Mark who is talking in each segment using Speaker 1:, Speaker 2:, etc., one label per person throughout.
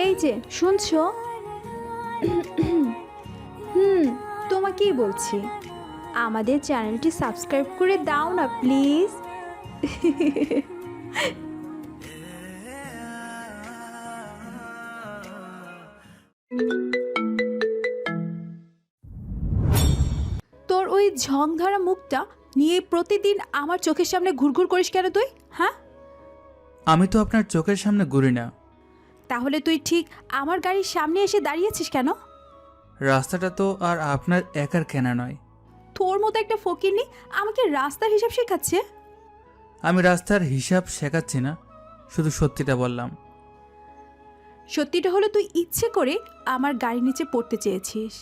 Speaker 1: এই যে শুনছো? হুম, তোমাকেই বলছি, আমাদের চ্যানেলটি সাবস্ক্রাইব করে দাও না প্লিজ। তোর ওই ঝংধরা মুখটা নিয়ে প্রতিদিন আমার চোখের সামনে ঘুরঘুর করিস কেন তুই? হ্যাঁ,
Speaker 2: আমি তো আপনার চোখের সামনে ঘুরি না।
Speaker 1: তাহলে তুই ঠিক আমার গাড়ির সামনে এসে দাঁড়িয়েছিস কেন?
Speaker 2: রাস্তাটা তো আর আপনার একার কেনা নয়।
Speaker 1: তোর মতো একটা ফকিরনি আমাকে রাস্তার হিসাব শেখাচ্ছে।
Speaker 2: আমি রাস্তার হিসাব শেখাচ্ছি না, শুধু সত্যিটা বললাম।
Speaker 1: সত্যিটা হলো তুই ইচ্ছে করে আমার গাড়ির নিচে পড়তে চেয়েছিস।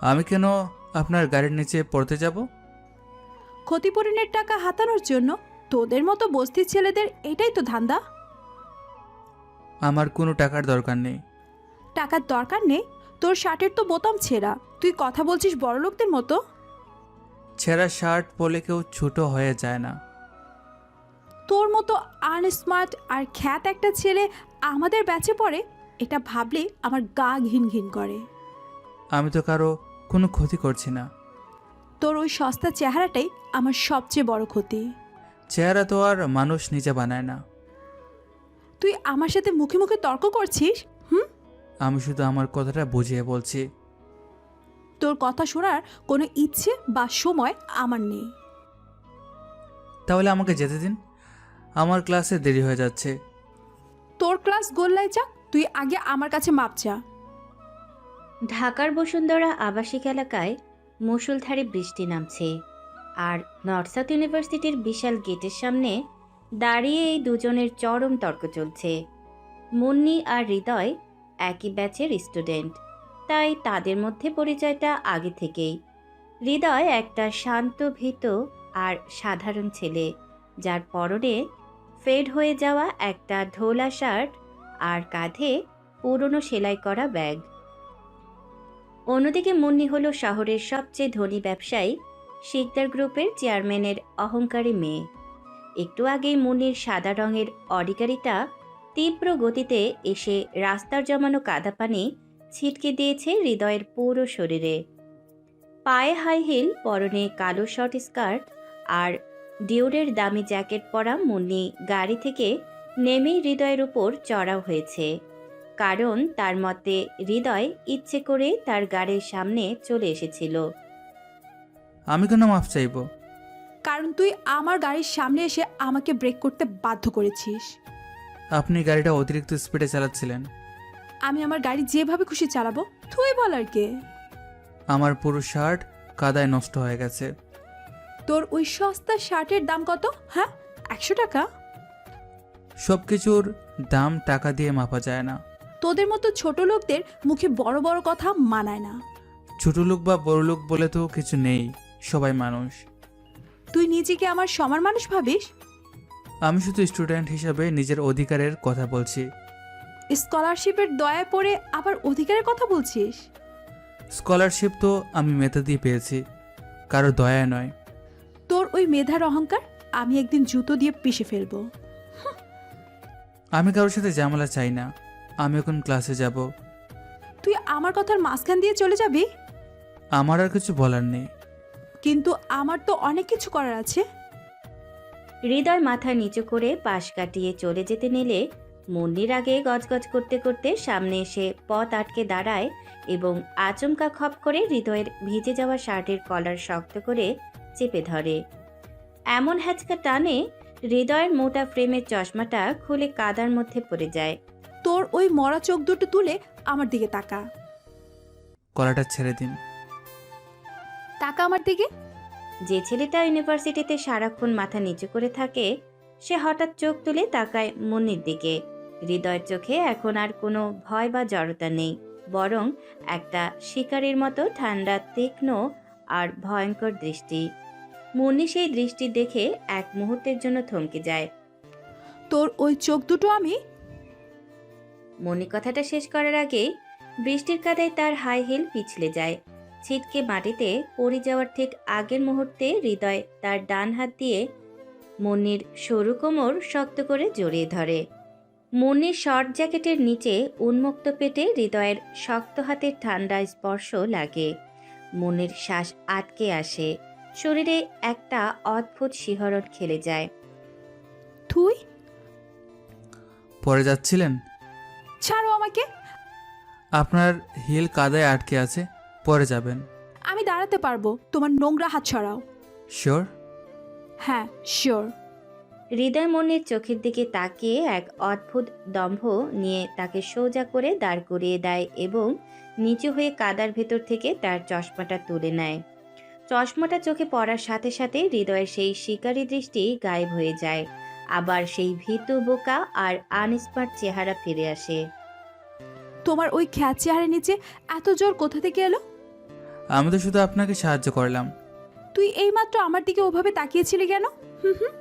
Speaker 2: আমি কেন আপনার গাড়ির নিচে পড়তে যাব?
Speaker 1: ক্ষতিপূরণের টাকা হাতানোর জন্য। তোদের মতো বস্তির ছেলেদের এটাই তো ধান্দা।
Speaker 2: আমার কোনো টাকার দরকার নেই।
Speaker 1: টাকার দরকার নেই? তোর শার্টের তো বোতাম ছেঁড়া, তুই কথা বলছিস বড়লোকদের মতো।
Speaker 2: ছেঁড়া শার্ট পরলে কেউ ছোট হয়ে যায় না।
Speaker 1: তোর মতো আনস্মার্ট আর খ্যাত একটা ছেলে আমাদের ব্যাচে পড়ে, এটা ভাবলে আমার গা ঘিন ঘিন করে।
Speaker 2: আমি তো কারো কোনো ক্ষতি করছি না।
Speaker 1: তোর ওই সস্তা চেহারাটাই আমার সবচেয়ে বড় ক্ষতি।
Speaker 2: চেহারা তো আর মানুষ নিজে বানায় না।
Speaker 1: তুই আমার সাথে মুখে মুখে তর্ক করছিস? হুম,
Speaker 2: আমি শুধু আমার কথাটা বুঝিয়ে বলছি।
Speaker 1: তোর কথা শোনার কোনো ইচ্ছে বা সময় আমার নেই।
Speaker 2: তাহলে আমাকে যেতে দিন, আমার ক্লাসে দেরি হয়ে যাচ্ছে।
Speaker 1: তোর ক্লাস গোল্লায় যাক, তুই আগে আমার কাছে মাপ চা।
Speaker 3: ঢাকার বসুন্ধরা আবাসিক এলাকায় মুষলধারে বৃষ্টি নামছে, আর নর্থ সাউথ ইউনিভার্সিটির বিশাল গেটের সামনে দাঁড়িয়ে এই দুজনের চরম তর্ক চলছে। মুন্নি আর হৃদয় একই ব্যাচের স্টুডেন্ট, তাই তাদের মধ্যে পরিচয়টা আগে থেকেই। হৃদয় একটা শান্ত ভীত আর সাধারণ ছেলে, যার পরনে ফেড হয়ে যাওয়া একটা ঢোলা শার্ট আর কাঁধে পুরনো সেলাই করা ব্যাগ। অন্যদিকে মুন্নি হলো শহরের সবচেয়ে ধনী ব্যবসায়ী শিকদার গ্রুপের চেয়ারম্যানের অহংকারী মেয়ে। একটু আগেই মুন্নির সাদা রঙের অডি গাড়িটা তীব্র গতিতে এসে রাস্তার জমানো কাদা পানি ছিটকে দিয়েছে হৃদয়ের পুরো শরীরে। পায়ে হাই হিল, পরনে কালো শর্ট স্কার্ট আর ডিওরের দামি জ্যাকেট পরা মুন্নি গাড়ি থেকে নেমেই হৃদয়ের উপর চড়াও হয়েছে, কারণ তার মতে হৃদয় ইচ্ছে করে তার গাড়ির সামনে চলে এসেছিল।
Speaker 2: আমি কেন মাফ চাইব?
Speaker 1: কারণ তুই আমার গাড়ির সামনে এসে আমাকে ব্রেক করতে বাধ্য করেছিস।
Speaker 2: আপনি গাড়িটা অতিরিক্ত স্পিডে চালাচ্ছিলেন।
Speaker 1: আমি আমার গাড়ি যেভাবে খুশি চালাবো, তুই বলার কে?
Speaker 2: আমার পুরো শার্ট কাদায় নষ্ট হয়ে গেছে।
Speaker 1: তোর ওই সস্তা শার্টের দাম কত? হ্যাঁ, 100 টাকা?
Speaker 2: সব কিছুর দাম টাকা দিয়ে মাপা যায় না।
Speaker 1: তোদের মতো ছোট লোকদের মুখে বড় বড় কথা মানায় না।
Speaker 2: ছোট লোক বা বড় লোক বলে তো কিছু নেই, সবাই মানুষ।
Speaker 1: তুই নিজেকে আমার সমান মানুষ ভাবিস?
Speaker 2: আমি শুধু স্টুডেন্ট হিসাবে নিজের অধিকারের কথা বলছি।
Speaker 1: স্কলারশিপের দয়ায় পড়ে আবার অধিকারের কথা বলছিস?
Speaker 2: স্কলারশিপ তো আমি মেধা দিয়ে পেয়েছি, কারো দয়া নয়।
Speaker 1: তোর ওই মেধার অহংকার আমি একদিন জুতো দিয়ে পিষে ফেলবো।
Speaker 2: আমি কারোর সাথে ঝামেলা চাই না। আমি এখন ক্লাসে যাব।
Speaker 1: তুই আমার কথার মাঝখান দিয়ে চলে যাবি?
Speaker 2: আমার আর কিছু বলার নেই।
Speaker 1: কিন্তু আমার তো অনেক কিছু করার আছে।
Speaker 3: হৃদয় মাথা নিচু করে পাশ কাটিয়ে চলে যেতে নিলে মুন্নির আগে গজগজ করতে করতে সামনে এসে পথ আটকে দাঁড়ায় এবং আচমকা খপ করে হৃদয়ের ভিজে যাওয়া শার্টের কলার শক্ত করে চেপে ধরে। এমন হ্যাচকা টানে হৃদয়ের মোটা ফ্রেমের চশমাটা খুলে কাদার মধ্যে পড়ে যায়।
Speaker 1: তোর ওই মরা চোখ দুটো তুলে আমার দিকে তাকা।
Speaker 2: কলাটা ছেড়ে দিন।
Speaker 1: তাকা আমার দিকে।
Speaker 3: যে ছেলেটা ইউনিভার্সিটিতে সারাক্ষণ মাথা নিচু করে থাকে, সে হঠাৎ চোখ তুলে তাকায় মুন্নির দিকে। হৃদয়ের চোখে এখন আর কোনো ভয় বা জড়তা নেই, বরং একটা শিকারীর মতো ঠান্ডা, তীক্ষ্ণ আর ভয়ঙ্কর দৃষ্টি। মুন্নি সেই দৃষ্টি দেখে এক মুহূর্তের জন্য থমকে যায়।
Speaker 1: তোর ওই চোখ দুটো আমি।
Speaker 3: মুন্নি কথাটা শেষ করার আগেই বৃষ্টির কাদায় তার হাই হিল পিছলে যায়। ছিটকে মাটিতে পড়ে যাওয়ার ঠিক আগের মুহূর্তে হৃদয় তার ডান হাত দিয়ে মুন্নির সরু কোমর শক্ত করে জড়িয়ে ধরে। মুন্নির শর্ট জ্যাকেটের নিচে উন্মুক্ত পেটে হৃদয়ের শক্ত হাতের ঠান্ডা স্পর্শ লাগে। মুন্নির শ্বাস আটকে আসে, শরীরে একটা অদ্ভুত শিহরণ খেলে যায়।
Speaker 1: তুই
Speaker 2: পরে যাচ্ছিলেন?
Speaker 1: ছাড়ো আমাকে।
Speaker 2: আপনার হিল কাদায় আটকে আছে, পরে যাবেন।
Speaker 1: আমি দাঁড়াতে পারবো, তোমার নোংরা হাত ছড়াও।
Speaker 2: শিওর?
Speaker 1: হ্যাঁ শিওর।
Speaker 3: হৃদয় মুন্নির চোখের দিকে তাকিয়ে এক অদ্ভুত দম্ভ নিয়ে তাকে সোজা করে দাঁড় করিয়ে দেয় এবং নিচু হয়ে কাদার ভেতর থেকে তার চশমাটা তুলে নেয়। চশমাটা চোখে পড়ার সাথে সাথে হৃদয়ের সেই শিকারী দৃষ্টি গায়েব হয়ে যায়, আবার সেই ভীতু বোকা আর আনস্মার্ট চেহারা ফিরে আসে।
Speaker 1: তোমার ওই খ্যাত চেহারের নিচে এত জোর কোথা থেকে এলো?
Speaker 2: আমি তো শুধু আপনাকে সাহায্য করলাম।
Speaker 1: তুই এইমাত্র আমার দিকে ওভাবে তাকিয়েছিলি কেন? হুম।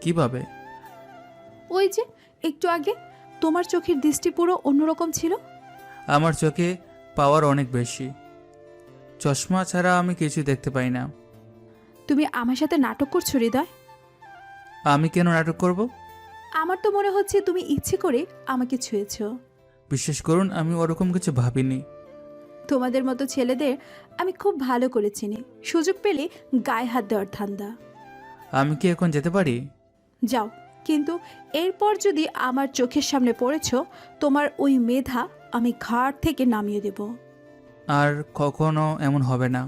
Speaker 2: কিভাবে?
Speaker 1: ওই যে একটু আগে তোমার চোখের দৃষ্টি পুরো অন্যরকম ছিল।
Speaker 2: আমার চোখে পাওয়ার অনেক বেশি, চশমা ছাড়া আমি কিছু দেখতে পাই না।
Speaker 1: তুমি আমার সাথে নাটক করছো হৃদয়।
Speaker 2: আমি কেন নাটক করব?
Speaker 1: আমার তো মনে হচ্ছে তুমি ইচ্ছে করে আমাকে ছুঁয়েছো।
Speaker 2: বিশ্বাস করুন, আমি ওরকম কিছু ভাবিনি।
Speaker 1: তোমাদের মতো ছেলেদের আমি খুব ভালো করে চিনি, সুযোগ পেলে গায়ে হাত দেওয়ার ধান্দা।
Speaker 2: আমি কি এখন যেতে পারি?
Speaker 1: যাও, কিন্তু এরপর যদি আমার চোখের সামনে পড়েছো, তোমার ওই মেধা আমি ঘাট থেকে নামিয়ে দেব।
Speaker 2: আর কখনো এমন হবে না।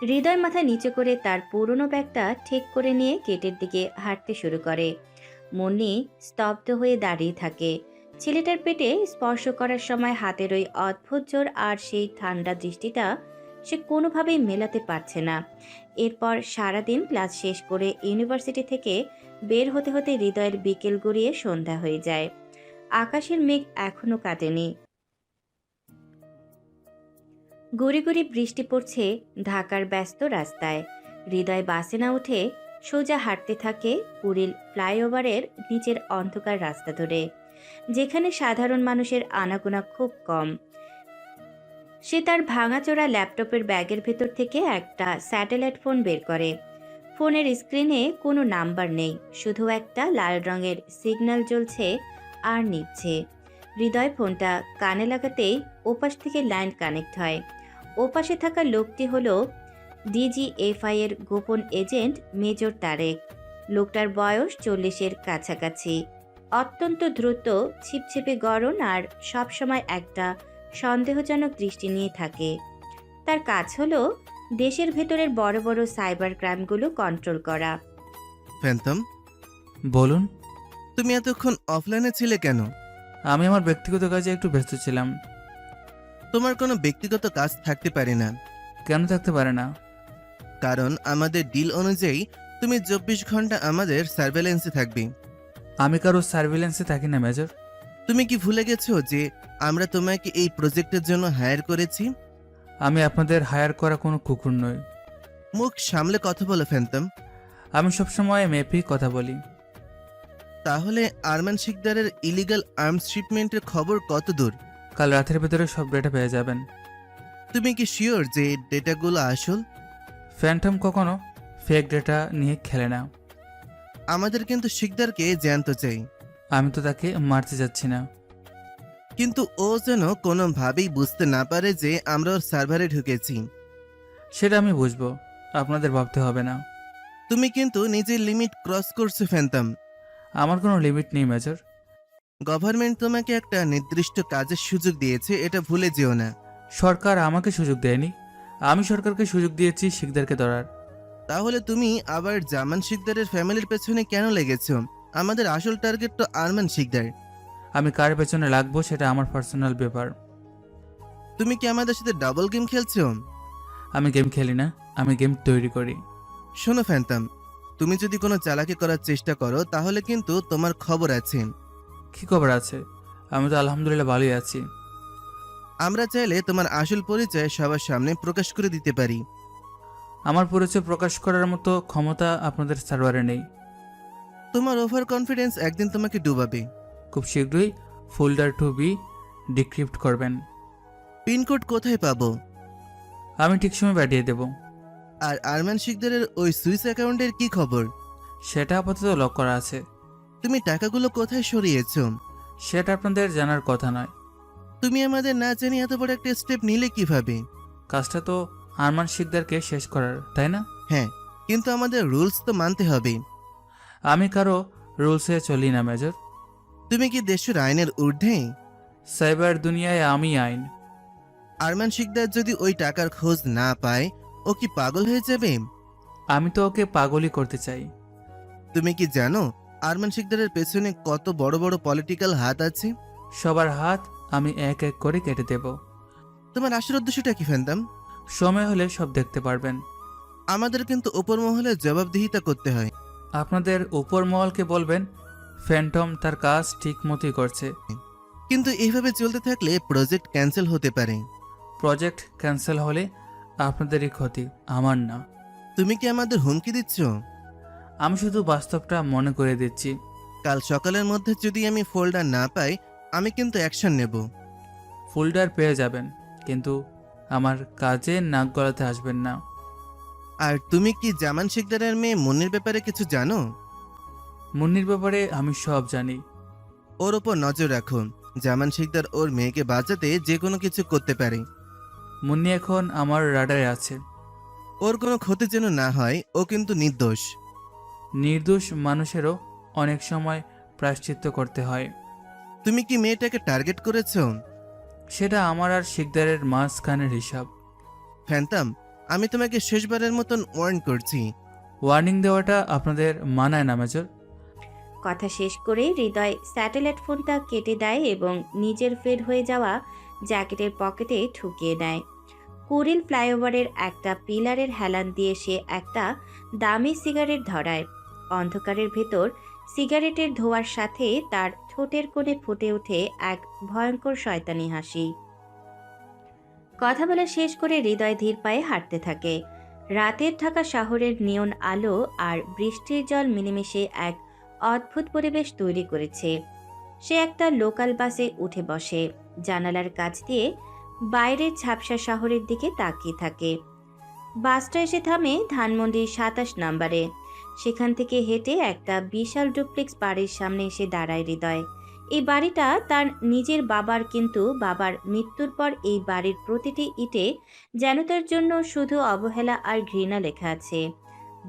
Speaker 3: হৃদয় মাথা নিচু করে তার পুরনো ব্যাগটা ঠিক করে নিয়ে গেটের দিকে হাঁটতে শুরু করে। মুন্নি স্তব্ধ হয়ে দাঁড়িয়ে থাকে। ছেলেটার পেটে স্পর্শ করার সময় হাতের ওই অদ্ভুত জোর আর সেই ঠান্ডা দৃষ্টিটা সে কোনোভাবেই মেলাতে পারছে না। এরপর সারাদিন ক্লাস শেষ করে ইউনিভার্সিটি থেকে বের হতে হতে হৃদয়ের বিকেল গড়িয়ে সন্ধ্যা হয়ে যায়। আকাশের মেঘ এখনো কাটেনি। গুড়ি গুড়ি বৃষ্টি পড়ছে ঢাকার ব্যস্ত রাস্তায়। হৃদয় বাসে না উঠে সোজা হাঁটতে থাকে কুড়িল ফ্লাইওভারের নিচের অন্ধকার রাস্তা ধরে, যেখানে সাধারণ মানুষের আনাগোনা খুব কম। সে তার ভাঙাচোরা ল্যাপটপের ব্যাগের ভেতর থেকে একটা স্যাটেলাইট ফোন বের করে। ফোনের স্ক্রিনে কোনো নাম্বার নেই, শুধু একটা লাল রঙের সিগন্যাল জ্বলছে আর নিচ্ছে। হৃদয় ফোনটা কানে লাগাতেই ওপাশ থেকে লাইন কানেক্ট হয়। ওপাশে থাকা লোকটি হলো ডিজিএফআই এর গোপন এজেন্ট মেজর তারেক। লোকটার বয়স 40-এর কাছাকাছি, অত্যন্ত দ্রুত, ছিপছিপে গড়ন আর সবসময় একটা সন্দেহজনক দৃষ্টি নিয়ে থাকে। তার কাজ হলো দেশের ভেতরের বড় বড় সাইবার ক্রাইমগুলো কন্ট্রোল করা।
Speaker 4: ফ্যান্টম,
Speaker 2: বলুন।
Speaker 4: তুমি এতক্ষণ অফলাইনে ছিলে কেন?
Speaker 2: আমি আমার ব্যক্তিগত কাজে একটু ব্যস্ত ছিলাম।
Speaker 4: তোমার কোনো ব্যক্তিগত কাজ থাকতে পারে না,
Speaker 2: কেন থাকতে পারে না?
Speaker 4: কারণ আমাদের ডিল অনুযায়ী তুমি 24 ঘন্টা আমাদের সার্ভেলেন্সে থাকবে।
Speaker 2: আমি কারো সার্ভিলেন্সে থাকি না মেজর।
Speaker 4: তুমি কি ভুলে গেছো যে আমরা তোমাকে এই প্রজেক্টের জন্য হায়ার করেছি?
Speaker 2: আমি আপনাদের হায়ার করা কোনো কুকুর নই।
Speaker 4: মুখ সামলে কথা বলো ফ্যান্টম।
Speaker 2: আমি সবসময় মেপেই কথা বলি।
Speaker 4: তাহলে আরমান শিকদারের ইলিগাল আর্মস শিপমেন্টের খবর কত দূর?
Speaker 2: কাল রাতের ভেতরে সব ডেটা পেয়ে যাবেন।
Speaker 4: তুমি কি শিওর যে ডেটাগুলো আসল?
Speaker 2: ফ্যান্টম কখনো ফেক ডেটা নিয়ে খেলে না।
Speaker 4: আমাদের কিন্তু শিকদারকে জ্যান্ত চাই।
Speaker 2: আমি তো তাকে মারতে যাচ্ছি না।
Speaker 4: কিন্তু ও যেন কোনোভাবেই বুঝতে না পারে যে আমরা ওর সার্ভারে ঢুকেছি।
Speaker 2: সেটা আমি বুঝবো, আপনাদের ভাবতে হবে না।
Speaker 4: তুমি কিন্তু নিজের লিমিট ক্রস করছো ফ্যান্টম।
Speaker 2: আমার কোনো লিমিট নেই মেজর।
Speaker 4: গভর্নমেন্ট তোমাকে একটা নির্দিষ্ট কাজের সুযোগ দিয়েছে, এটা ভুলে যেও না।
Speaker 2: সরকার আমাকে সুযোগ দেয়নি, আমি সরকারকে সুযোগ দিয়েছি শিকদারকে ধরার।
Speaker 4: তাহলে তুমি আবার জামান শিকদারের ফ্যামিলির পেছনে কেন লেগেছো? আমাদের আসল টার্গেট তো আরমান শিকদার।
Speaker 2: আমি কার পেছনে লাগবো সেটা আমার পার্সোনাল ব্যাপার।
Speaker 4: তুমি কি আমাদের সাথে ডাবল গেম খেলছো?
Speaker 2: আমি গেম খেলি না, আমি গেম তৈরি করি।
Speaker 4: শোনো ফ্যান্টম, তুমি যদি কোনো চালাকি করার চেষ্টা করো তাহলে কিন্তু তোমার খবর আছে।
Speaker 2: কী খবর আছে? আমি তো আলহামদুলিল্লাহ ভালোই আছি।
Speaker 4: আমরা চাইলে তোমার আসল পরিচয় সবার সামনে প্রকাশ করে দিতে পারি।
Speaker 2: আমার পরিচয় প্রকাশ করার মতো ক্ষমতা আপনাদের সার্ভারে নেই।
Speaker 4: তোমার ওভার কনফিডেন্স একদিন তোমাকে ডুবাবে।
Speaker 2: খুব শীঘ্রই ফোল্ডার টু বি ডিক্রিপ্ট করবেন।
Speaker 4: পিনকোড কোথায় পাবো?
Speaker 2: আমি ঠিক সময় পাঠিয়ে দেব।
Speaker 4: আর আরমান শিকদারের ওই সুইস অ্যাকাউন্টের কি খবর?
Speaker 2: সেটা আপাতত লক করা আছে।
Speaker 4: তুমি টাকাগুলো কোথায় সরিয়েছো?
Speaker 2: সেটা আপনাদের জানার কথা নয়।
Speaker 4: তুমি আমাদের না জানিয়ে এত বড় একটা স্টেপ নিলে কিভাবে?
Speaker 2: কাজটা তো আরমান শিকদারকে শেষ করার, তাই না?
Speaker 4: হ্যাঁ, কিন্তু আমাদের রুলস তো মানতে হবে।
Speaker 2: আমি কারো রুলসে চলি না মেজর।
Speaker 4: তুমি কি দেশের আইনের ঊর্ধ্বে?
Speaker 2: সাইবার দুনিয়ায় আমি আইন।
Speaker 4: আরমান শিকদার যদি ওই টাকার খোঁজ না পায়, ও কি পাগল হয়ে যাবে?
Speaker 2: আমি তো ওকে পাগলই করতে চাই।
Speaker 4: তুমি কি জানো আরমান শিকদারের পেছনে কত বড় বড় পলিটিক্যাল হাত আছে?
Speaker 2: সবার হাত আমি এক এক করে কেটে দেব।
Speaker 4: তোমার আসল উদ্দেশ্যটা কি ফ্যান্টাম?
Speaker 2: সময় হলে সব দেখতে পারবেন।
Speaker 4: আমাদের কিন্তু উপর মহলে জবাবদিহিতা করতে হয়।
Speaker 2: আপনাদের উপর মহলকে বলবেন ফ্যান্টম তার কাজ ঠিক মতোই করছে।
Speaker 4: কিন্তু এইভাবে চলতে থাকলে প্রজেক্ট ক্যান্সেল হতে পারে।
Speaker 2: প্রজেক্ট ক্যান্সেল হলে আপনাদেরই ক্ষতি, আমার না।
Speaker 4: তুমি কি আমাদের হুমকি দিচ্ছ?
Speaker 2: আমি শুধু বাস্তবটা মনে করে দিচ্ছি।
Speaker 4: কাল সকালের মধ্যে যদি আমি ফোল্ডার না পাই, আমি কিন্তু অ্যাকশন নেব।
Speaker 2: ফোল্ডার পেয়ে যাবেন, কিন্তু আমার কাজে নাক গলাতে আসবেন না।
Speaker 4: আর তুমি কি জামান শিকদারের মেয়ে মুন্নির ব্যাপারে কিছু জানো?
Speaker 2: মুন্নির ব্যাপারে আমি সব জানি।
Speaker 4: ওর ওপর নজর রাখো। জামান শিকদার ওর মেয়েকে বাঁচাতে যে কোনো কিছু করতে পারে।
Speaker 2: মুন্নি এখন আমার রাডারে আছে।
Speaker 4: ওর কোনো ক্ষতি যেন না হয়, ও কিন্তু নির্দোষ।
Speaker 2: নির্দোষ মানুষেরও অনেক সময় প্রায়শ্চিত্ত করতে হয়।
Speaker 4: তুমি কি মেয়েটাকে টার্গেট করেছো?
Speaker 2: সেটা আমার আর শিকদারের মাঝখানের হিসাব।
Speaker 4: ফ্যান্টাম, আমি তোমাকে শেষবারের মতন ওয়ার্ন করছি।
Speaker 2: ওয়ার্নিং দেওয়াটা আপনাদের মানায় না মেজর।
Speaker 3: কথা শেষ করে হৃদয় স্যাটেলাইট ফোনটা কেটে দেয় এবং নিজের ফেড হয়ে যাওয়া জ্যাকেটের পকেটে ঢুকিয়ে নেয়। কুড়িল ফ্লাইওভারের একটা পিলারের হেলান দিয়ে সে একটা দামি সিগারেট ধরায়। অন্ধকারের ভেতর সিগারেটের ধোঁয়ার সাথে তার ঠোঁটের কোণে ফুটে ওঠে এক ভয়ঙ্কর শয়তানি হাসি। কথা বলা শেষ করে হৃদয় ধীর পায়ে হাঁটতে থাকে। রাতের ঢাকা শহরের নিয়ন আলো আর বৃষ্টির জল মিলেমিশে এক অদ্ভুত পরিবেশ তৈরি করেছে। সে একটা লোকাল বাসে উঠে বসে, জানালার কাছ দিয়ে বাইরের ঝাপসা শহরের দিকে তাকিয়ে থাকে। বাসটা এসে থামে ধানমন্ডির ২৭ নম্বরে। সেখান থেকে হেঁটে একটা বিশাল ডুপ্লেক্স বাড়ির সামনে এসে দাঁড়ায় হৃদয়। এই বাড়িটা তার নিজের বাবার, কিন্তু বাবার মৃত্যুর পর এই বাড়ির প্রতিটি ইটে যেন তার জন্য শুধু অবহেলা আর ঘৃণা লেখা আছে।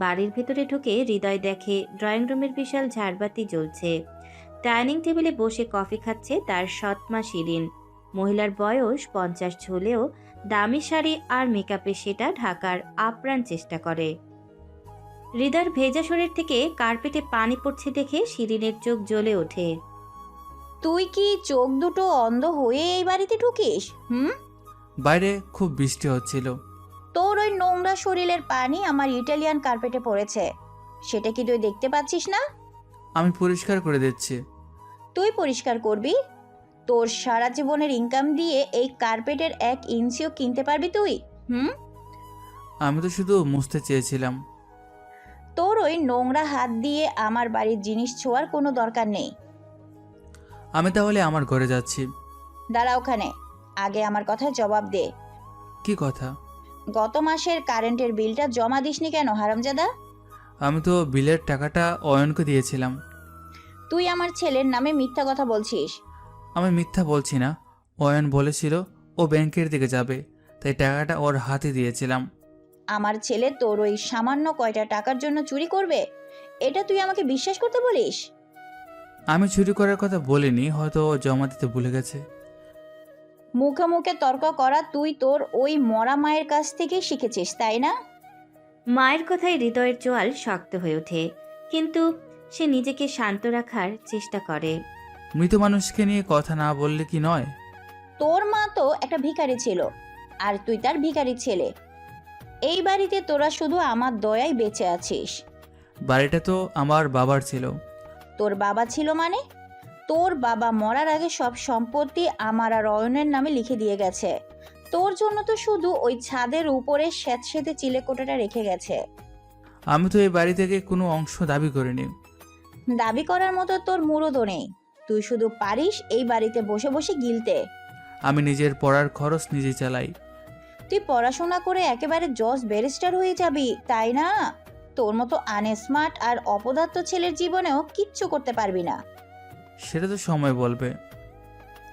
Speaker 3: বাড়ির ভেতরে ঢুকে হৃদয় দেখে ড্রয়িং রুমের বিশাল ঝাড়বাতি জ্বলছে। ডাইনিং টেবিলে বসে কফি খাচ্ছে তার সৎমা শিরিন। মহিলার বয়স ৫০ হলেও দামি শাড়ি আর মেকআপে সেটা ঢাকার আপ্রাণ চেষ্টা করে। হৃদয়ের ভেজা শরীর থেকে কার্পেটে পানি পড়ছে দেখে শিরিনের চোখ জ্বলে ওঠে।
Speaker 5: তুই কি চোখ দুটো অন্ধ হয়ে এই বাড়িতে ঢুকিস?
Speaker 2: বাইরে খুব বৃষ্টি হচ্ছিল।
Speaker 5: তোর ওই নোংরা শরীরের পানি আমার ইটালিয়ান কার্পেটে পড়েছে, সেটা কি তুই দেখতে পাচ্ছিস না?
Speaker 2: আমি পরিষ্কার করে দিচ্ছি।
Speaker 5: তুই পরিষ্কার করবি? তোর সারা জীবনের ইনকাম দিয়ে এই কার্পেটের ১ ইঞ্চিও কিনতে পারবি তুই?
Speaker 2: আমি তো শুধু মুছতে চেয়েছিলাম।
Speaker 5: তোর ওই নোংরা হাত দিয়ে আমার বাড়ির জিনিস ছোঁয়ার কোনো দরকার নেই।
Speaker 2: আমি তাহলে আমার ঘরে যাচ্ছি।
Speaker 5: দাঁড়া ওখানে, আগে আমার কথার জবাব দে।
Speaker 2: কি কথা?
Speaker 5: গত মাসের কারেন্টের বিলটা জমা দিসনি কেন হারামজাদা?
Speaker 2: আমি তো বিলের টাকাটা অয়নকে দিয়েছিলাম।
Speaker 5: তুই আমার ছেলের নামে মিথ্যা কথা বলছিস।
Speaker 2: আমি মিথ্যা বলছি না। অয়ন বলেছিল ও ব্যাংকের দিকে যাবে, তাই টাকাটা ওর হাতে দিয়েছিলাম।
Speaker 5: আমার ছেলে তোর ওই সামান্য কয়টা টাকার জন্য চুরি করবে, এটা তুই আমাকে বিশ্বাস করতে বলিস?
Speaker 2: আমি চুরি করার কথা বলিনি, হয়তো ও জমা দিতে ভুলে গেছে।
Speaker 5: মুখে মুখে তর্ক করা তুই তোর ওই মরা মায়ের কাছ থেকেই শিখেছিস, তাই না?
Speaker 3: মায়ের কথায় হৃদয়ের চোয়াল শক্ত হয়ে ওঠে, কিন্তু সে নিজেকে শান্ত রাখার চেষ্টা করে।
Speaker 2: মৃত মানুষকে নিয়ে কথা না বললে কি নয়?
Speaker 5: তোর মা তো একটা ভিখারি ছিল, আর তুই তার ভিখারি ছেলে। এই বাড়িতে তোরা শুধু আমার দয়ায় বেঁচে আছিস।
Speaker 2: বাড়িটা তো আমার বাবার ছিল।
Speaker 5: তোর বাবা ছিল মানে? তোর বাবা মরার আগে সব সম্পত্তি আমার আর অয়নের নামে লিখে দিয়ে গেছে। তোর জন্য তো শুধু ওই ছাদের উপরে স্যাঁতসেঁতে চিলেকোঠাটা রেখে গেছে।
Speaker 2: আমি তো এই বাড়ি থেকে কোনো অংশ দাবি করিনি।
Speaker 5: দাবি করার মতো তোর মুরদও নেই। তুই শুধু পারিস এই বাড়িতে বসে বসে গিলতে।
Speaker 2: আমি নিজের পড়ার খরচ নিজে চালাই।
Speaker 5: তুই পড়াশোনা করে একেবারে জজ ব্যারিস্টার হয়ে যাবি, তাই না? তোর মতো আনস্মার্ট আর অপদার্থ ছেলের জীবনেও কিচ্ছু করতে পারবি না।
Speaker 2: সেটা তো সময় বলবে।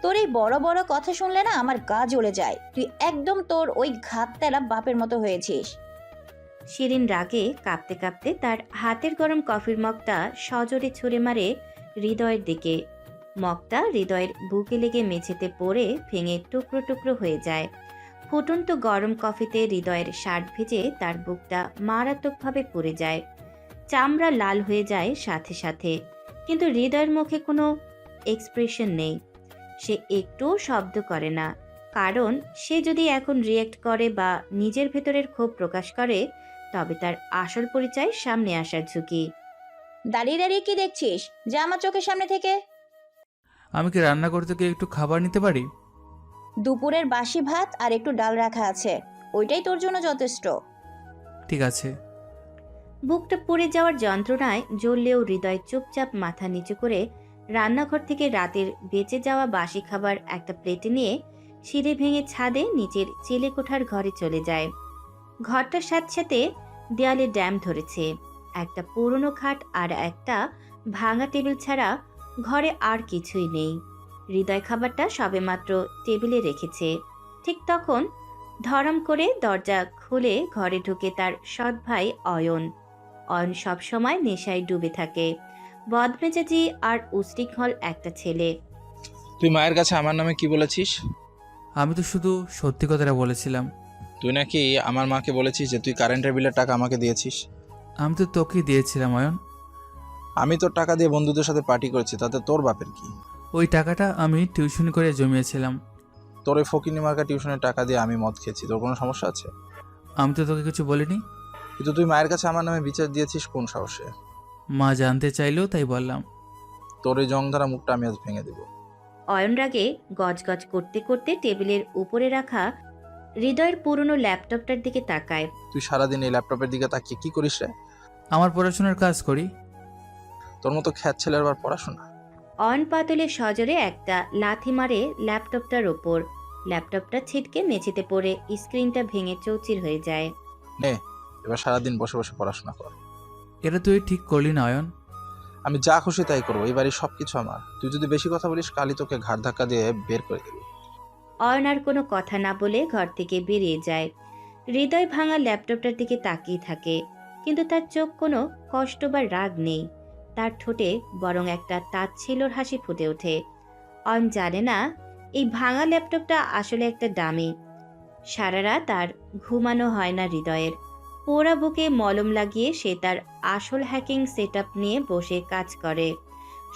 Speaker 5: তোর এই বড় বড় কথা শুনলে না আমার গা জ্বলে যায়। তুই একদম তোর ওই ঘাততেরা বাপের মতো হয়েছিস।
Speaker 3: শিরিন রাগে কাঁপতে কাঁপতে তার হাতের গরম কফির মগটা সজোরে ছুঁড়ে মারে হৃদয়ের দিকে। মগটা হৃদয়ের বুকে লেগে মেঝেতে পড়ে ভেঙে টুকরো টুকরো হয়ে যায়। ফুটন্ত গরম কফিতে হৃদয়ের শার্ট ভিজে তার বুকটা মারাত্মকভাবে পুড়ে যায়। চামড়া লাল হয়ে যায় সাথে সাথে, কিন্তু হৃদয়ের মুখে কোনো এক্সপ্রেশন নেই। সে একটুও শব্দ করে না, কারণ সে যদি এখন রিয়েক্ট করে বা নিজের ভেতরের ক্ষোভ প্রকাশ করে তবে তার আসল পরিচয় সামনে আসার ঝুঁকি।
Speaker 5: দাঁড়িয়ে দাঁড়িয়ে কি দেখছিস? যা আমার চোখের সামনে থেকে।
Speaker 2: আমি কি রান্না করতে গিয়ে একটু খাবার নিতে পারি?
Speaker 5: দুপুরের বাসি ভাত আর একটু ডাল রাখা আছে, ওইটাই তোর জন্য যথেষ্ট।
Speaker 2: ঠিক আছে।
Speaker 3: বুকটা পুড়ে যাওয়ার যন্ত্রণায় জ্বললেও হৃদয় চুপচাপ মাথা নিচু করে রান্নাঘর থেকে রাতের বেঁচে যাওয়া বাসি খাবার একটা প্লেটে নিয়ে সিঁড়ি ভেঙে ছাদে নিচের চেলে কোঠার ঘরে চলে যায়। ঘরটার সাথে সাথে দেয়ালে ড্যাম ধরেছে। একটা পুরনো খাট আর একটা ভাঙা টেবিল ছাড়া ঘরে আর কিছুই নেই। হৃদয় খাবারটা সবেমাত্র টেবিলে রেখেছে। ঠিক তখন ধরম করে দরজা খুলে ঘরে ঢুকে তার সৎ ভাই অয়ন। অয়ন সবসময় নেশায় ডুবে থাকে, বদমেজাজি আর উশৃঙ্খল একটা ছেলে।
Speaker 6: তুই মায়ের কাছে আমার নামে কি বলেছিস?
Speaker 2: আমি তো শুধু সত্যি কথাটা বলেছিলাম।
Speaker 6: তুই নাকি আমার মাকে বলেছিস যে তুই কারেন্টের বিলের টাকা আমাকে দিয়েছিস।
Speaker 2: আমি তো তোকেই দিয়েছিলাম অয়ন।
Speaker 6: আমি তোর টাকা দিয়ে বন্ধুদের সাথে পার্টি করেছি, তাতে তোর বাপের কি?
Speaker 2: ওই টাকাটা আমি টিউশন করে জমিয়েছিলাম।
Speaker 6: তোর ওই ফকিনি মার্কা টিউশনের টাকা দিয়ে আমি মদ খেয়েছি, তোর কোনো সমস্যা আছে?
Speaker 2: আমি তো তোকে কিছু বলিনি।
Speaker 6: কিন্তু তুই মায়ের কাছে আমার নামে বিচার দিয়েছিস কোন সাহসে?
Speaker 2: মা জানতে চাইলেও তাই বললাম।
Speaker 6: তোর এই জংধারা মুখটা আমি আজ ভেঙে দেবো।
Speaker 3: অয়ন রাগে গজগজ করতে করতে টেবিলের উপরে রাখা হৃদয়ের পুরনো ল্যাপটপটার দিকে তাকায়।
Speaker 6: তুই সারাদিন এই ল্যাপটপের দিকে তাকিয়ে কি করিস রে?
Speaker 2: আমার পড়াশোনার কাজ করি।
Speaker 6: তোর মতো খ্যাত ছেলের আবার পড়াশোনা?
Speaker 3: অয়ন পাতলে সজোরে একটা লাথি মারে ল্যাপটপটার ওপর। ল্যাপটপটা ছিটকে মেঝেতে পড়ে স্ক্রিনটা ভেঙে চৌচির হয়ে যায়।
Speaker 6: নে, এবার সারাদিন বসে বসে পড়াশোনা কর।
Speaker 2: এটা তুই ঠিক করলি না অয়ন।
Speaker 6: আমি যা খুশি তাই করবো, এই বাড়ির সবকিছু আমার। তুই যদি বেশি কথা বলিস কালই তোকে ঘাড় ধাক্কা দিয়ে বের করে দেবো।
Speaker 3: অয়ন আর কোনো কথা না বলে ঘর থেকে বেরিয়ে যায়। হৃদয় ভাঙা ল্যাপটপটার দিকে তাকিয়ে থাকে, কিন্তু তার চোখ কোনো কষ্ট বা রাগ নেই। তার ঠোঁটে বরং একটা তাচ্ছিল্যর হাসি ফুটে ওঠে। অয়ন জানে না এই ভাঙা ল্যাপটপটা আসলে একটা ডামি। সারা রাত আর ঘুমানো হয় না হৃদয়ের। পোড়া বুকে মলম লাগিয়ে সে তার আসল হ্যাকিং সেটআপ নিয়ে বসে কাজ করে।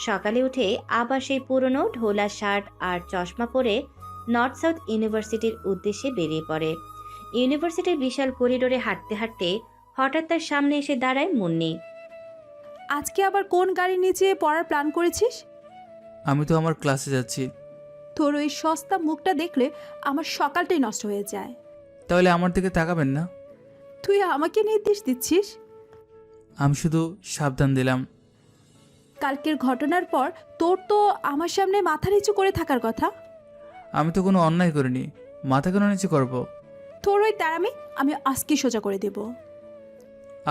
Speaker 3: সকালে উঠে আবার সেই পুরনো ঢোলা শার্ট আর চশমা পরে নর্থ সাউথ ইউনিভার্সিটির উদ্দেশ্যে বেরিয়ে পড়ে। ইউনিভার্সিটির বিশাল করিডোরে হাঁটতে হাঁটতে হঠাৎ তার সামনে এসে দাঁড়ায় মুন্নি।
Speaker 1: আজকে আবার কোন গাড়ি নিচে পড়ার প্ল্যান করেছিস?
Speaker 2: আমি তো আমার ক্লাসে যাচ্ছি।
Speaker 1: তোর ওই সস্তা মুখটা দেখলে আমার সকালটাই নষ্ট হয়ে যায়।
Speaker 2: তাহলে আমার দিকে তাকাবেন না।
Speaker 1: তুই আমাকে নির্দেশ দিচ্ছিস?
Speaker 2: আমি শুধু সাবধান দিলাম।
Speaker 1: কালকের ঘটনার পর তোর তো আমার সামনে মাথা নিচু করে থাকার কথা।
Speaker 2: আমি তো কোনো অন্যায় করিনি, মাথা কেন নিচু করবো?
Speaker 1: তোর ওই তারামি আমি আজকে সোজা করে দেব।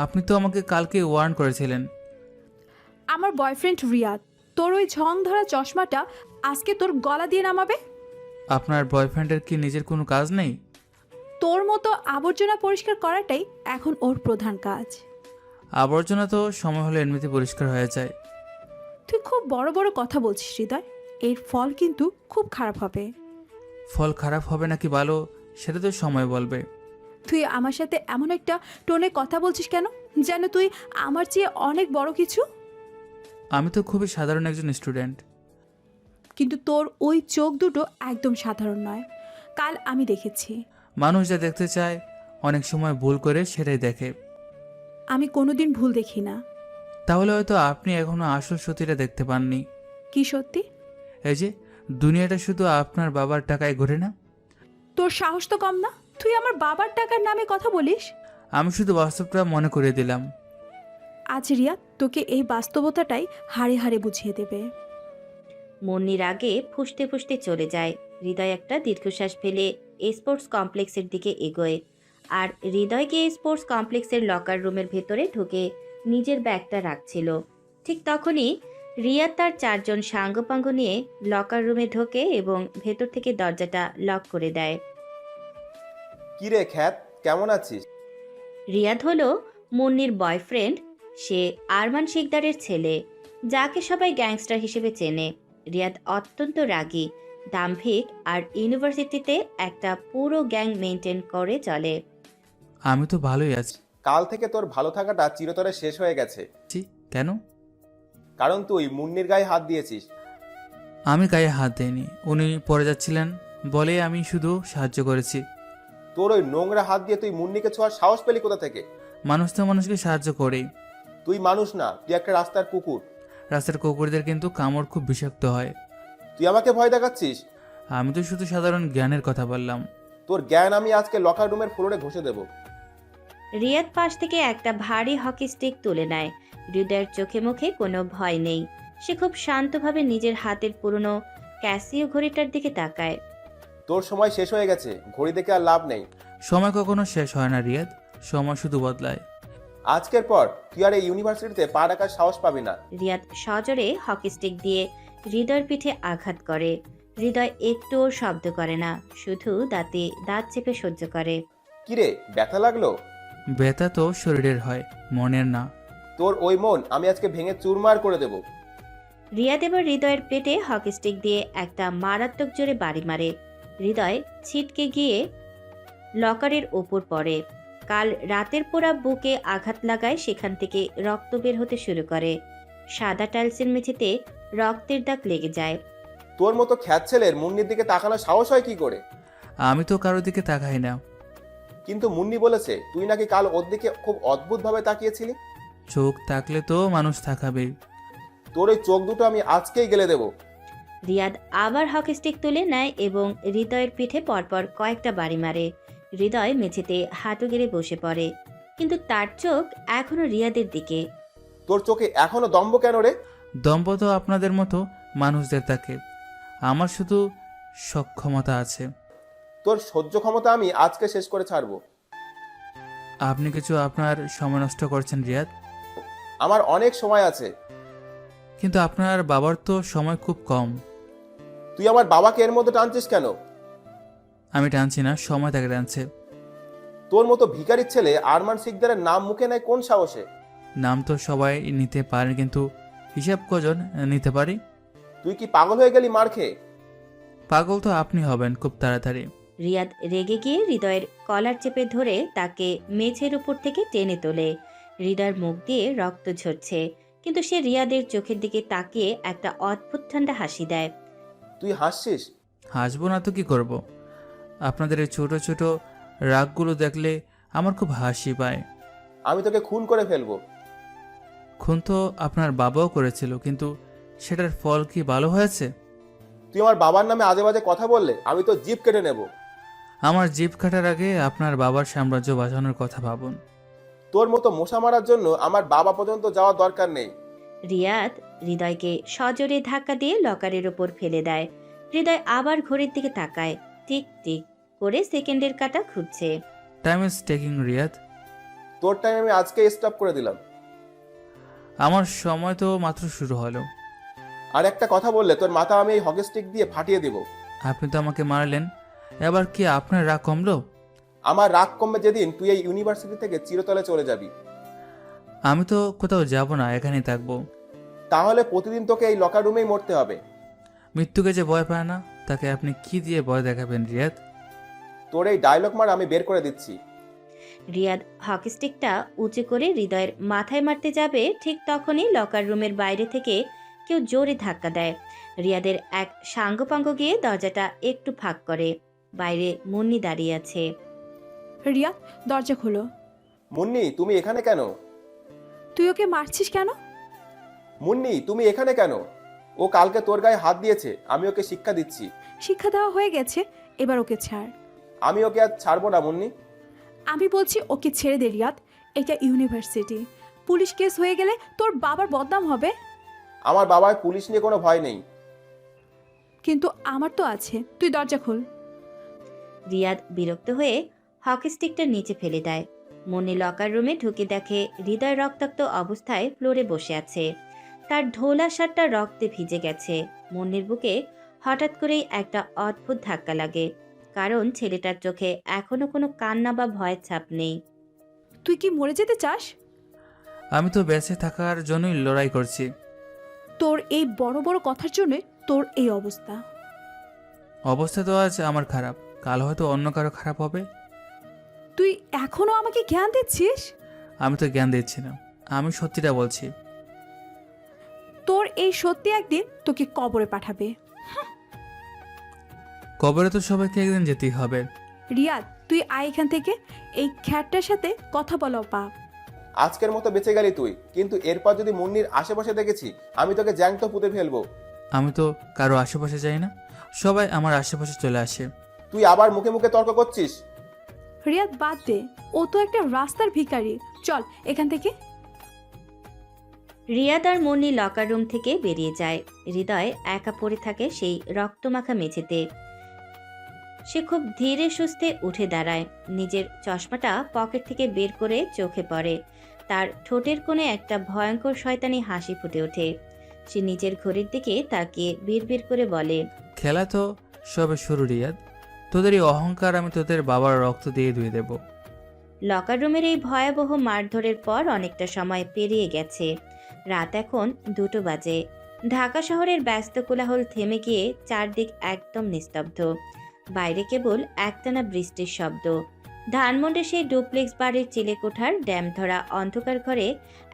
Speaker 2: আপনি তো আমাকে কালকে ওয়ার্ন করেছিলেন।
Speaker 1: আমার বয়ফ্রেন্ড রিয়াদ তোর ওই ঝং ধরা চশমাটা আজকে তোর গলা দিয়ে নামাবে।
Speaker 2: আপনার বয়ফ্রেন্ডের কি নিজের কোনো কাজ নেই?
Speaker 1: তোর মতো আবর্জনা পরিষ্কার করাটাই এখন ওর প্রধান কাজ।
Speaker 2: আবর্জনা তো সময় হলে এমনিতে পরিষ্কার হয়ে যায়।
Speaker 1: তুই খুব বড় বড় কথা বলছিস হৃদয়, এর ফল কিন্তু খুব খারাপ হবে।
Speaker 2: ফল খারাপ হবে নাকি ভালো সেটা তো সময় বলবে।
Speaker 1: তুই আমার সাথে এমন একটা টোনে কথা বলছিস কেন, যেন তুই আমার চেয়ে অনেক বড় কিছু।
Speaker 2: আমি তো খুবই সাধারণ একজন স্টুডেন্ট।
Speaker 1: কিন্তু তোর ওই চোখ দুটো একদম সাধারণ নয়, কাল আমি দেখেছি।
Speaker 2: মানুষ যা দেখতে চায় অনেক সময় ভুল করে সেটাই দেখে।
Speaker 1: আমি কোনোদিন ভুল দেখি না।
Speaker 2: তাহলে হয়তো আপনি এখনো আসল সত্যিটা দেখতে পাননি।
Speaker 1: কি সত্যি?
Speaker 2: এই যে দুনিয়াটা শুধু আপনার বাবার টাকায় ঘুরে না।
Speaker 1: তোর সাহস তো কম না, তুই আমার বাবার টাকার নামে কথা বলিস।
Speaker 2: আমি শুধু বাস্তবটা মনে করে দিলাম।
Speaker 1: আজ রিয়া তোকে এই বাস্তবতাটাই হাড়ে হাড়ে বুঝিয়ে দেবে।
Speaker 3: মুন্নির আগে ফুঁসতে ফুঁসতে চলে যায়। হৃদয় একটা দীর্ঘশ্বাস ফেলে স্পোর্টস কমপ্লেক্সের দিকে এগোয়। আর হৃদয় গিয়ে স্পোর্টস কমপ্লেক্সের লকার রুমের ভেতরে ঢুকে নিজের ব্যাগটা রাখছিল। ঠিক তখনই রিয়াদ তার 4 জন সাঙ্গপাঙ্গ নিয়ে লকার রুমে ঢোকে এবং ভেতর থেকে দরজাটা লক করে দেয়।
Speaker 7: কিরে খ্যাত, কেমন আছিস?
Speaker 3: রিয়াদ হলো মুন্নির বয়ফ্রেন্ড। সে আরমান শিকদারের ছেলে, যাকে সবাই গ্যাংস্টার হিসেবে চেনে। রিয়াদ অত্যন্ত রাগী, দাম্ভিক আর ইউনিভার্সিটিতে একটা পুরো গ্যাং মেনটেন করে চলে।
Speaker 2: আমি তো ভালোই আছি।
Speaker 7: কাল থেকে তোর ভালো থাকাটা চিরতরে শেষ হয়ে গেছে,
Speaker 2: কেন?
Speaker 7: কারণ তুই মুন্নির গায়ে হাত দিয়েছিস।
Speaker 2: আমি গায়ে হাত দিইনি, উনি পড়ে যাচ্ছিলেন বলে আমি শুধু সাহায্য করেছি।
Speaker 7: তোর ওই নোংরা হাত দিয়ে তুই মুন্নিকে ছোঁয়ার সাহস পেলি কোথা থেকে?
Speaker 2: মানুষ তো মানুষকে সাহায্য করেই।
Speaker 7: তুই মানুষ না, তুই একটা রাস্তার কুকুর।
Speaker 2: রাস্তার কুকুরদের কিন্তু কামড় খুব বিষাক্ত হয়।
Speaker 7: তুই আমাকে ভয় দেখাচ্ছিস?
Speaker 2: আমি তো শুধু সাধারণ জ্ঞানের কথা বললাম।
Speaker 7: তোর জ্ঞান আমি আজকে লকার রুমের ফ্লোরে ঘষে দেব।
Speaker 3: রিয়াদ পাশ থেকে একটা ভারী হকি স্টিক তুলে নেয়। হৃদয়ের চোখে মুখে কোনো ভয় নেই। সে খুব শান্তভাবে নিজের হাতের পুরনো ক্যাসিও ঘড়িটার দিকে তাকায়।
Speaker 7: তোর সময় শেষ হয়ে গেছে, ঘড়ি দেখে আর লাভ নেই।
Speaker 2: সময় কখনো শেষ হয় না রিয়াদ, সময় শুধু বদলায়।
Speaker 7: আজকের পর তুই আর এই ইউনিভার্সিটিতে পা রাখার সাহস পাবি না।
Speaker 3: রিয়াদ সজোরে হকি স্টিক দিয়ে হৃদয়ের পিঠে আঘাত করে। হৃদয় একটুও শব্দ করে না, শুধু দাঁতে দাঁত চেপে সহ্য করে।
Speaker 7: কিরে, ব্যথা লাগলো?
Speaker 2: ব্যথা তো শরীরের হয়, মনের না।
Speaker 7: তোর ওই মন আমি আজকে ভেঙে চুরমার করে দেব।
Speaker 3: রিয়াদ এবার হৃদয়ের পেটে হকি স্টিক দিয়ে একটা মারাত্মক জোরে বাড়ি মারে। হৃদয় ছিটকে গিয়ে লকারের ওপর পড়ে। কাল রাতের পোড়া বুকে আঘাত লাগায় সেখান থেকে রক্ত বের হতে শুরু করে। সাদা টাইলসের মেঝেতে রক্তের দাগ লেগে যায়।
Speaker 7: তোর মতো খ্যাত ছেলের মুন্নির দিকে তাকানোর সাহস হয় কি করে?
Speaker 2: আমি তো কারোর দিকে তাকাই না।
Speaker 7: কিন্তু মুন্নি বলেছে তুই নাকি কাল ওর দিকে খুব অদ্ভুতভাবে তাকিয়েছিলি।
Speaker 2: চোখ থাকলে তো মানুষ তাকাবেই।
Speaker 7: তোর ওই চোখ দুটো আমি আজকেই গেলে দেব।
Speaker 3: রিয়াদ আবার হকি স্টিক তুলে নেয় এবং হৃদয়ের পিঠে পরপর কয়েকটা বাড়ি মারে। হৃদয় মেঝেতে হাঁটু গেড়ে বসে পড়ে, কিন্তু তার চোখ এখনো রিয়াদের দিকে।
Speaker 7: তোর চোখে এখনো দম্ভ কেন রে?
Speaker 2: দম্ভ তো আপনাদের মতো মানুষদের থাকে, আমার শুধু সক্ষমতা আছে।
Speaker 7: তোর সহ্য ক্ষমতা আমি আজকে শেষ করে ছাড়বো।
Speaker 2: আপনি কিছু আপনার সময় নষ্ট করছেন রিয়াদ।
Speaker 7: আমার অনেক সময় আছে।
Speaker 2: কিন্তু আপনার বাবার তো সময় খুব কম।
Speaker 7: তুই আমার বাবাকে এর মধ্যে টানছিস কেন?
Speaker 2: আমি টানছি না, সময় তাকে টানছে।
Speaker 7: তোর মতো ভিখারির ছেলে আরমান শিকদারের নাম মুখে নেয় কোন সাহসে?
Speaker 2: নাম তো সবাই নিতে পারেন, কিন্তু হিসাব কজন নিতে পারি?
Speaker 7: তুই কি পাগল হয়ে গেলি মার খেয়ে?
Speaker 2: পাগল তো আপনি হবেন খুব তাড়াতাড়ি।
Speaker 3: রিয়াদ রেগে গিয়ে হৃদয়ের কলার চেপে ধরে তাকে মেঝের উপর থেকে টেনে তোলে। হৃদয়ের মুখ দিয়ে রক্ত ঝরছে, কিন্তু সে রিয়াদের চোখের দিকে তাকিয়ে একটা অদ্ভুত ঠান্ডা হাসি দেয়।
Speaker 7: তুই হাসছিস?
Speaker 2: হাসবো না তো কি করব? আপনাদের এই ছোট ছোট রাগগুলো দেখলে আমার খুব হাসি পায়।
Speaker 7: আমি তোকে খুন করে ফেলবো।
Speaker 2: খুন তো আপনার বাবাও করেছিল, কিন্তু সেটার ফল কি ভালো হয়েছে?
Speaker 7: তুই আমার বাবার নামে আজে বাজে কথা বললে আমি তো জিভ কেটে নেব।
Speaker 2: আমার জিভ কাটার আগে আপনার বাবার সাম্রাজ্য বাঁচানোর কথা ভাবুন।
Speaker 7: তোর মতো মশা মারার জন্য আমার বাবা পর্যন্ত যাওয়ার দরকার নেই।
Speaker 3: রিয়াদ হৃদয়কে সজোরে ধাক্কা দিয়ে লকারের ওপর ফেলে দেয়। হৃদয় আবার ঘড়ির দিকে তাকায়। টিক টিক করে সেকেন্ডের কাঁটা ঘুরছে।
Speaker 2: Time is taking Riyad.
Speaker 7: তোর টাইম আমি আজকে স্টপ করে দিলাম।
Speaker 2: আমার সময় তো মাত্র শুরু হলো।
Speaker 7: আর একটা কথা বললে তোর মাথা আমি এই হকি স্টিক দিয়ে ফাটিয়ে দেব।
Speaker 2: আপনি তো আমাকে মারলেন, এবার কি আপনার রাগ কমলো?
Speaker 7: আমার রাগ কমবে যেদিন তুই এই ইউনিভার্সিটি থেকে চিরতলে চলে যাবি।
Speaker 2: আমি তো কোথাও যাব না, এখানেই থাকবো।
Speaker 7: তাহলে প্রতিদিন তোকে এই লকার রুমেই মরতে হবে।
Speaker 2: মৃত্যুকে যে ভয় পায় না, তাকে আপনি কি দিয়ে ভয় দেখাবেন রিয়াদ?
Speaker 7: তোর এই ডায়লগ মার আমি বের করে দিচ্ছি।
Speaker 3: রিয়াদ হকি স্টিকটা উঁচু করে হৃদয়ের মাথায় মারতে যাবে, ঠিক তখনই লকার রুমের বাইরে থেকে কেউ জোরে ধাক্কা দেয়। রিয়াদের এক সাঙ্গপাঙ্গ গিয়ে দরজাটা একটু ফাঁক করে। বাইরে মুন্নি দাঁড়িয়ে আছে।
Speaker 1: রিয়াদ, দরজা খোলো।
Speaker 7: মুন্নি, তুমি এখানে কেন?
Speaker 1: তুই ওকে মারছিস কেন?
Speaker 7: মুন্নি, তুমি এখানে কেন? ও কালকে তোর গায়ে হাত দিয়েছে, আমি ওকে শিক্ষা দিচ্ছি।
Speaker 1: শিক্ষা দেওয়া হয়ে গেছে, এবার ওকে ছাড়।
Speaker 7: আমি ওকে আর ছাড়বো না মুন্নি।
Speaker 1: আমি বলছি ওকে ছেড়ে দে রিয়াদ, এটা ইউনিভার্সিটি। পুলিশ কেস হয়ে গেলে তোর বাবার বদনাম হবে।
Speaker 7: আমার বাবার পুলিশ নিয়ে কোনো ভয় নেই।
Speaker 1: কিন্তু আমার তো আছে। তুই দরজা খোল।
Speaker 3: রিয়াদ বিরক্ত হয়ে হকি স্টিকটা নিচে ফেলে দেয়। মুন্নি লকার রুমে ঢুকে দেখে হৃদয় রক্তাক্ত অবস্থায় ফ্লোরে বসে আছে। তার ঢোলা শার্টটা রক্তে ভিজে গেছে। মুন্নির বুকে হঠাৎ করেই একটা অদ্ভুত ধাক্কা লাগে, কারণ ছেলেটার চোখে এখনো কোনো কান্না বা ভয়ের ছাপ নেই।
Speaker 1: তুই কি মরে যেতে চাস?
Speaker 2: আমি তো বেঁচে থাকার জন্যই লড়াই করছি।
Speaker 1: তোর এই বড় বড় কথার জন্য তোর এই অবস্থা।
Speaker 2: অবস্থা তো আজ আমার খারাপ, কাল হয়তো অন্য কারো খারাপ হবে।
Speaker 1: তুই এখনো আমাকে জ্ঞান দিচ্ছিস?
Speaker 2: আমি তো জ্ঞান দিচ্ছি না, আমি সত্যিটা বলছি।
Speaker 1: তোর এই সত্যি একদিন তোকে কবরে পাঠাবে।
Speaker 2: কবরে তো সবাইকে একদিন যেতেই হবে।
Speaker 1: রিয়াদ, তুই আয় এখান থেকে। এই খ্যাটটার সাথে কথা বলাও পাপ।
Speaker 7: আজকের মতো বেঁচে গেলি তুই, কিন্তু এরপর যদি মুন্নির আশেপাশে দেখেছি, আমি তোকে জ্যান্ত পুঁতে ফেলবো।
Speaker 2: আমি তো কারো আশেপাশে যাই না, সবাই আমার আশেপাশে চলে আসে।
Speaker 7: তুই আবার মুখে মুখে তর্ক করছিস।
Speaker 1: রিয়াদ বাদ দে, ও তো একটা রাস্তার ভিখারি। চল এখান থেকে।
Speaker 3: রিয়াদ আর মুন্নি লকার রুম থেকে বেরিয়ে যায়। হৃদয় একা পড়ে থাকে সেই রক্তমাখা মেঝেতে। সে খুব ধীরে সুস্থে উঠে দাঁড়ায়। নিজের চশমাটা পকেট থেকে বের করে চোখে পড়ে। তার ঠোঁটের কোণে একটা ভয়ঙ্কর শয়তানি হাসি ফুটে ওঠে। সে নিজের ঘড়ির দিকে তাকিয়ে বিড়বিড় করে বলে,
Speaker 2: খেলা তো সবে শুরু রিয়াদ, তোদের এই অহংকার আমি তোদের বাবার রক্ত দিয়ে ধুয়ে দেব।
Speaker 3: লকার রুমের এই ভয়াবহ মারধরের পর অনেকটা সময় পেরিয়ে গেছে। রাত এখন 2টো বাজে। ঢাকা শহরের ব্যস্ত কোলাহল থেমে গিয়ে চারদিক একদম নিস্তব্ধ। বাইরে কেবল একটানা বৃষ্টির শব্দ। ধানমন্ডে সেই ডুপ্লেক্স বাড়ির চিলেকোঠার ড্যাম ধরা অন্ধকার ঘরে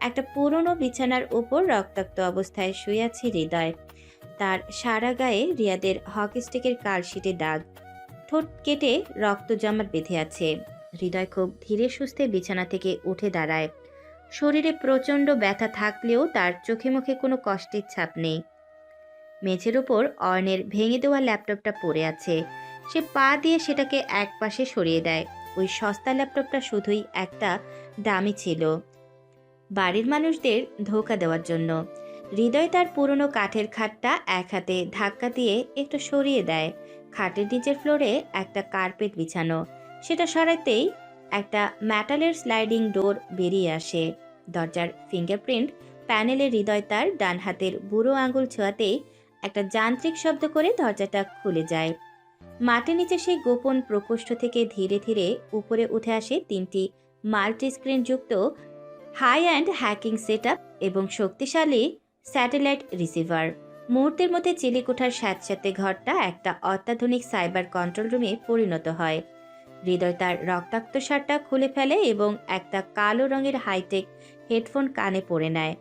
Speaker 3: একটা পুরনো বিছানার উপর রক্তাক্ত অবস্থায় শুয়ে আছে হৃদয়। তার সারা গায়ে রিয়াদের হকি স্টিকের কালশিটে দাগ। ঠোঁট কেটে রক্ত জমাট বেঁধে আছে। হৃদয় খুব ধীরে সুস্থে বিছানা থেকে উঠে দাঁড়ায়। শরীরে প্রচণ্ড ব্যথা থাকলেও তার চোখে মুখে কোনো কষ্টের ছাপ নেই। মেঝের ওপর অয়নের ভেঙে দেওয়া ল্যাপটপটা পড়ে আছে। সে পা দিয়ে সেটাকে একপাশে সরিয়ে দেয়। ওই সস্তা ল্যাপটপটা শুধুই একটা দামি ছিল, বাড়ির মানুষদের ধোঁকা দেওয়ার জন্য। হৃদয় তার পুরনো কাঠের খাটটা এক হাতে ধাক্কা দিয়ে একটু সরিয়ে দেয়। খাটের নিচের ফ্লোরে একটা কার্পেট বিছানো। সেটা সরাতেই একটা মেটালের স্লাইডিং ডোর বেরিয়ে আসে। দরজার ফিঙ্গারপ্রিন্ট প্যানেলে হৃদয় তার ডান হাতের বুড়ো আঙুল ছোঁয়াতেই একটা যান্ত্রিক শব্দ করে দরজাটা খুলে যায়। মাটির নিচে সেই গোপন প্রকোষ্ঠ থেকে ধীরে ধীরে উপরে উঠে আসে 3টি মাল্টি স্ক্রিন যুক্ত হাই অ্যান্ড হ্যাকিং সেটআপ এবং শক্তিশালী স্যাটেলাইট রিসিভার। মুহূর্তের মধ্যে চিলেকোঠার স্যাঁতস্যাঁতে ঘরটা একটা অত্যাধুনিক সাইবার কন্ট্রোল রুমে পরিণত হয়। হৃদয় তার রক্তাক্ত শার্টটা খুলে ফেলে এবং একটা কালো রঙের হাইটেক হেডফোন কানে পরে নেয়।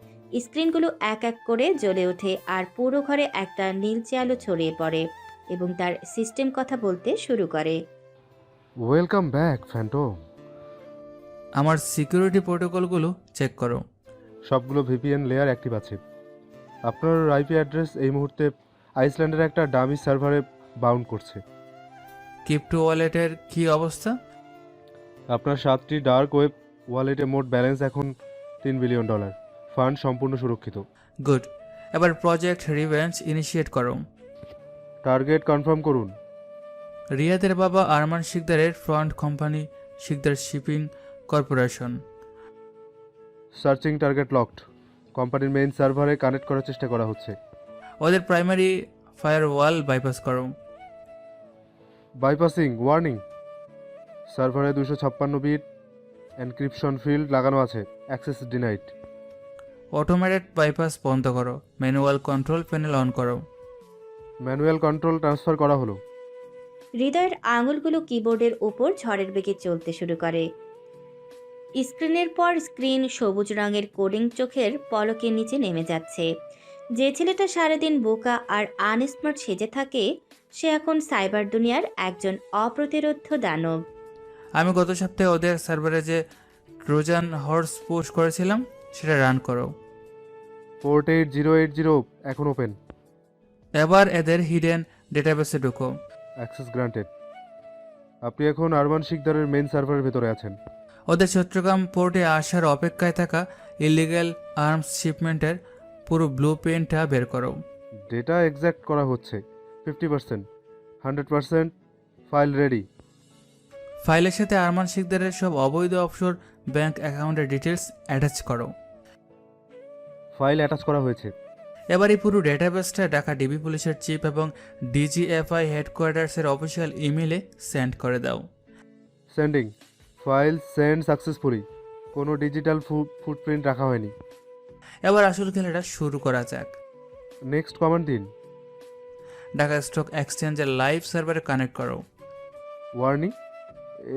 Speaker 3: স্ক্রিনগুলো এক এক করে জ্বলে ওঠে আর পুরো ঘরে একটা নীলচে আলো ছড়িয়ে পড়ে এবং তার সিস্টেম কথা বলতে শুরু করে।
Speaker 8: Welcome back Phantom.
Speaker 2: আমার সিকিউরিটি প্রোটোকলগুলো চেক করো।
Speaker 8: সবগুলো ভিপিএন লেয়ার অ্যাক্টিভ আছে। আপনার আইপি অ্যাড্রেস এই মুহূর্তে আইসল্যান্ডের একটা ডামি সার্ভারে বাউন্ড করছে।
Speaker 2: ক্রিপ্টো ওয়ালেটের কী অবস্থা?
Speaker 8: আপনার 7টি ডার্ক ওয়েব ওয়ালেটে মোট ব্যালেন্স এখন $3 বিলিয়ন। ফান্ড সম্পূর্ণ সুরক্ষিত।
Speaker 2: গুড, এবার প্রজেক্ট রিভেঞ্জ ইনিশিয়েট করো।
Speaker 8: টার্গেট কনফার্ম করুন।
Speaker 2: রিয়াদের বাবা আরমান শিকদারের front company Shikdar shipping corporation.
Speaker 8: Searching target locked. কোম্পানির মেইন সার্ভারে কানেক্ট করার চেষ্টা করা হচ্ছে।
Speaker 2: ওদের প্রাইমারি ফায়ারওয়াল বাইপাস করো।
Speaker 8: Bypassing warning. সার্ভারে 256 বিট এনক্রিপশন ফিল্ড লাগানো আছে। Access denied.
Speaker 2: অটোমেটেড বাইপাস বন্ধ করো। ম্যানুয়াল কন্ট্রোল প্যানেল অন করো।
Speaker 8: ম্যানুয়াল কন্ট্রোল ট্রান্সফার করা হলো।
Speaker 3: হৃদয়ের আঙুলগুলো কিবোর্ডের উপর ঝড়ের বেগে চলতে শুরু করে। স্ক্রিনের পর স্ক্রিন সবুজ রঙের কোডিং চোখের পলকের নিচে নেমে যাচ্ছে। যে ছেলেটা সারাদিন বোকা আর আনস্মার্ট সেজে থাকে, সে এখন সাইবার দুনিয়ার একজন অপ্রতিরোধ্য দানব।
Speaker 2: আমি গত সপ্তাহে ওদের সার্ভারে যে ট্রোজান হর্স পোস্ট করেছিলাম সেটা রান করো।
Speaker 8: পোর্ট 8080 এখন ওপেন।
Speaker 2: এবার এদের হিডেন ডেটাবেসে ঢুকো।
Speaker 8: Access granted. আপনি এখন আরমান শিকদারের মেইন সার্ভারের ভেতরে আছেন।
Speaker 2: ওদের চট্টগ্রাম পোর্টে আসার অপেক্ষায় থাকা ইলিগ্যাল আর্মস শিপমেন্টের পুরো ব্লু প্রিন্টটা বের করো।
Speaker 8: ডেটা এক্সাক্ট করা হচ্ছে 50%, 100%, ফাইল রেডি।
Speaker 2: ফাইলের সাথে আরমান শিকদারের সব অবৈধ অফশোর ব্যাংক অ্যাকাউন্টের ডিটেলস অ্যাটাচ করো।
Speaker 8: ফাইল অ্যাটাচ করা হয়েছে।
Speaker 2: এবার এই পুরো ডেটাবেসটা ঢাকা ডিবি পুলিশের চিফ এবং ডিজিএফআই হেডকোয়ার্টার্সের অফিসিয়াল ইমেলে সেন্ড করে দাও।
Speaker 8: সেন্ডিং। File send successfully. কোনো ডিজিটাল ফুটপ্রিন্ট রাখা হয়নি।
Speaker 2: এবার আসল খেলাটা শুরু করা যাক।
Speaker 8: নেক্সট কমান্ড দিন।
Speaker 2: ঢাকা স্টক এক্সচেঞ্জের লাইভ সার্ভারে কানেক্ট করো।
Speaker 8: ওয়ার্নিং,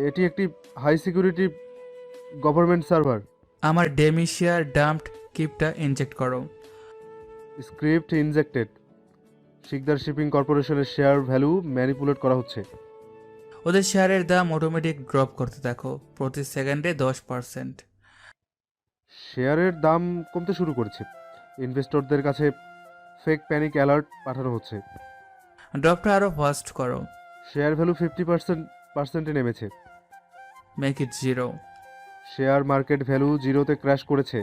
Speaker 8: এটি একটি হাই সিকিউরিটি গভর্নমেন্ট সার্ভার।
Speaker 2: আমার ডেমিশিয়ার ডাম্পড কিপটা ইনজেক্ট করো।
Speaker 8: Script injected. শিকদার শিপিং কর্পোরেশনের শেয়ার ভ্যালু ম্যানিপুলেট করা হচ্ছে।
Speaker 2: ওদের শেয়ারের দাম অটোমেটিক ড্রপ করতে থাকো, প্রতি সেকেন্ডে 10%।
Speaker 8: শেয়ারের দাম কমতে শুরু করেছে। ইনভেস্টরদের কাছে ফেক প্যানিক অ্যালার্ট পাঠানো হচ্ছে।
Speaker 2: ড্রপটা আরও ফাস্ট করো।
Speaker 8: শেয়ার ভ্যালু 50% নেমেছে।
Speaker 2: Make it 0।
Speaker 8: Share market value 0-তে ক্র্যাশ করেছে।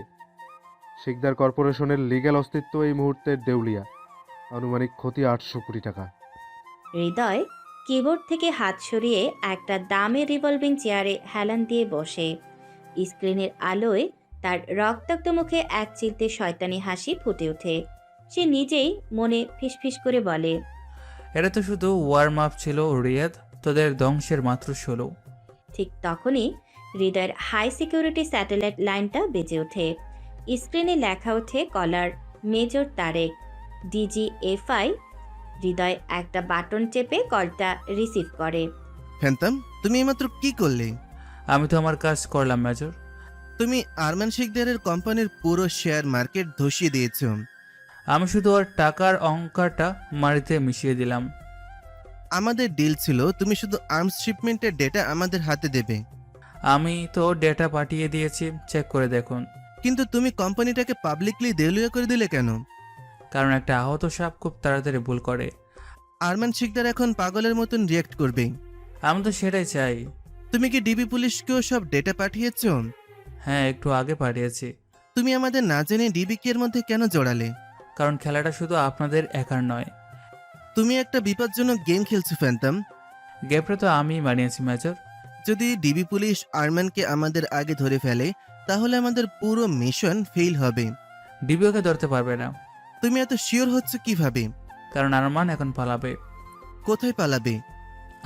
Speaker 8: শিকদার কর্পোরেশনের লিগ্যাল অস্তিত্ব এই মুহূর্তে দেউলিয়া। আনুমানিক ক্ষতি 800 কোটি টাকা।
Speaker 3: হৃদয় কিবোর্ড থেকে হাত সরিয়ে একটা দামি রিভলভিং চেয়ারে হেলান দিয়ে বসে। স্ক্রিনের আলোয় তার রক্তাক্ত মুখে এক চিলতে শয়তানি হাসি ফুটে ওঠে। সে নিজেই মনে ফিসফিস করে বলে,
Speaker 2: এটা তো শুধু ওয়ার্ম আপ ছিল রিয়াদ, তোদের ধ্বংসের মাত্র 16।
Speaker 3: ঠিক তখনই হৃদয়ের হাই সিকিউরিটি স্যাটেলাইট লাইনটা বেজে ওঠে। স্ক্রিনে লেখা ওঠে কলার মেজর তারেক, ডিজিএফআই। হৃদয় একটা বাটন চেপে কলটা রিসিভ করে।
Speaker 4: ফ্যান্টম, তুমি এইমাত্র কি করলে?
Speaker 2: আমি তো আমার কাজ করলাম মেজর।
Speaker 4: তুমি আরমান শিকদারের কোম্পানির পুরো শেয়ার মার্কেট ধসিয়ে দিয়েছো।
Speaker 2: আমি শুধু ওর টাকার অঙ্কটা মাটিতে মিশিয়ে দিলাম।
Speaker 4: আমাদের ডিল ছিল তুমি শুধু আর্মস শিপমেন্টের ডেটা আমাদের হাতে দেবে।
Speaker 2: আমি তো ডেটা পাঠিয়ে দিয়েছি, চেক করে দেখুন।
Speaker 4: কিন্তু তুমি কোম্পানিটাকে পাবলিকলি দেউলিয়া করে দিলে কেন?
Speaker 2: কারণ একটা আহত সাপ খুব তাড়াতাড়ি ভুল করে।
Speaker 4: আরমান শিকদার এখন পাগলের মতন রিয়েক্ট করবে।
Speaker 2: আমি তো সেটাই চাই।
Speaker 4: তুমি কি ডিবি পুলিশকেও সব ডেটা পাঠিয়েছো?
Speaker 2: হ্যাঁ, একটু আগে পাঠিয়েছি।
Speaker 4: তুমি আমাদের না জেনে ডিবি এর মধ্যে কেন জড়ালে?
Speaker 2: কারণ খেলাটা শুধু আপনাদের একার নয়।
Speaker 4: তুমি একটা বিপজ্জনক গেম খেলছো ফ্যান্টম।
Speaker 2: গেমটা তো আমিই বানিয়েছি মেজর।
Speaker 4: যদি ডিবি পুলিশ আরমানকে আমাদের আগে ধরে ফেলে তাহলে আমাদের পুরো মিশন ফেল হবে।
Speaker 2: ডিবিওকে ধরতে পারবে না।
Speaker 4: তুমি এত শিওর হচ্ছ কিভাবে?
Speaker 2: কারণ আরমান এখন পালাবে।
Speaker 4: কোথায় পালাবে?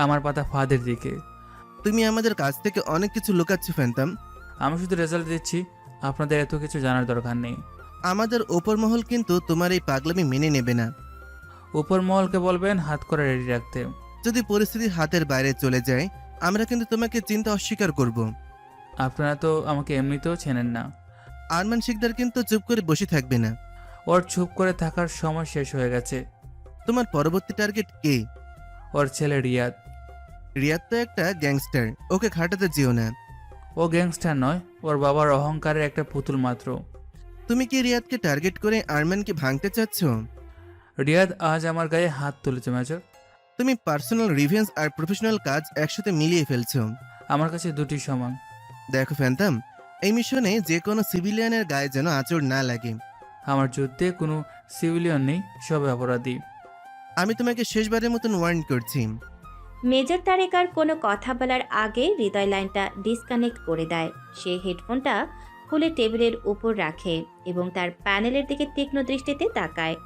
Speaker 2: আমার পাতা ফাঁদের দিকে।
Speaker 4: তুমি আমাদের কাছ থেকে অনেক কিছু লুকাচ্ছ ফ্যান্টম।
Speaker 2: আমি শুধু রেজাল্ট দিচ্ছি, আপনাদের এত কিছু জানার দরকার নেই।
Speaker 4: আমাদের ওপর মহল কিন্তু তোমার এই পাগলামি মেনে নেবে না।
Speaker 2: উপর মহলকে বলবেন হাত করে রেডি রাখতে।
Speaker 4: যদি পরিস্থিতি হাতের বাইরে চলে যায় আমরা কিন্তু তোমাকে চিন্তা অস্বীকার করব।
Speaker 2: আপনারা তো আমাকে এমনিতেও চেনেন না।
Speaker 4: আরমান শিকদার কিন্তু চুপ করে বসে থাকবে না।
Speaker 2: ওর চুপ করে থাকার সময় শেষ হয়ে গেছে।
Speaker 4: তোমার পরবর্তী টার্গেট কে?
Speaker 2: ওর ছেলে রিয়াদ।
Speaker 4: রিয়াদ তো একটা গ্যাংস্টার, ওকে খাটাতে যেও না।
Speaker 2: ও গ্যাংস্টার নয়, ওর বাবার অহংকারের একটা পুতুল মাত্র।
Speaker 4: তুমি কি রিয়াদকে টার্গেট করে আরমানকে ভাঙতে চাচ্ছ?
Speaker 2: রিয়াদ আজ আমার গায়ে হাত তুলেছে মেজর।
Speaker 4: তুমি পার্সোনাল রিভেঞ্জ আর প্রফেশনাল কাজ একসাথে মিলিয়ে ফেলছো।
Speaker 2: আমার কাছে দুটি সমান।
Speaker 4: দেখো ফ্যান্টম, এই মিশনে যে কোনো সিভিলিয়ানের গায়ে যেন আঁচড় না লাগে।
Speaker 2: আমার যুদ্ধে কোনো সিভিলিয়ন নেই, সব অপরাধী।
Speaker 4: আমি তোমাকে শেষবারের মতন ওয়ার্ন করছি।
Speaker 3: মেজর তারেক আর কোনো কথা বলার আগে হৃদয় লাইনটা ডিসকানেক্ট করে দেয়। সে হেডফোনটা খুলে টেবিলের উপর রাখে এবং তার প্যানেলের দিকে তীক্ষ্ণ দৃষ্টিতে তাকায়।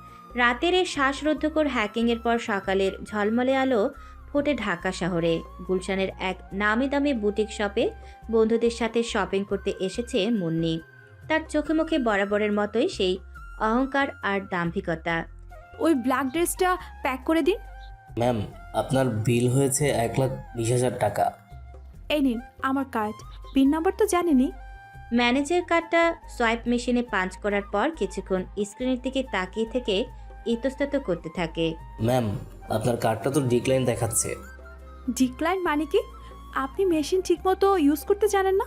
Speaker 3: রাতের এই শ্বাসরুদ্ধকর হ্যাকিংয়ের পর সকালের ঝলমলে আলো ফোটে ঢাকা শহরে। গুলশানের এক নামি দামি বুটিক শপে বন্ধুদের সাথে শপিং করতে এসেছে মুন্নি। তার চোখে মুখে বরাবরের মতোই সেই অহংকার আর দাম্ভিকতা।
Speaker 1: ওই ব্ল্যাক ড্রেসটা প্যাক করে দিন।
Speaker 9: ম্যাম, আপনার বিল হয়েছে 1,20,000 টাকা।
Speaker 1: এই নিন আমার কার্ড, পিন নাম্বার তো জানেনই।
Speaker 3: ম্যানেজার কার্ডটা সোয়াইপ মেশিনে পাঞ্চ করার পর কিছুক্ষণ স্ক্রিনের দিকে তাকিয়ে থেকে ইতস্তত করতে থাকে।
Speaker 9: ম্যাম, আপনার কার্ডটা তো ডিক্লাইন দেখাচ্ছে।
Speaker 1: ডিক্লাইন মানে কি? আপনি মেশিন ঠিকমতো ইউজ করতে জানেন না?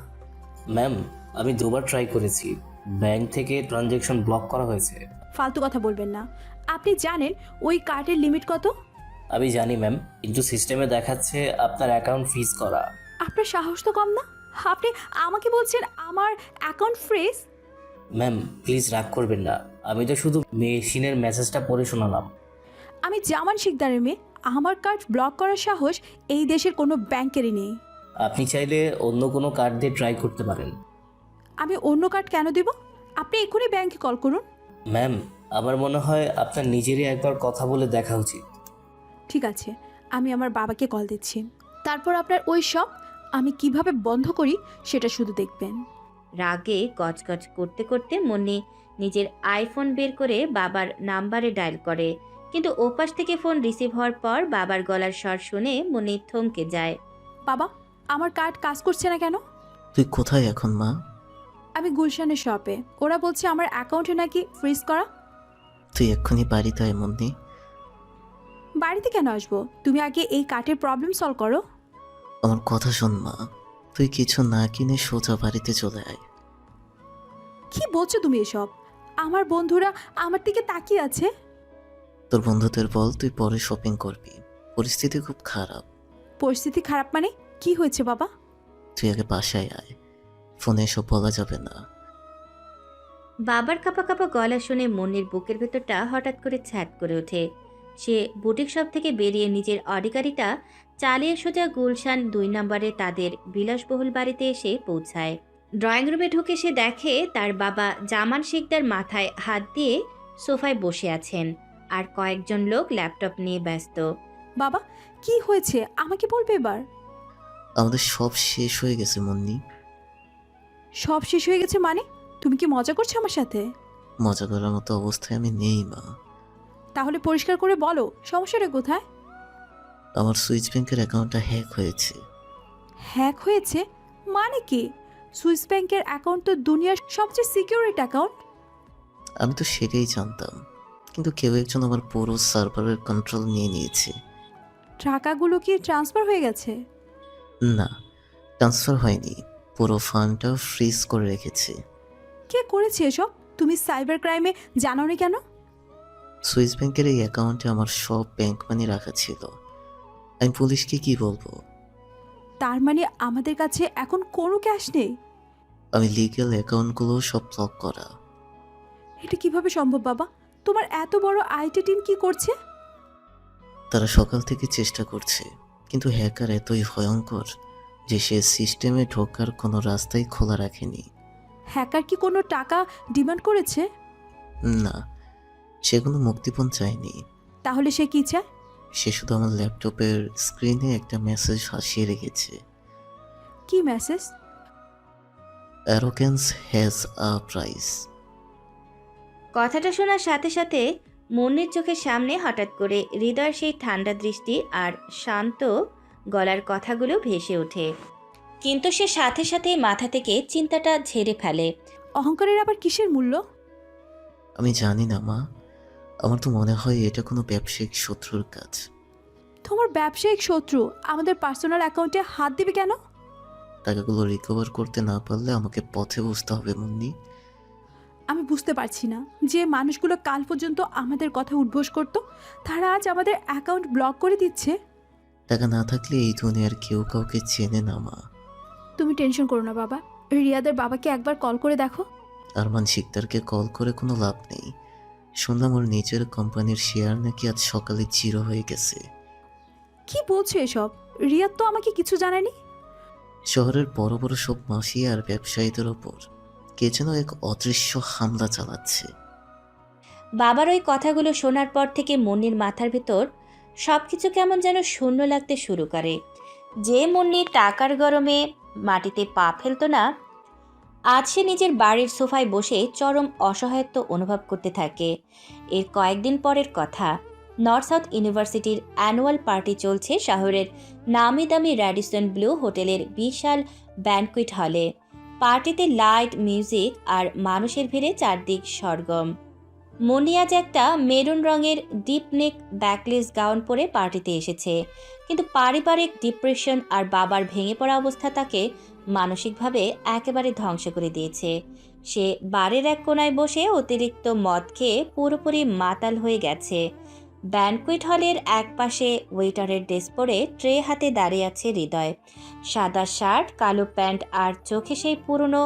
Speaker 9: ম্যাম, আমি দুবার ট্রাই করেছি, ব্যাংক থেকে ট্রানজ্যাকশন ব্লক করা হয়েছে।
Speaker 1: ফালতু কথা বলবেন না। আপনি জানেন ওই কার্ডের লিমিট কত?
Speaker 9: আমি জানি ম্যাম, কিন্তু সিস্টেমে দেখাচ্ছে আপনার অ্যাকাউন্ট ফ্রিজ করা।
Speaker 1: আপনার সাহস তো কম না। আপনি আমাকে বলছেন আমার অ্যাকাউন্ট ফ্রিজ?
Speaker 9: ম্যাম প্লিজ রাগ করবেন না, আমি তো শুধু মেশিনের মেসেজটা পড়ে শোনালাম।
Speaker 1: আমি জামান শিকদারের মেয়ে, আমার কার্ড ব্লক করার সাহস এই দেশের কোনো ব্যাংকেরই নেই।
Speaker 9: আপনি চাইলে অন্য কোনো কার্ড দিয়ে ট্রাই করতে পারেন।
Speaker 1: আমি অন্য কার্ড কেন দেব? আপনি এখনই ব্যাংকে কল করুন।
Speaker 9: ম্যাম, আমার মনে হয় আপনার নিজেরই একবার কথা বলে দেখা উচিত।
Speaker 1: ঠিক আছে, আমি আমার বাবাকে কল দিচ্ছি। তারপর আপনার ওই সব আমি কিভাবে বন্ধ করি সেটা শুধু দেখবেন।
Speaker 3: রাগে গজগজ করতে করতে মুন্নি নিজের আইফোন বের করে বাবার নাম্বারে ডায়াল করে, কিন্তু ওপাশ থেকে ফোন রিসিভ হওয়ার পর বাবার গলার স্বর শুনে মুন্নি থমকে যায়।
Speaker 1: বাবা, আমার কার্ড কাজ করছে না কেন?
Speaker 10: তুই কোথায় এখন মা?
Speaker 1: আমি গুলশানের শপে। ওরা বলছে আমার অ্যাকাউন্টে নাকি ফ্রিজ করা।
Speaker 10: তুই এক্ষুনি বাড়িতে আয় মুন্নি।
Speaker 1: বাড়িতে কেন আসবো? তুমি আগে এই কার্ডের প্রবলেম সলভ করো।
Speaker 10: আমার কথা শোন মা, তুই কিছু না কিনে সোজা বাড়িতে চলে আয়।
Speaker 1: কি বলছো তুমি এসব? আমার বন্ধুরা আমার দিকে তাকিয়ে আছে।
Speaker 10: তোর বন্ধুদের বল তুই পরে শপিং করবি, পরিস্থিতি খুব খারাপ।
Speaker 1: পরিস্থিতি খারাপ মানে কি হয়েছে বাবা?
Speaker 10: তুই আগে বাসায় আয়, ফোনে এসব বলা যাবে না।
Speaker 3: বাবার কাঁপা কাঁপা গলা শুনে মুন্নির বুকের ভেতরটা হঠাৎ করে ছ্যাদ করে ওঠে। সে বুটিক শপ থেকে বেরিয়ে নিজের অডি গাড়িটা চালিয়ে সোজা গুলশান 2 নম্বরে তাদের বিলাসবহুল বাড়িতে এসে পৌঁছায়। ড্রয়িং রুমে ঢুকে সে দেখে তার বাবা জামান শিকদার মাথায় হাত দিয়ে সোফায় বসে আছেন, আর কয়েকজন লোক ল্যাপটপ নিয়ে ব্যস্ত।
Speaker 1: বাবা, কি হয়েছে আমাকে বলবে এবার?
Speaker 10: আমাদের সব শেষ হয়ে গেছে মুন্নি।
Speaker 1: সব শেষ হয়ে গেছে মানে? তুমি কি মজা করছো আমার সাথে?
Speaker 10: মজা করার মতো অবস্থায় আমি নেই মা।
Speaker 1: তাহলে পরিষ্কার করে বলো সমস্যাটা কোথায়?
Speaker 10: আমার সুইচ ব্যাংকের অ্যাকাউন্টটা হ্যাক হয়েছে।
Speaker 1: হ্যাক হয়েছে মানে কি? সুইস ব্যাংকের অ্যাকাউন্ট তো দুনিয়ার সবচেয়ে সিকিউরিটি অ্যাকাউন্ট।
Speaker 10: আমি তো সেটাই জানতাম, কিন্তু কেউ একজন আমার পুরো সার্ভারের কন্ট্রোল নিয়ে নিয়েছে।
Speaker 1: টাকাগুলো কি ট্রান্সফার হয়ে গেছে?
Speaker 10: না, ট্রান্সফার হয়নি, পুরো ফান্ডটা ফ্রিজ করে রেখেছে।
Speaker 1: কে করেছে এসব? তুমি সাইবার ক্রাইমে জানোনি কেন?
Speaker 10: সুইস ব্যাংকের এই অ্যাকাউন্টে আমার সব ব্যাংক মানি রাখা ছিল। আমি পুলিশকে কি বলবো?
Speaker 1: তার মানে আমাদের কাছে এখন কোনো ক্যাশ নেই?
Speaker 10: আমি লিগ্যাল অ্যাকাউন্টগুলো সব ব্লক করা।
Speaker 1: এটা কিভাবে সম্ভব বাবা? তোমার এত বড় আইটি টিম কি করছে?
Speaker 10: তারা সকাল থেকে চেষ্টা করছে, কিন্তু হ্যাকার এতই ভয়ঙ্কর যে সে সিস্টেমে ঢোকার কোনো রাস্তাই খোলা রাখেনি।
Speaker 1: হ্যাকার কি কোনো টাকা ডিমান্ড করেছে?
Speaker 10: না, সে কোনো মুক্তিপণ চায়নি।
Speaker 1: তাহলে সে কি চায়?
Speaker 10: সে শুধু আমার ল্যাপটপের স্ক্রিনে একটা মেসেজ হাসিয়ে রেখেছে।
Speaker 1: কি message?
Speaker 10: Arrogance has a price.
Speaker 3: কথাটা শোনার সাথে সাথে মুন্নির চোখের সামনে হঠাৎ করে হৃদয়ের সেই ঠান্ডা দৃষ্টি আর শান্ত গলার কথাগুলো ভেসে ওঠে, কিন্তু সে সাথে সাথে মাথা থেকে চিন্তাটা ঝেড়ে ফেলে।
Speaker 1: অহংকারের আবার কিসের মূল্য?
Speaker 10: আমি জানি না মা, আমার তো মনে হয় এটা কোনো ব্যবসায়িক শত্রুর কাজ।
Speaker 1: তোমার ব্যবসায়িক শত্রু আমাদের পার্সোনাল অ্যাকাউন্টে হাত দিবে কেন?
Speaker 10: টাকাগুলো রিকভার করতে না পারলে আমাকে পথে বসতে হবে মুন্নি।
Speaker 1: আমি বুঝতে পারছি না, যে মানুষগুলো কাল পর্যন্ত আমাদের কথা উদ্বোস করতো তারা আজ আমাদের অ্যাকাউন্ট ব্লক করে দিচ্ছে।
Speaker 10: টাকা না থাকলে এই দুনিয়ার কেউ কাউকে চেনে না মা।
Speaker 1: তুমি টেনশন করো না বাবা, রিয়াদের বাবাকে একবার কল করে দেখো।
Speaker 10: আরমান শিকদারকে কল করে কোনো লাভ নেই। শুনলাম ওর নিজের কোম্পানির শেয়ার নাকি আজ সকালে জিরো হয়ে গেছে।
Speaker 1: কি বলছো এসব? রিয়াদ তো আমাকে কিছু জানায়নি।
Speaker 10: শহরের বড় বড় সব মাফিয়া আর ব্যবসায়ীদের ওপর কে যেন এক অদৃশ্য হামলা চালাচ্ছে।
Speaker 3: বাবার ওই কথাগুলো শোনার পর থেকে মুন্নির মাথার ভেতর সবকিছু কেমন যেন শূন্য লাগতে শুরু করে। যে মুন্নি টাকার গরমে মাটিতে পা ফেলত না, আজ সে নিজের বাড়ির সোফায় বসে চরম অসহায়ত্ব অনুভব করতে থাকে। এর কয়েকদিন পরের কথা, নর্থ সাউথ ইউনিভার্সিটির অ্যানুয়াল পার্টি চলছে শহরের নামি দামি র্যাডিসন ব্লু হোটেলের বিশাল ব্যানকুয়েট হলে। পার্টিতে লাইট, মিউজিক আর মানুষের ভিড়ে চারদিক সরগম। মুন্নি আজ একটা মেরুন রঙের ডিপ নেক ব্যাকলেস গাউন পরে পার্টিতে এসেছে, কিন্তু পারিবারিক ডিপ্রেশন আর বাবার ভেঙে পড়া অবস্থা তাকে মানসিকভাবে একেবারে ধ্বংস করে দিয়েছে। সে বারের এক কোনায় বসে অতিরিক্ত মদ খেয়ে পুরোপুরি মাতাল হয়ে গেছে। ব্যানকুয়েট হলের একপাশে ওয়েটারের ডেস্ক পরে ট্রে হাতে দাঁড়িয়ে আছে হৃদয়। সাদা শার্ট, কালো প্যান্ট আর চোখে সেই পুরনো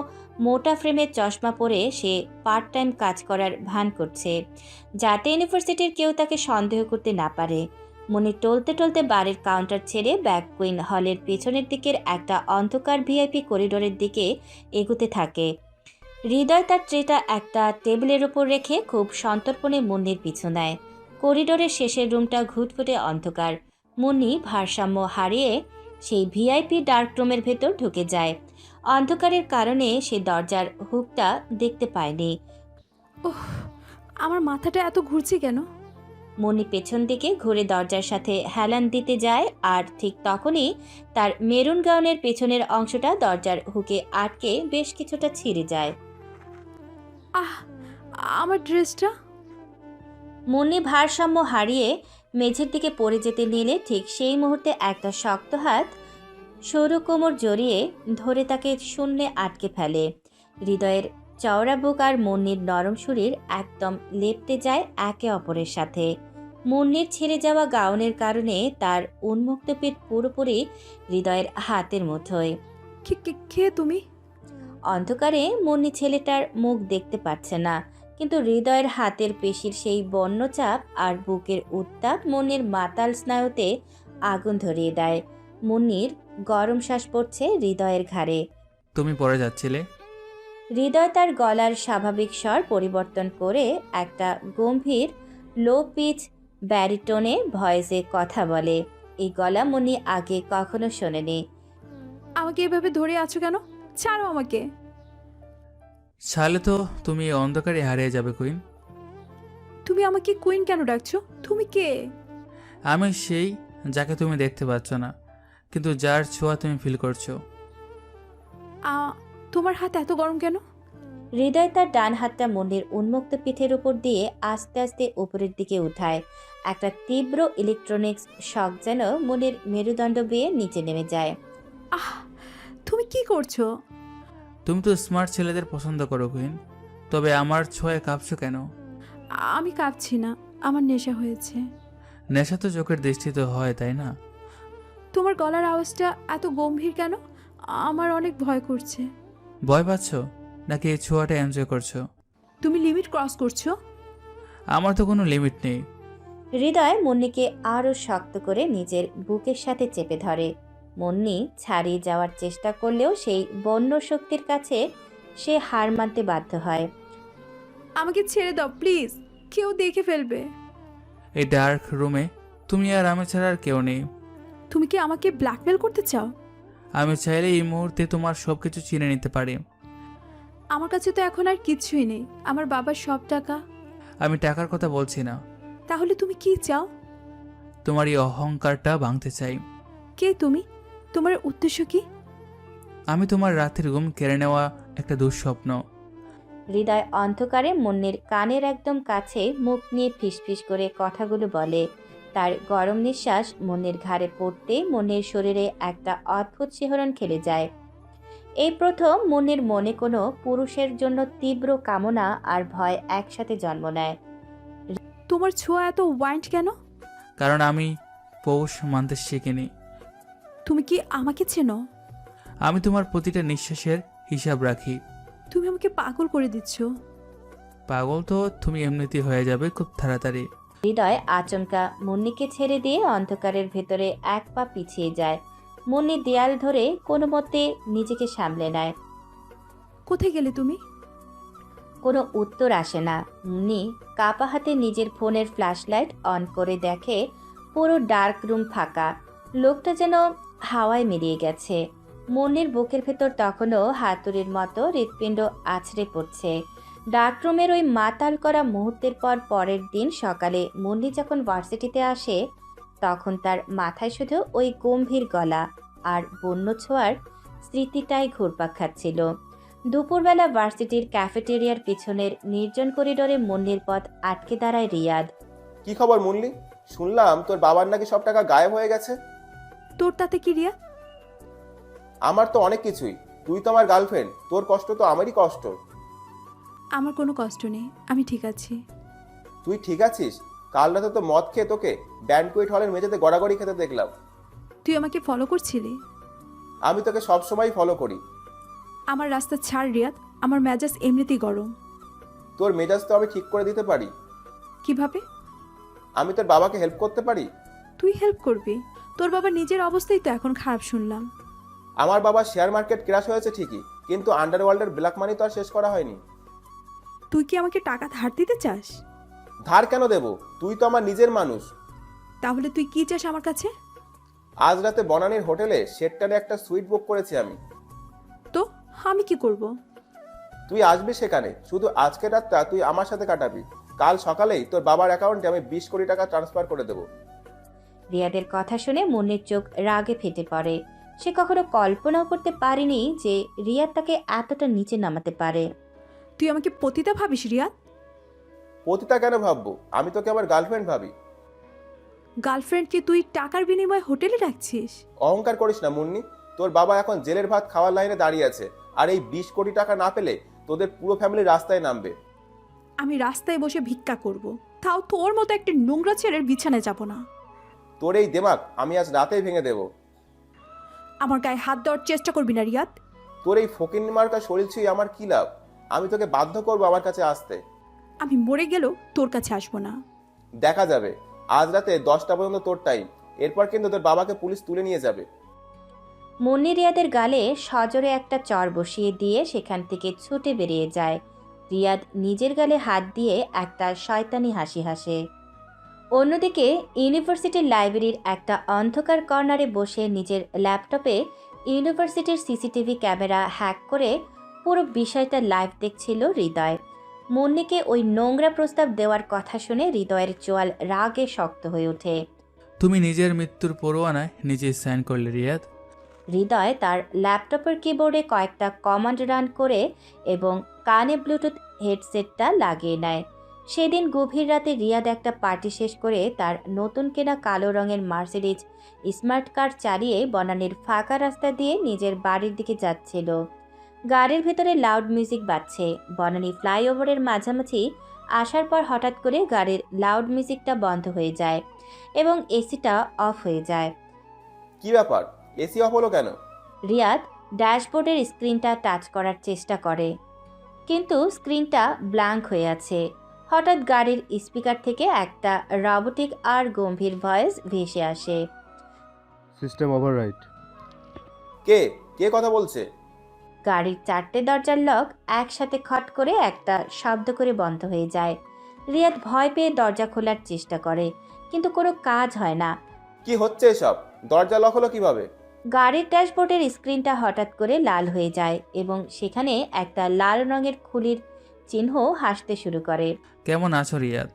Speaker 3: মোটা ফ্রেমের চশমা পরে সে পার্ট টাইম কাজ করার ভান করছে, যাতে ইউনিভার্সিটির কেউ তাকে সন্দেহ করতে না পারে। মুন্নি টলতে টলতে বারের কাউন্টার ছেড়ে ব্যাক কুইন হলের পেছনের দিকের একটা অন্ধকার ভিআইপি করিডোরের দিকে এগুতে থাকে। হৃদয় তার ট্রেটা একটা টেবিলের ওপর রেখে খুব সন্তর্পণে মুন্নির পিছু নেয়। করিডোরের শেষের রুমটা ঘুটঘুটে অন্ধকার। মুন্নি ভারসাম্য হারিয়ে সেই ভিআইপি ডার্ক রুমের ভেতর ঢুকে যায়। অন্ধকারের কারণে সে দরজার হুকটা দেখতে পায়নি।
Speaker 1: ওহ, আমার মাথাটা এত ঘুরছে কেন?
Speaker 3: মুন্নি পেছন দিকে ঘুরে দরজার সাথে হেলান দিতে যায়, আর ঠিক তখনই তার মেরুন গাউনের পেছনের অংশটা দরজার হুকে আটকে বেশ কিছুটা ছিঁড়ে যায়।
Speaker 1: আহ, আমার ড্রেসটা।
Speaker 3: মুন্নি ভারসাম্য হারিয়ে মেঝের দিকে পড়ে যেতে নিলে ঠিক সেই মুহূর্তে একটা শক্ত হাত সরু কোমর জড়িয়ে ধরে তাকে শূন্যে আটকে ফেলে। হৃদয়ের চওড়া বুক আর মুন্নির নরম শরীর একদম লেপ্টে যায় একে অপরের সাথে। মুন্নির ছেড়ে যাওয়া গাউনের কারণে তার উন্মুক্ত পিঠ পুরোপুরি হৃদয়ের হাতের মুঠোয়।
Speaker 1: কে তুমি?
Speaker 3: অন্ধকারে মুন্নি ছেলেটার মুখ দেখতে পাচ্ছে না, কিন্তু হৃদয়ের হাতের পেশির সেই বন্যচাপ আর বুকের উত্তাপ মুন্নির মাতাল স্নায়ুতে আগুন ধরিয়ে দেয়। মুন্নির গরম শ্বাস পড়ছে হৃদয়ের ঘাড়ে।
Speaker 2: তুমি পরে যাচ্ছিলে?
Speaker 3: হৃদয় তার গলার স্বাভাবিক স্বর পরিবর্তন করে একটা গম্ভীর লো পিচ ব্যারিটোনে ভয়েসে কথা বলে। এই গলা মুন্নি আগে কখনো শোনেনি।
Speaker 1: আমাকে এভাবে ধরে আছো কেন? ছাড়ো আমাকে।
Speaker 2: ছাড়লে তো তুমি এই অন্ধকারে হারিয়ে যাবে কুইন।
Speaker 1: তুমি আমাকে কুইন কেন ডাকছো? তুমি কে?
Speaker 2: আমি সেই যাকে তুমি দেখতে পাচ্ছ না, কিন্তু যার ছোঁয়া তুমি ফিল করছো।
Speaker 1: তোমার হাত এত গরম কেন?
Speaker 3: হৃদয় তার ডান হাতটা মুন্নির উন্মুক্ত পিঠের উপর দিয়ে আস্তে আস্তে উপরের দিকে উঠায়। একটা তীব্র ইলেকট্রনিক্স শক যেন মুন্নির মেরুদণ্ড বেয়ে নিচে নেমে যায়।
Speaker 1: আহ, তুমি কি করছো?
Speaker 2: তুমি তো স্মার্ট ছেলেদের পছন্দ করো কুইন, তবে আমার ছোঁয়ায় কাঁপছো কেন?
Speaker 1: আমি কাঁপছি না, আমার নেশা হয়েছে।
Speaker 2: নেশা তো চোখের দৃষ্টিতে হয়, তাই না?
Speaker 1: তোমার গলার আওয়াজটা এত গম্ভীর কেন? আমার অনেক ভয় করছে।
Speaker 2: ভয় পাচ্ছ নাকি এই ছোঁয়াটা এনজয় করছো?
Speaker 1: তুমি লিমিট ক্রস করছো।
Speaker 2: আমার তো কোনো লিমিট নেই।
Speaker 3: হৃদয় মুন্নিকে আরও শক্ত করে নিজের বুকের সাথে চেপে ধরে। মুন্নি ছাড়িয়ে যাওয়ার চেষ্টা করলেও সেই বন্য শক্তির কাছে সে হার মানতে বাধ্য হয়।
Speaker 1: আমাকে ছেড়ে দাও প্লিজ, কেউ দেখে ফেলবে।
Speaker 2: এই ডার্ক রুমে তুমি আর আমি ছাড়া আর কেউ নেই।
Speaker 1: তুমি কি আমাকে ব্ল্যাকমেল করতে চাও?
Speaker 2: আমি চাইলে এই মুহূর্তে তোমার সব কিছু চিনে নিতে পারি।
Speaker 1: আমার কাছে তো এখন আর কিছুই নেই, আমার বাবার সব টাকা।
Speaker 2: আমি টাকার কথা বলছি না।
Speaker 1: তাহলে তুমি কি চাও?
Speaker 2: তোমার এই অহংকারটা ভাঙতে চাই।
Speaker 1: কে তুমি? তোমার উদ্দেশ্য কি?
Speaker 2: আমি তোমার রাতের ঘুম কেড়ে নেওয়া একটা দুঃস্বপ্ন।
Speaker 3: হৃদয় অন্ধকারে মুন্নির কানের একদম কাছে মুখ নিয়ে ফিসফিস করে কথাগুলো বলে। তার গরম নিঃশ্বাস মুন্নির ঘাড়ে পড়তে মুন্নির শরীরে একটা অদ্ভুত শিহরণ খেলে যায়। এই প্রথম মুন্নির মনে কোনো পুরুষের জন্য তীব্র কামনা আর ভয় একসাথে জন্ম নেয়।
Speaker 1: তোমার ছোঁয়া এত ওয়াইন্ড কেন?
Speaker 2: কারণ আমি পৌষ মানতে শিখিনি।
Speaker 1: তুমি কি আমাকে চেনো?
Speaker 2: আমি তোমার প্রতিটা নিঃশ্বাসের হিসাব রাখি।
Speaker 1: তুমি আমাকে পাগল করে দিচ্ছ।
Speaker 2: পাগল তো তুমি এমনিতেই হয়ে যাবে খুব তাড়াতাড়ি।
Speaker 3: হৃদয় আচমকা মুন্নিকে ছেড়ে দিয়ে অন্ধকারের ভেতরে এক পা পিছিয়ে যায়। মুন্নি দেয়াল ধরে কোনো মতে নিজেকে সামলে নেয়।
Speaker 1: কোথায় গেলে তুমি?
Speaker 3: কোনো উত্তর আসে না। মুন্নি কাপা হাতে নিজের ফোনের ফ্ল্যাশলাইট অন করে দেখে পুরো ডার্ক রুম ফাঁকা। লোকটা যেন হাওয়ায় মিলিয়ে গেছে। মুন্নির বুকের ভেতর তখনও হাতুড়ির মতো হৃৎপিণ্ড আছড়ে পড়ছে। ডার্করুমের ওই মাতাল করা মুহূর্তের পর পরের দিন সকালে মুন্নি যখন ভার্সিটিতে আসে, তখন তার মাথায় শুধু ওই গম্ভীর গলা আর বন্য ছোঁয়ার স্মৃতিটাই ঘুরপাক খাচ্ছিল। দুপুরবেলা ভার্সিটির ক্যাফেটেরিয়ার পিছনের নির্জন করিডোরে মুন্নির পথ আটকে দাঁড়ায় রিয়াদ।
Speaker 7: কি খবর মুন্নি? শুনলাম তোর বাবার নাকি সব টাকা গায়েব হয়ে গেছে।
Speaker 1: তোর তাতে কি রিয়া?
Speaker 7: আমার তো অনেক কিছুই। তুই তো আমার গার্লফ্রেন্ড, তোর কষ্ট তো আমারই কষ্ট।
Speaker 1: আমার কোনো কষ্ট নেই, আমি ঠিক আছি।
Speaker 7: তুই ঠিক আছিস? কাল রাতে তো মদ খেয়ে তোকে ব্যান্ডকুইট হলের মেঝেতে গড়াগড়ি খেতে দেখলাম।
Speaker 1: তুই আমাকে ফলো করছিলি?
Speaker 7: আমি তোকে সবসময় ফলো করি।
Speaker 1: আমার রাস্তা ছাড় রিয়াদ, আমার মেজাজ এমনিতেই গরম।
Speaker 7: তোর মেজাজ তো আমি ঠিক করে দিতে পারি।
Speaker 1: কিভাবে?
Speaker 7: আমি তোর বাবাকে হেল্প করতে পারি।
Speaker 1: তুই হেল্প করবি? তোর বাবা নিজের অবস্থাই তো এখন খারাপ শুনলাম।
Speaker 7: আমার বাবার শেয়ার মার্কেট ক্র্যাশ হয়েছে ঠিকই, কিন্তু আন্ডারওয়ার্ল্ডের ব্ল্যাক মানি তো আর শেষ করা হয়নি।
Speaker 1: তুই কি আমাকে টাকা ধার দিতে চাস?
Speaker 7: ধার কেন দেব? তুই তো আমার নিজের মানুষ।
Speaker 1: তাহলে তুই কি চাস আমার কাছে?
Speaker 7: আজ রাতে বনানীর হোটেলে শেরটারে একটা সুইট বুক করেছি আমি।
Speaker 1: তো আমি কি করব?
Speaker 7: তুই আসবি সেখানে, শুধু আজকের রাতটা তুই আমার সাথে কাটাবি। কাল সকালেই তোর বাবার অ্যাকাউন্টে আমি 20 কোটি টাকা ট্রান্সফার করে দেবো।
Speaker 3: রিয়াদের কথা শুনে মুন্নির চোখ রাগে ফেটে পড়ে। সে কখনো কল্পনাও করতে পারেনি যে রিয়াদ তাকে এতটা নিচে নামাতে পারে।
Speaker 1: তুই আমাকে পতিতা ভাবিস রিয়াদ?
Speaker 7: পতিতা কেন ভাববো? আমি তোকে আমার গার্লফ্রেন্ড ভাবি।
Speaker 1: গার্লফ্রেন্ডকে তুই টাকার বিনিময়ে হোটেলে রাখছিস?
Speaker 7: অহংকার করিস না মুন্নি। তোর বাবা এখন জেলের ভাত খাওয়ার লাইনে দাঁড়িয়ে আছে, আর এই 20 কোটি টাকা না পেলে তোদের পুরো ফ্যামিলি রাস্তায় নামবে।
Speaker 1: আমি রাস্তায় বসে ভিক্ষা করব, তাও তোর মতো একটা নোংরা ছেলের বিছানায় যাব না।
Speaker 7: তোর এই দেমাগ আমি আজ রাতেই ভেঙে দেব।
Speaker 1: আমার গায়ে হাত দেওয়ার চেষ্টা করবি না রিয়াদ।
Speaker 7: তোর এই ফকির মার্কা শরীর ছুঁয়ে আমার কি লাভ? আমি তোকে বাধ্য করবো আমার কাছে আসতে।
Speaker 1: আমি মরে গেলেও তোর কাছে আসবো না।
Speaker 7: দেখা যাবে। আজ রাতে 10টা পর্যন্ত তোর টাইম, এরপর কিন্তু তোর বাবাকে পুলিশ তুলে নিয়ে যাবে।
Speaker 3: মুন্নি রিয়াদের গালে সজোরে একটা চর বসিয়ে দিয়ে সেখান থেকে ছুটে বেরিয়ে যায়। রিয়াদ নিজের গালে হাত দিয়ে একটা শয়তানি হাসি হাসে। অন্যদিকে ইউনিভার্সিটির লাইব্রেরির একটা অন্ধকার কর্নারে বসে নিজের ল্যাপটপে ইউনিভার্সিটির সিসিটিভি ক্যামেরা হ্যাক করে পুরো বিষয়টা লাইভ দেখছিল হৃদয়। মুন্নিকে ওই নোংরা প্রস্তাব দেওয়ার কথা শুনে হৃদয়ের চোয়াল রাগে শক্ত হয়ে ওঠে।
Speaker 2: তুমি নিজের মৃত্যুর পরোয়ানায় নিজেই সাইন করলে রিয়াদ।
Speaker 3: হৃদয় তার ল্যাপটপের কিবোর্ডে কয়েকটা কমান্ড রান করে এবং কানে ব্লুটুথ হেডসেটটা লাগিয়ে নেয়। সেদিন গভীর রাতে রিয়াদ একটা পার্টি শেষ করে তার নতুন কেনা কালো রঙের মার্সিডিজ স্মার্ট কার চালিয়ে বনানীর ফাঁকা রাস্তা দিয়ে নিজের বাড়ির দিকে যাচ্ছিল। গাড়ির ভেতরে লাউড মিউজিক বাজছে। বনানী ফ্লাইওভারের মাঝামাঝি আসার পর হঠাৎ করে গাড়ির লাউড মিউজিকটা বন্ধ হয়ে যায় এবং এসিটা অফ হয়ে যায়।
Speaker 7: কি ব্যাপার, এসি অফ হলো কেন?
Speaker 3: রিয়াদ ড্যাশবোর্ডের স্ক্রিনটা টাচ করার চেষ্টা করে, কিন্তু স্ক্রিনটা ব্ল্যাঙ্ক হয়ে আছে। হঠাৎ গাড়ির স্পিকার থেকে একটা রোবোটিক আর গম্ভীর ভয়েস ভেসে আসে।
Speaker 8: System overwrite.
Speaker 7: কে কে কথা বলছে?
Speaker 3: গাড়ির 4টে দরজার লক একসাথে খট করে একটা শব্দ করে বন্ধ হয়ে যায়। রিয়াদ ভয় পেয়ে দরজা খোলার চেষ্টা করে, কিন্তু কোনো কাজ হয় না।
Speaker 7: কি হচ্ছে এসব? দরজা লক হলো কিভাবে?
Speaker 3: গাড়ির ড্যাশবোর্ডের স্ক্রিনটা হঠাৎ করে লাল হয়ে যায় এবং সেখানে একটা লাল রঙের খুলির চিহ্ন হাসতে শুরু করে।
Speaker 2: কেমন আছো রিয়াদ?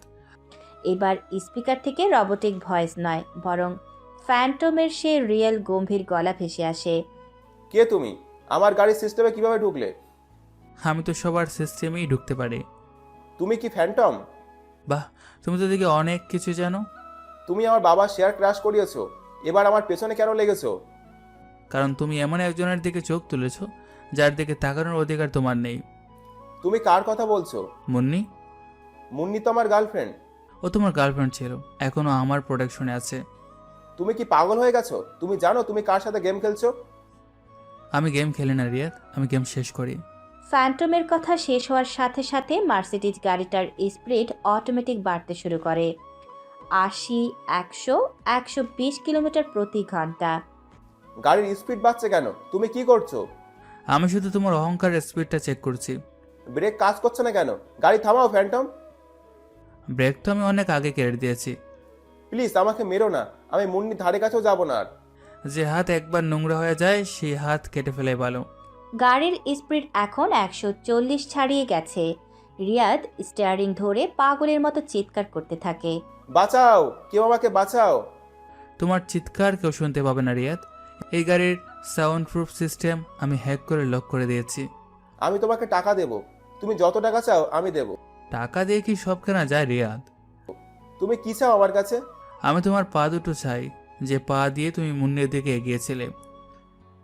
Speaker 3: এবার স্পিকার থেকে রোবোটিক ভয়েস নয়, বরং ফ্যান্টমের সে রিয়েল গম্ভীর গলা ভেসে আসে।
Speaker 7: কে তুমি? আমার গাড়ির সিস্টেমে কিভাবে ঢুকলে?
Speaker 2: আমি তো সবার সিস্টেমেই ঢুকতে পারি।
Speaker 7: তুমি কি ফ্যান্টম?
Speaker 2: বাহ, তুমি তো দেখি অনেক কিছু জানো।
Speaker 7: তুমি আমার বাবার শেয়ার ক্র্যাশ করিয়েছো, এবার আমার পেছনে কেন লেগেছো?
Speaker 2: কারণ তুমি এমন একজনের দিকে চোখ তুলেছো যার দিকে তাকানোর অধিকার তোমার নেই।
Speaker 7: তুমি কার কথা বলছো?
Speaker 2: মুন্নি।
Speaker 7: মুন্নি তো আমার গার্লফ্রেন্ড।
Speaker 2: ও তোমার গার্লফ্রেন্ড ছিল, এখনো আমার প্রোটেকশনে আছে।
Speaker 7: তুমি কি পাগল হয়ে গেছো? তুমি জানো তুমি কার সাথে গেম খেলছো?
Speaker 2: আমি গেম খেলি না রিয়াদ, আমি গেম শেষ করি।
Speaker 3: ফ্যান্টমের কথা শেষ হওয়ার সাথে সাথে মার্সিডিজ গাড়িটার স্পিড অটোমেটিক বাড়তে শুরু করে। 80, 100, 120 কিলোমিটার প্রতি ঘন্টা।
Speaker 7: গাড়ির স্পিড বাড়ছে কেন? তুমি কি করছো?
Speaker 2: আমি শুধু তোমার অহংকারের স্পিডটা চেক করছি।
Speaker 7: ব্রেক কাজ করছে না কেন? গাড়ি থামাও ফ্যান্টম।
Speaker 2: ব্রেক তো আমি অনেক আগে কেড়ে দিয়েছি।
Speaker 7: প্লিজ আমাকে মেরো না, আমি মুন্নির ধারে কাছেও যাবো না আর।
Speaker 2: যে হাত একবার নোংরা হয়ে যায় সেই হাত কেটে ফেলে ভালো।
Speaker 3: গাড়ির স্পিড এখন 140 ছাড়িয়ে গেছে। রিয়াদ স্টিয়ারিং ধরে পাগলের মতো চিৎকার করতে থাকে।
Speaker 7: বাঁচাও, কেউ আমাকে বাঁচাও।
Speaker 2: তোমার চিৎকার কেউ শুনতে পাবে না রিয়াদ। এই গাড়ির সাউন্ড প্রুফ সিস্টেম আমি হ্যাক করে লক করে দিয়েছি।
Speaker 7: আমি তোমাকে টাকা দেব, তুমি যত টাকা চাও আমি দেব।
Speaker 2: টাকা দিয়ে কি সব কেনা যায় রিয়াদ?
Speaker 7: তুমি কি চাও আমার কাছে?
Speaker 2: আমি তোমার পা দুটো চাই, যে পা দিয়ে তুমি মুন্নির দিকে এগিয়েছিলে।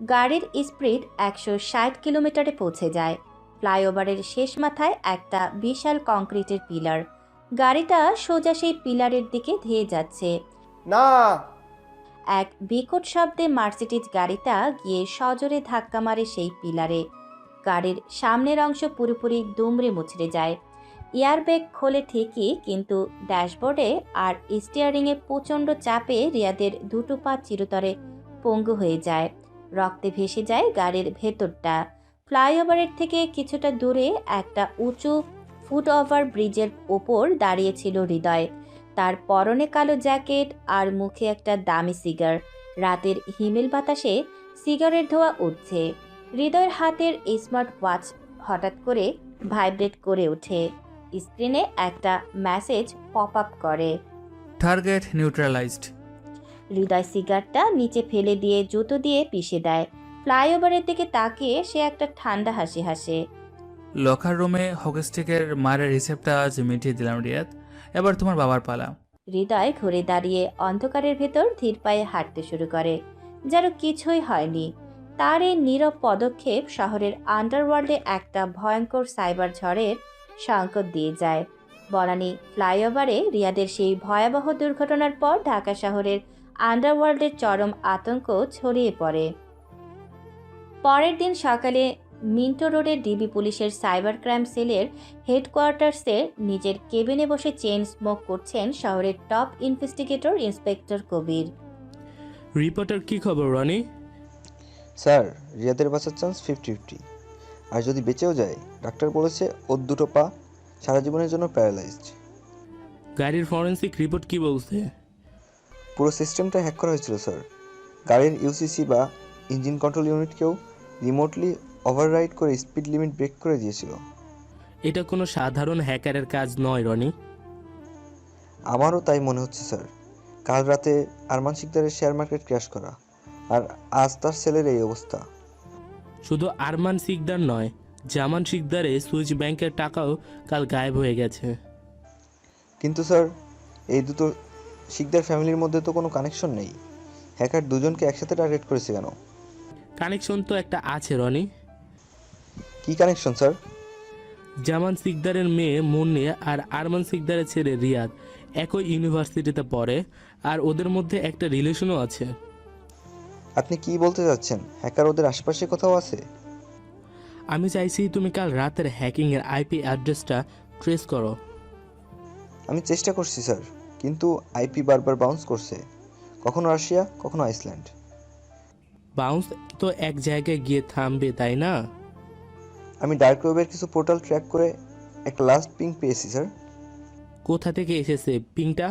Speaker 3: গাড়ির স্পিড 160 কিলোমিটারে পৌঁছে যায়। ফ্লাইওভারের শেষ মাথায় একটা বিশাল কংক্রিটের পিলার। গাড়িটা সোজা সেই পিলারের দিকে ধেয়ে যাচ্ছে।
Speaker 7: না!
Speaker 3: এক বিকট শব্দে মার্সিডিজ গাড়িটা গিয়ে সজোরে ধাক্কা মারে সেই পিলারে। গাড়ির সামনের অংশ পুরোপুরি দুমড়ে মুচড়ে যায়। এয়ারব্যাগ খোলে ঠিকই, কিন্তু ড্যাশবোর্ডে আর স্টিয়ারিংয়ে প্রচণ্ড চাপে রিয়াদের দুটো পা চিরতরে পঙ্গু হয়ে যায়। রক্তে ভেসে যায় গাড়ির ভেতরটা। ফ্লাইওভারের থেকে কিছুটা দূরে একটা উঁচু ফুটওভার ব্রিজের ওপর দাঁড়িয়েছিল হৃদয়। তার পরনে কালো জ্যাকেট আর মুখে একটা দামি সিগার। রাতের হিমেল বাতাসে সিগারের ধোঁয়া উঠছে। হৃদয়ের হাতের স্মার্ট ওয়াচ হঠাৎ করে ভাইব্রেট করে ওঠে। স্ক্রিনে একটা মেসেজ পপ আপ করে।
Speaker 2: Target neutralized.
Speaker 3: হৃদয় সিগারটা নিচে ফেলে দিয়ে জুতো দিয়ে পিষে দেয়। ফ্লাইওভারের দিকে তাকিয়ে সে একটা ঠান্ডা হাসি হাসে।
Speaker 2: লকার রুমে হকিস্টিকের মারের হিসেবটা আজ মিটিয়ে দিলাম রিয়াদ, এবার তোমার বাবার পালা।
Speaker 3: হৃদয় ঘুরে দাঁড়িয়ে অন্ধকারের ভেতর ধীর পায়ে হাঁটতে শুরু করে, যেন কিছুই হয়নি। তার এই নীরব পদক্ষেপ শহরের আন্ডারওয়ার্ল্ডে একটা ভয়ঙ্কর সাইবার ঝড়ের সংকেত দিয়ে যায়। বনানী ফ্লাইওভারে রিয়াদের সেই ভয়াবহ দুর্ঘটনার পর ঢাকা শহরের আন্ডারওয়ার্ল্ডের চরম আতঙ্ক ছড়িয়ে পড়ে। পরের দিন সকালে মিন্টো রোডের ডিবি পুলিশের সাইবার ক্রাইম সেলের হেডকোয়ার্টার্সে নিজের কেবিনে বসে চেইন স্মোক করছেন শহরের টপ ইনভেস্টিগেটর ইন্সপেক্টর কবির।
Speaker 11: রিপোর্টার কি খবর রনি?
Speaker 12: স্যার, রিয়াদের বাঁচার চান্স 50-50, আর যদি বেঁচেও যায় ডাক্তার বলেছে ওর দুটো পা সারা জীবনের জন্য প্যারালাইজড।
Speaker 11: গাড়ির ফরেন্সিক রিপোর্ট কি বলছে?
Speaker 12: পুরো সিস্টেমটা হ্যাক করা হয়েছিল স্যার। গাড়ির ইউসিসি বা ইঞ্জিন কন্ট্রোল ইউনিটকেও রিমোটলি ওভাররাইড করে স্পিড লিমিট ব্রেক করে দিয়েছিল।
Speaker 11: এটা কোনো সাধারণ হ্যাকারের কাজ নয় রনি।
Speaker 12: আমারও তাই মনে হচ্ছে স্যার। কাল রাতে আরমান শিকদারের শেয়ার মার্কেট ক্র্যাশ করা, আর আজ তার সেলের এই অবস্থা।
Speaker 11: শুধু আরমান শিকদার নয়, জামান শিকদারের সুইচ ব্যাংকের টাকাও কাল গায়েব হয়ে গেছে।
Speaker 12: কিন্তু স্যার, এই দুটো শিকদার ফ্যামিলির মধ্যে তো কোনো কানেকশন নেই। হ্যাকার দুজনকে একসাথে টার্গেট করেছে কেন?
Speaker 11: কানেকশন তো একটা আছে রনি।
Speaker 12: কি কানেকশন স্যার?
Speaker 11: জামান শিকদারের মেয়ে মুন্নি আর আরমান শিকদারের ছেলে রিয়াদ একই ইউনিভার্সিটিতে পড়ে, আর ওদের মধ্যে একটা রিলেশনও আছে।
Speaker 12: আপনি কি বলতে যাচ্ছেন? হ্যাকার ওদের আশেপাশে কোথাও আছে?
Speaker 11: আমি চাইছি তুমি কাল রাতের হ্যাকিংয়ের আইপি অ্যাড্রেসটা ট্রেস করো।
Speaker 12: আমি চেষ্টা করছি স্যার, কিন্তু আইপি বারবার বাউন্স করছে, কখনো রাশিয়া কখনো আইসল্যান্ড।
Speaker 11: বাউন্স তো এক জায়গায় গিয়ে থামবে, তাই না?
Speaker 12: আমি ডার্ক ওয়েবের কিছু পোর্টাল ট্র্যাক করে একটা লাস্ট পিং পেয়েছি স্যার।
Speaker 11: কোথা থেকে এসেছে পিংটা?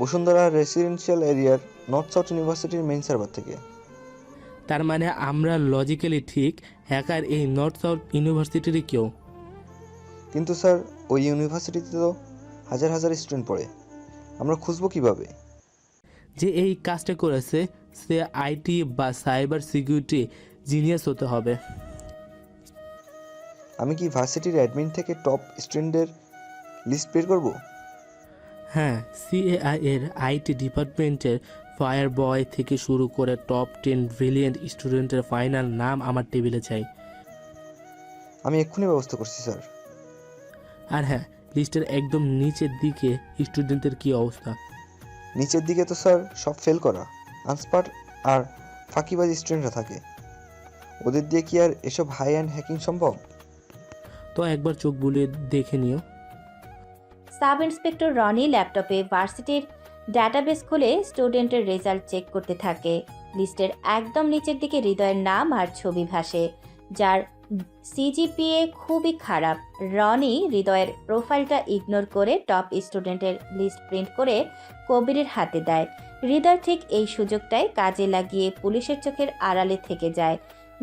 Speaker 12: বসুন্ধরা রেসিডেন্সিয়াল এরিয়ার নর্থ সাউথ ইউনিভার্সিটির মেইন সার্ভার থেকে।
Speaker 11: তার মানে আমরা লজিক্যালি ঠিক, হ্যাকার এই নর্থ সাউথ ইউনিভার্সিটিরই কেউ।
Speaker 12: কিন্তু স্যার, ওই ইউনিভার্সিটিতে তো হাজার হাজার স্টুডেন্ট পড়ে, আমরা খুঁজবো কিভাবে?
Speaker 11: যে এই কাজটা করেছে সে আইটি বা সাইবার সিকিউরিটি জিনিয়াস হতে হবে।
Speaker 12: আমি কি ভার্সিটির অ্যাডমিন থেকে টপ স্টুডেন্টদের লিস্ট বের করব?
Speaker 11: হ্যাঁ, সিএআই এর আইটি ডিপার্টমেন্টের ফায়ার বয় থেকে শুরু করে টপ 10 ব্রিলিয়েন্ট স্টুডেন্টের ফাইনাল নাম আমার টেবিলে চাই।
Speaker 12: আমি এক্ষুনি ব্যবস্থা করছি স্যার।
Speaker 11: আর হ্যাঁ, লিস্টের একদম নিচের দিকে স্টুডেন্টের কি অবস্থা?
Speaker 12: নিচের দিকে তো স্যার সব ফেল করা, আনস্পার্ট আর ফাঁকিবাজ স্টুডেন্টরা থাকে। ওদের দিয়ে কি আর এসব হাই অ্যান্ড হ্যাকিং সম্ভব?
Speaker 11: তো একবার চোখ বুলিয়ে দেখে নিও।
Speaker 3: সাব ইন্সপেক্টর রনি ল্যাপটপে ভার্সিটির ডাটাবেস খুলে স্টুডেন্টের রেজাল্ট চেক করতে থাকে। লিস্টের একদম নিচের দিকে হৃদয়ের নাম আর ছবি ভাসে, যার সিজিপিএ খুবই খারাপ। রনি হৃদয়ের প্রোফাইলটা ইগনোর করে টপ স্টুডেন্টের লিস্ট প্রিন্ট করে কবিরের হাতে দেয়। হৃদয় ঠিক এই সুযোগটাই কাজে লাগিয়ে পুলিশের চোখের আড়ালে থেকে যায়।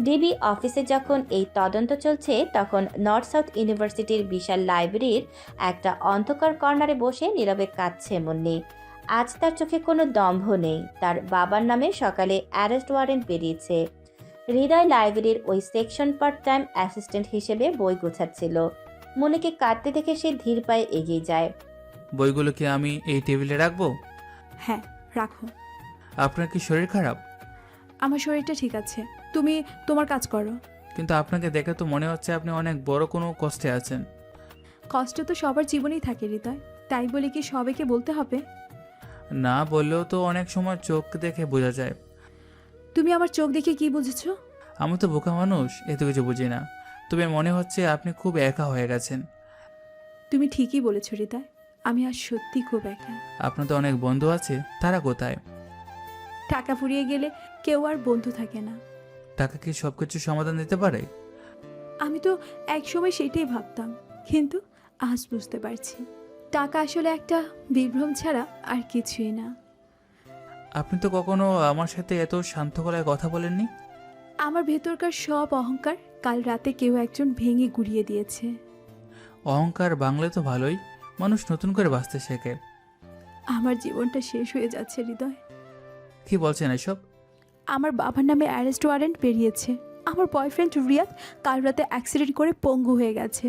Speaker 3: ডিবি অফিসে যখন এই তদন্ত চলছে, তখন নর্থ সাউথ ইউনিভার্সিটির বিশাল লাইব্রেরির একটা অন্ধকার কর্নারে বসে নীরবে কাঁদছে মুন্নি। আজ তার চোখে কোনো দম্ভ নেই। তার বাবার নামে সকালে অ্যারেস্ট ওয়ারেন্ট বেরিয়েছে। হৃদয় লাইব্রেরির ওই সেকশন পার্ট টাইম অ্যাসিস্ট্যান্ট হিসেবে বই গোছাচ্ছিল। মুন্নিকে কাঁদতে দেখে সে ধীর পায়ে এগিয়ে যায়।
Speaker 2: বইগুলো কি আমি এই টেবিলে রাখবো?
Speaker 1: হ্যাঁ, রাখো।
Speaker 2: আপনার কি শরীর খারাপ?
Speaker 1: আমার শরীরটা ঠিক আছে, তুমি তোমার কাজ করো।
Speaker 2: কিন্তু আপনাকে দেখে তো মনে হচ্ছে আপনি অনেক বড় কোনো কষ্টে আছেন।
Speaker 1: কষ্ট তো সবার জীবনেই থাকে হৃদয়, তাই বলে কি সবাইকে বলতে হবে?
Speaker 2: না বললেও তো অনেক সময় চোখ দেখে বোঝা যায়।
Speaker 1: তুমি আমার চোখ দেখে কি বুঝেছো?
Speaker 2: আমি তো বোকা মানুষ, এত কিছু বুঝি না। তবে মনে হচ্ছে আপনি খুব একা হয়ে গেছেন।
Speaker 1: তুমি ঠিকই বলেছ হৃদয়, আমি আজ সত্যি খুব একা।
Speaker 2: আপনার তো অনেক বন্ধু আছে, তারা কোথায়?
Speaker 1: টাকা ফুরিয়ে গেলে কেউ আর বন্ধু থাকে না।
Speaker 2: টাকা কি সব কিছু সমাধান দিতে পারে?
Speaker 1: আমি তো একসময় সেটাই ভাবতাম, কিন্তু আজ বুঝতে পারছি টাকা আসলে একটা বিভ্রম ছাড়া আর কিছুই না।
Speaker 2: আপনি তো কখনো আমার সাথে এত শান্ত গলায় কথা বলেননি।
Speaker 1: আমার ভেতরকার সব অহংকার কাল রাতে কেউ একজন ভেঙে গুড়িয়ে দিয়েছে।
Speaker 2: অহংকার বাংলা তো ভালোই, মানুষ নতুন করে বাঁচতে শেখে।
Speaker 1: আমার জীবনটা শেষ হয়ে যাচ্ছে হৃদয়।
Speaker 2: কি বলছেন এসব?
Speaker 1: আমার বাবার নামে অ্যারেস্ট ওয়ারেন্ট বেরিয়েছে। আমার বয়ফ্রেন্ড রিয়াদ কাল রাতে অ্যাক্সিডেন্ট করে পঙ্গু হয়ে গেছে।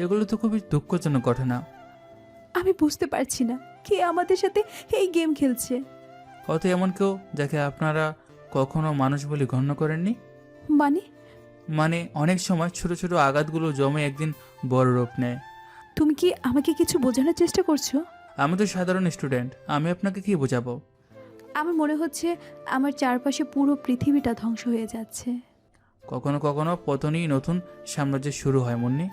Speaker 2: এগুলো তো খুবই দুঃখজনক ঘটনা।
Speaker 1: আমি বুঝতে পারছি না কে আমাদের সাথে এই গেম খেলছে।
Speaker 2: হয়তো এমন কেউ যাকে আপনারা কখনো মানুষ বলে গণ্য করেননি।
Speaker 1: মানে
Speaker 2: অনেক সময় ছোট ছোট আঘাতগুলো জমে একদিন বড় রূপ নেয়।
Speaker 1: তুমি কি আমাকে কিছু বোঝানোর চেষ্টা করছো?
Speaker 2: আমি তো সাধারণ স্টুডেন্ট, আমি আপনাকে কি বোঝাবো?
Speaker 1: আমার মনে হচ্ছে আমার চারপাশে পুরো পৃথিবীটা ধ্বংস হয়ে যাচ্ছে।
Speaker 2: কখনো কখনো পতনই নতুন সাম্রাজ্যের শুরু হয় মুন্নি।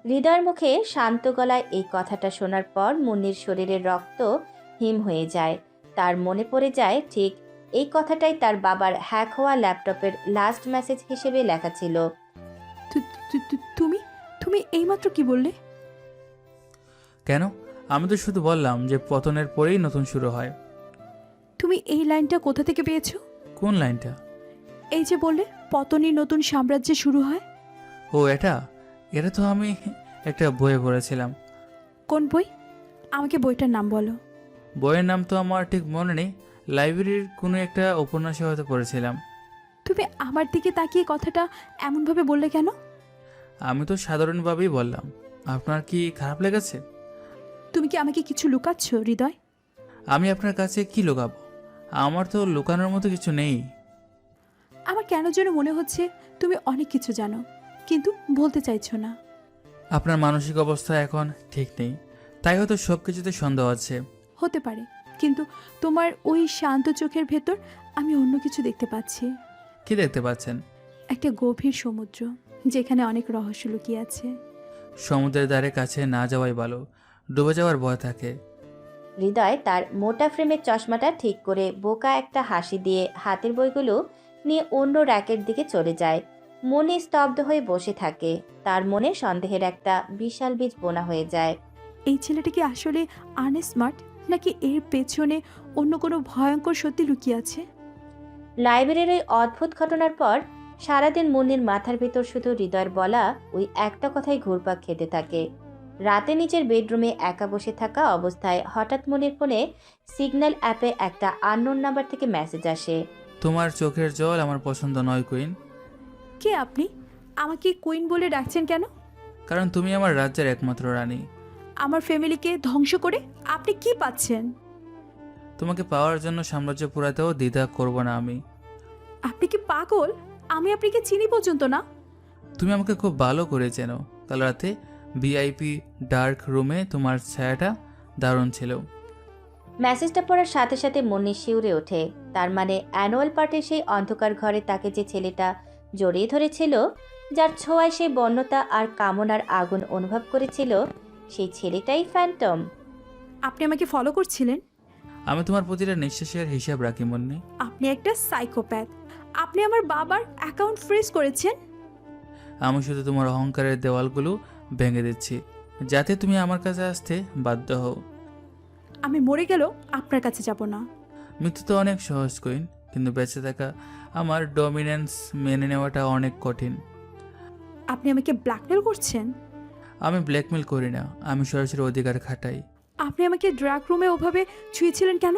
Speaker 3: হৃদয়ের মুখে শান্ত গলায় এই কথাটা শোনার পর মুন্নির শরীরের রক্ত হিম হয়ে যায়। তার মনে পড়ে যায় ঠিক এই কথাটাই তার বাবার হ্যাক হওয়া ল্যাপটপের লাস্ট মেসেজ হিসেবে লেখা ছিল।
Speaker 1: তুমি তুমি এইমাত্র কি বললে?
Speaker 2: কেন? আমি তো শুধু বললাম যে পতনের পরেই নতুন শুরু হয়।
Speaker 1: তুমি এই লাইনটা কোথা থেকে পেয়েছো?
Speaker 2: কোন লাইনটা?
Speaker 1: এই যে বললে পতনই নতুন সাম্রাজ্যে শুরু হয়।
Speaker 2: ও এটা এটা তো আমি একটা বইয়ে পড়েছিলাম।
Speaker 1: কোন বই? আমাকে বইটার নাম বলো।
Speaker 2: বইয়ের নাম তো আমার ঠিক মনে নেই, লাইব্রেরির কোনো একটা উপন্যাসে হয়তো পড়েছিলাম।
Speaker 1: তুমি আমার দিকে তাকিয়ে কথাটা এমনভাবে বললে কেন?
Speaker 2: আমি তো সাধারণভাবেই বললাম। আপনার কি খারাপ লেগেছে?
Speaker 1: তুমি কি আমাকে কিছু লুকাচ্ছ হৃদয়?
Speaker 2: আমি আপনার কাছে কি লুকাবো? আমার তো লুকানোর মতো কিছু নেই।
Speaker 1: আমার কেন যেন মনে হচ্ছে তুমি অনেক কিছু জানো, কিন্তু বলতে চাইছো না।
Speaker 2: আপনার মানসিক অবস্থা এখন ঠিক নেই, তাই হয়তো সব কিছুতে সন্দেহ আছে।
Speaker 1: হতে পারে, কিন্তু তোমার ওই শান্ত চোখের ভেতর আমি অন্য কিছু দেখতে পাচ্ছি।
Speaker 2: কি দেখতে পাচ্ছেন?
Speaker 1: একটা গভীর সমুদ্র যেখানে অনেক রহস্য লুকিয়ে আছে।
Speaker 2: সমুদ্রের ধারে কাছে না যাওয়াই ভালো, ডুবে যাওয়ার ভয় থাকে।
Speaker 3: হৃদয় তার মোটা ফ্রেমের চশমাটা ঠিক করে বোকা একটা হাসি দিয়ে হাতের বইগুলো নিয়ে অন্য র্যাকের দিকে চলে যায়। মনে স্তব্ধ হয়ে বসে থাকে। তার মনে সন্দেহের একটা বিশাল বীজ বোনা হয়ে যায়।
Speaker 1: এই ছেলেটা কি আসলে আনস্মার্ট, নাকি এর পেছনে অন্য কোনো ভয়ঙ্কর সত্যি লুকিয়ে আছে?
Speaker 3: লাইব্রেরির ওই অদ্ভুত ঘটনার পর সারাদিন মুন্নির মাথার ভেতর শুধু হৃদয়ের বলা ওই একটা কথাই ঘুরপাক খেতে থাকে। রাতে নিজের বেডরুমে একা বসে থাকা অবস্থায় হঠাৎ মুন্নির ফোনে সিগন্যাল অ্যাপে একটা আননোন নাম্বার থেকে মেসেজ আসে।
Speaker 2: তোমার চোখের জল আমার পছন্দ নয় কুইন।
Speaker 1: কে আপনি? আমাকে কুইন বলে ডাকছেন কেন?
Speaker 2: কারণ তুমি আমার রাজ্যের একমাত্র রানী।
Speaker 1: আমার ফ্যামিলিকে ধ্বংস করে আপনি কি পাচ্ছেন?
Speaker 2: তোমাকে পাওয়ার জন্য সাম্রাজ্য পুরাতেও দ্বিধা করব না আমি।
Speaker 1: আপনি কি পাগল? আমি আপনাকে চিনি পর্যন্ত না।
Speaker 2: তুমি আমাকে খুব ভালো করে চেনো। কাল রাতে ভিআইপি ডার্ক রুমে তোমার ছায়াটা দারুণ ছিল।
Speaker 3: মেসেজটা পড়ার সাথে সাথে মুন্নি শিউরে ওঠে। তার মানে অ্যানুয়াল পার্টির সেই অন্ধকার ঘরে তাকে যে ছেলেটা জড়িয়ে ধরেছিল, যার ছোঁয়ায় সেই বন্যতা আর কামনার আগুন অনুভব করেছিল, সেই ছেলেটাই ফ্যান্টম।
Speaker 1: আপনি আমাকে ফলো করছিলেন?
Speaker 2: আমি তোমার প্রতিটা নিঃশ্বাসের হিসাব রাখি মুন্নি।
Speaker 1: আপনি একটা সাইকোপ্যাথ। আপনি আমার বাবার অ্যাকাউন্ট ফ্রিজ করেছেন।
Speaker 2: আমি শুধু তোমার অহংকারের দেওয়ালগুলো ভেঙে দিচ্ছি, যাতে তুমি আমার কাছে আসতে বাধ্য হও।
Speaker 1: আমি মরে গেলেও আপনার কাছে যাব না।
Speaker 2: মৃত্যু তো অনেক সহজ কুইন, কিন্তু বেঁচে থাকা আমার ডমিনেন্স মেনে নেওয়াটা অনেক কঠিন।
Speaker 1: আপনি আমাকে ব্ল্যাকমেল করছেন?
Speaker 2: আমি ব্ল্যাকমেল করি না, আমি সরাসরি অধিকার খাটাই।
Speaker 1: আপনি আমাকে ড্রাগ রুমে ওভাবে ছুঁয়েছিলেন কেন?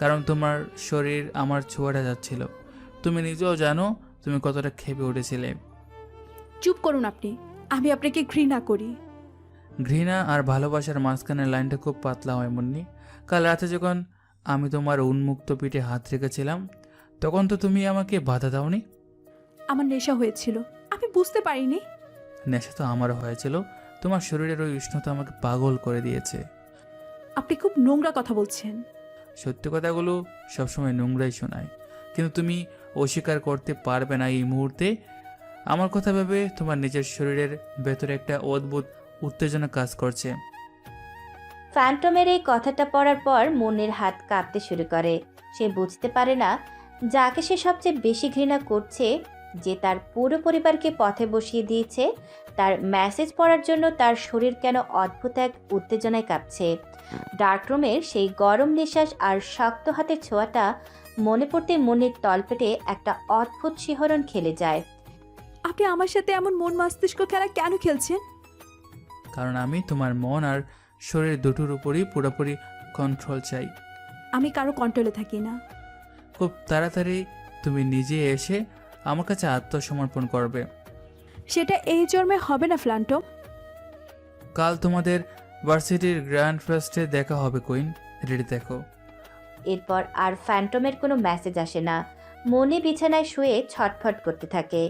Speaker 2: কারণ তোমার শরীর আমার ছোঁয়াটা যাচ্ছিল। তুমি নিজেও জানো তুমি কতটা খেপে উঠেছিলে।
Speaker 1: চুপ করুন আপনি। আমি আপনাকে ঘৃণা করি।
Speaker 2: ঘৃণা আর ভালোবাসার মাঝখানের লাইনটা খুব পাতলা হয় মুন্নি। কাল রাতে যখন আমি তোমার উন্মুক্ত পিঠে হাত রেখেছিলাম, তখন তো তুমি আমাকে বাধা দাওনি।
Speaker 1: আমার নেশা হয়েছিল, আমি বুঝতে পারিনি।
Speaker 2: নেশা তো আমারও হয়েছিল, তোমার শরীরের ওই উষ্ণতা আমাকে পাগল করে দিয়েছে।
Speaker 1: আপনি খুব নোংরা কথা বলছেন।
Speaker 2: সত্যি কথাগুলো সবসময় নোংরাই শোনায়, কিন্তু তুমি অস্বীকার করতে পারবে না এই মুহূর্তে। আমার কথা ভেবে তোমার নিজের শরীরের ভেতরে একটা অদ্ভুত উত্তেজনা কাজ করছে।
Speaker 3: ফ্যান্টমের এই কথাটা পড়ার পর মুন্নির হাত কাঁপতে শুরু করে। সে বুঝতে পারে না যাকে সে সবচেয়ে বেশি ঘৃণা করছে, যে তার পুরো পরিবারকে পথে বসিয়ে দিয়েছে, তার মেসেজ পড়ার জন্য তার শরীর কেন অদ্ভুত এক উত্তেজনায় কাঁপছে। ডার্করুমের সেই গরম নিঃশ্বাস আর শক্ত হাতের ছোঁয়াটা মনে পড়তে মুন্নির তলপেটে একটা অদ্ভুত শিহরণ খেলে যায়।
Speaker 1: আপনি আমার সাথে এমন মন মস্তিষ্ক খেলা কেন খেলছেন?
Speaker 2: কারণ আমি তোমার মন আর শরীর দুটোর উপরই পুরোপুরি কন্ট্রোল চাই।
Speaker 1: আমি কারো কন্ট্রোলে থাকি না।
Speaker 2: খুব তাড়াতাড়ি তুমি নিজে এসে আমার কাছে আত্মসমর্পণ করবে।
Speaker 1: সেটা এই জন্মে হবে না ফ্ল্যান্টো।
Speaker 2: কাল তোমাদের ভার্সিটির গ্র্যান্ড ফেস্টে দেখা হবে কুইন, রেডি দেখো।
Speaker 3: এরপর আর ফ্যান্টমের কোনো মেসেজ আসে না। মনে বিছানায় শুয়ে ছটফট করতে থাকে।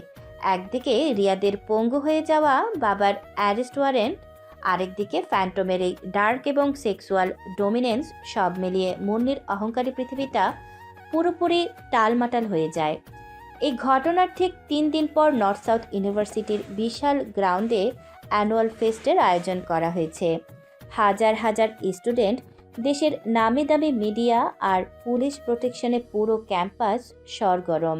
Speaker 3: একদিকে রিয়াদের পঙ্গু হয়ে যাওয়া বাবার অ্যারেস্ট ওয়ারেন্ট, আরেকদিকে ফ্যান্টমের এই ডার্ক এবং সেক্সুয়াল ডোমিনেন্স, সব মিলিয়ে মুন্নির অহংকারী পৃথিবীটা পুরোপুরি টালমাটাল হয়ে যায়। এই ঘটনার ঠিক 3 দিন পর নর্থ সাউথ ইউনিভার্সিটির বিশাল গ্রাউন্ডে অ্যানুয়াল ফেস্টের আয়োজন করা হয়েছে। হাজার হাজার স্টুডেন্ট, দেশের নামি দামি মিডিয়া আর পুলিশ প্রোটেকশনে পুরো ক্যাম্পাস সরগরম।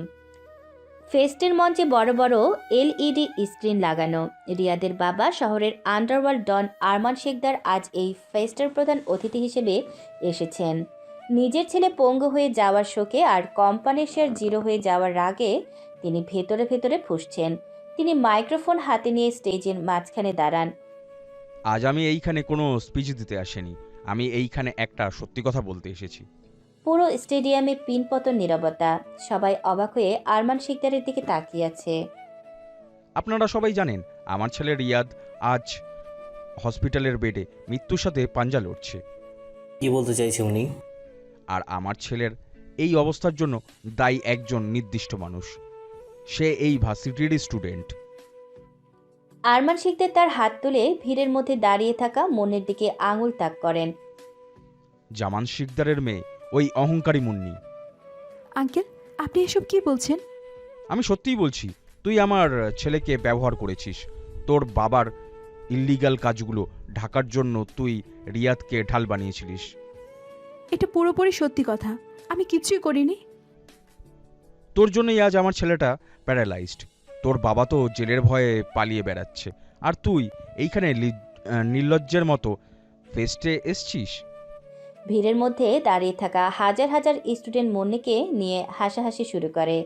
Speaker 3: ফেস্টের মঞ্চে বড় বড় এলইডি স্ক্রিন লাগানো। রিয়াদের বাবা শহরের আন্ডারওয়ার্ল্ড ডন আরমান শিকদার আজ এই ফেস্টের প্রধান অতিথি হিসেবে এসেছেন। নিজের ছেলে পঙ্গু হয়ে যাওয়ার শোকে আর কোম্পানির শেয়ার জিরো হয়ে যাওয়ার রাগে তিনি ভেতরে ভেতরে ফুঁসছেন। তিনি মাইক্রোফোন হাতে নিয়ে স্টেজের মাঝখানে দাঁড়ান।
Speaker 13: আজ আমি এইখানে কোনো স্পিচ দিতে আসিনি, আমি এইখানে একটা সত্যি কথা বলতে এসেছি।
Speaker 3: পুরো স্টেডিয়ামে পিনপতন নীরবতা। সবাই অবাক হয়ে আরমান শিকদারের দিকে তাকিয়ে আছে।
Speaker 13: আপনারা সবাই জানেন আমার ছেলে রিয়াদ আজ হসপিটালের বেডে মৃত্যুর সাথে পাঞ্জা লড়ছে।
Speaker 9: কি বলতে চাইছে উনি?
Speaker 13: আর আমার ছেলের এই অবস্থার জন্য দায়ী একজন নির্দিষ্ট মানুষ। সে এই ভার্সিটির স্টুডেন্ট।
Speaker 3: আরমান শিকদার তার হাত তুলে ভিড়ের মধ্যে দাঁড়িয়ে থাকা মনের দিকে আঙুল তাক করেন।
Speaker 13: জামান শিকদারের মেয়ে, ওই অহংকারী মুন্নি।
Speaker 1: আঙ্কেল, আপনি এসব কি বলছেন?
Speaker 13: আমি সত্যিই বলছি, তুই আমার ছেলেকে ব্যবহার করেছিস। তোর বাবার ইল্লিগাল কাজগুলো ঢাকার জন্য তুই রিয়াদকে ঢাল বানিয়েছিলিস।
Speaker 1: এটা পুরোপুরি সত্যি কথা। আমি কিছুই করিনি।
Speaker 13: তোর জন্যই আজ আমার ছেলেটা প্যারালাইজড। তোর বাবা তো জেলের ভয়ে পালিয়ে বেড়াচ্ছে, আর তুই এইখানে নির্লজ্জের মতো ফেস্টে এসছিস।
Speaker 3: ভিড়ের মধ্যে দাঁড়িয়ে থাকা হাজার হাজার স্টুডেন্ট মুন্নিকে নিয়ে হাসাহাসি শুরু করে।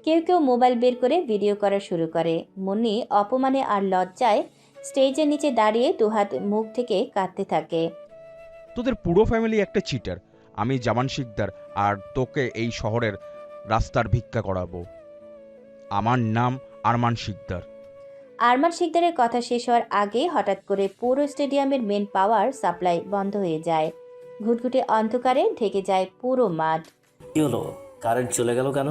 Speaker 3: কেউ কেউ মোবাইল বের করে ভিডিও করা শুরু করে। মুন্নি অপমানে আর লজ্জায় স্টেজের নিচে দাঁড়িয়ে দুহাত মুখ থেকে কাঁদতে থাকে।
Speaker 13: তোদের পুরো ফ্যামিলি একটা চিটার। আমি জামান শিকদার, আর তোকে এই শহরের রাস্তার ভিক্ষা করাবো। আমার নাম আরমান শিকদার।
Speaker 3: আরমান শিকদারের কথা শেষ হওয়ার আগে হঠাৎ করে পুরো স্টেডিয়ামের মেন পাওয়ার সাপ্লাই বন্ধ হয়ে যায়। ঘুটঘুটে অন্ধকারে ঢেকে যায় পুরো মাঠ।
Speaker 9: কি হলো, কারেন্ট চলে গেল কেন?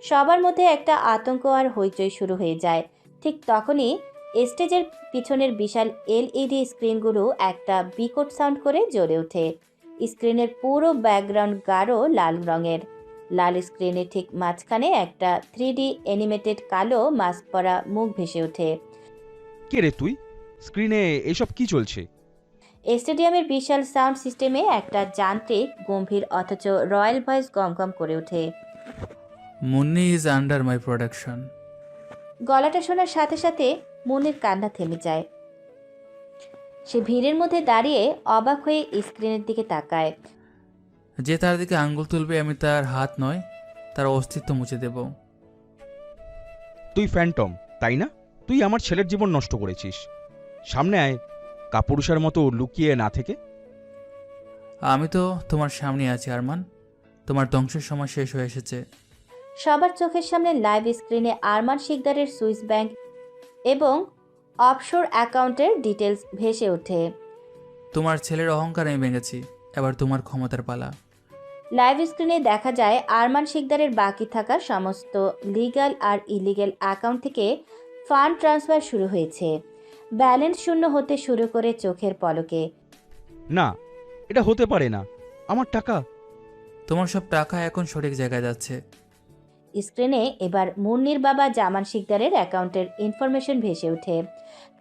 Speaker 3: সবার মধ্যে একটা আতঙ্ক আর হইচই শুরু হয়ে যায়। ঠিক তখনই স্টেজের পিছনের বিশাল এলইডি স্ক্রিনগুলো একটা বিকট সাউন্ড করে জ্বলে ওঠে। স্ক্রিনের পুরো ব্যাকগ্রাউন্ড গাঢ় লাল রঙের। লাল স্ক্রিনের ঠিক মাঝখানে একটা 3D অ্যানিমেটেড কালো মাস্ক পরা মুখ ভেসে ওঠে।
Speaker 13: কে রে তুই? স্ক্রিনে এসব কি চলছে?
Speaker 3: স্টেডিয়ামের বিশাল সাউন্ড সিস্টেমে একটা যান্ত্রিক গম্ভীর অথচ রয়্যাল ভয়েস গমগম করে ওঠে।
Speaker 2: Munni is under my protection.
Speaker 3: গলাটা শোনার সাথে সাথে মনের কান্না থেমে যায়। সে ভিড়ের মধ্যে দাঁড়িয়ে অবাক হয়ে স্ক্রিনের দিকে তাকায়।
Speaker 2: যে তার দিকে আঙ্গুল তুলবে আমি তার হাত নয়, তার অস্তিত্ব মুছে দেব।
Speaker 13: তুই ফ্যান্টম, তাই না? তুই আমার ছেলের জীবন নষ্ট করেছিস। সামনে আয়, কাপুরুষের মতো লুকিয়ে না থেকে।
Speaker 2: আমি তো তোমার সামনে আছি আরমান। তোমার ধ্বংসের সময় শেষ হয়ে এসেছে।
Speaker 3: সবার চোখের সামনে লাইভ স্ক্রিনে আরমান শিকদারের সুইস ব্যাংক এবং অফশোর অ্যাকাউন্টের ডিটেলস ভেসে ওঠে।
Speaker 2: তোমার ছেলের অহংকার আমি ভেঙেছি, এবার তোমার ক্ষমতার পালা।
Speaker 3: লাইভ স্ক্রিনে দেখা যায় আরমান শিকদারের বাকি থাকা সমস্ত লিগ্যাল আর ইলিগ্যাল অ্যাকাউন্ট থেকে ফান্ড ট্রান্সফার শুরু হয়েছে। ব্যালেন্স শূন্য হতে শুরু করে চোখের পলকে।
Speaker 13: না, এটা হতে পারে না। আমার টাকা।
Speaker 2: তোমার সব টাকা এখন সঠিক জায়গায় যাচ্ছে।
Speaker 3: স্ক্রিনে এবার মুন্নির বাবা জামান শিকদারের অ্যাকাউন্টের ইনফরমেশন ভেসে ওঠে।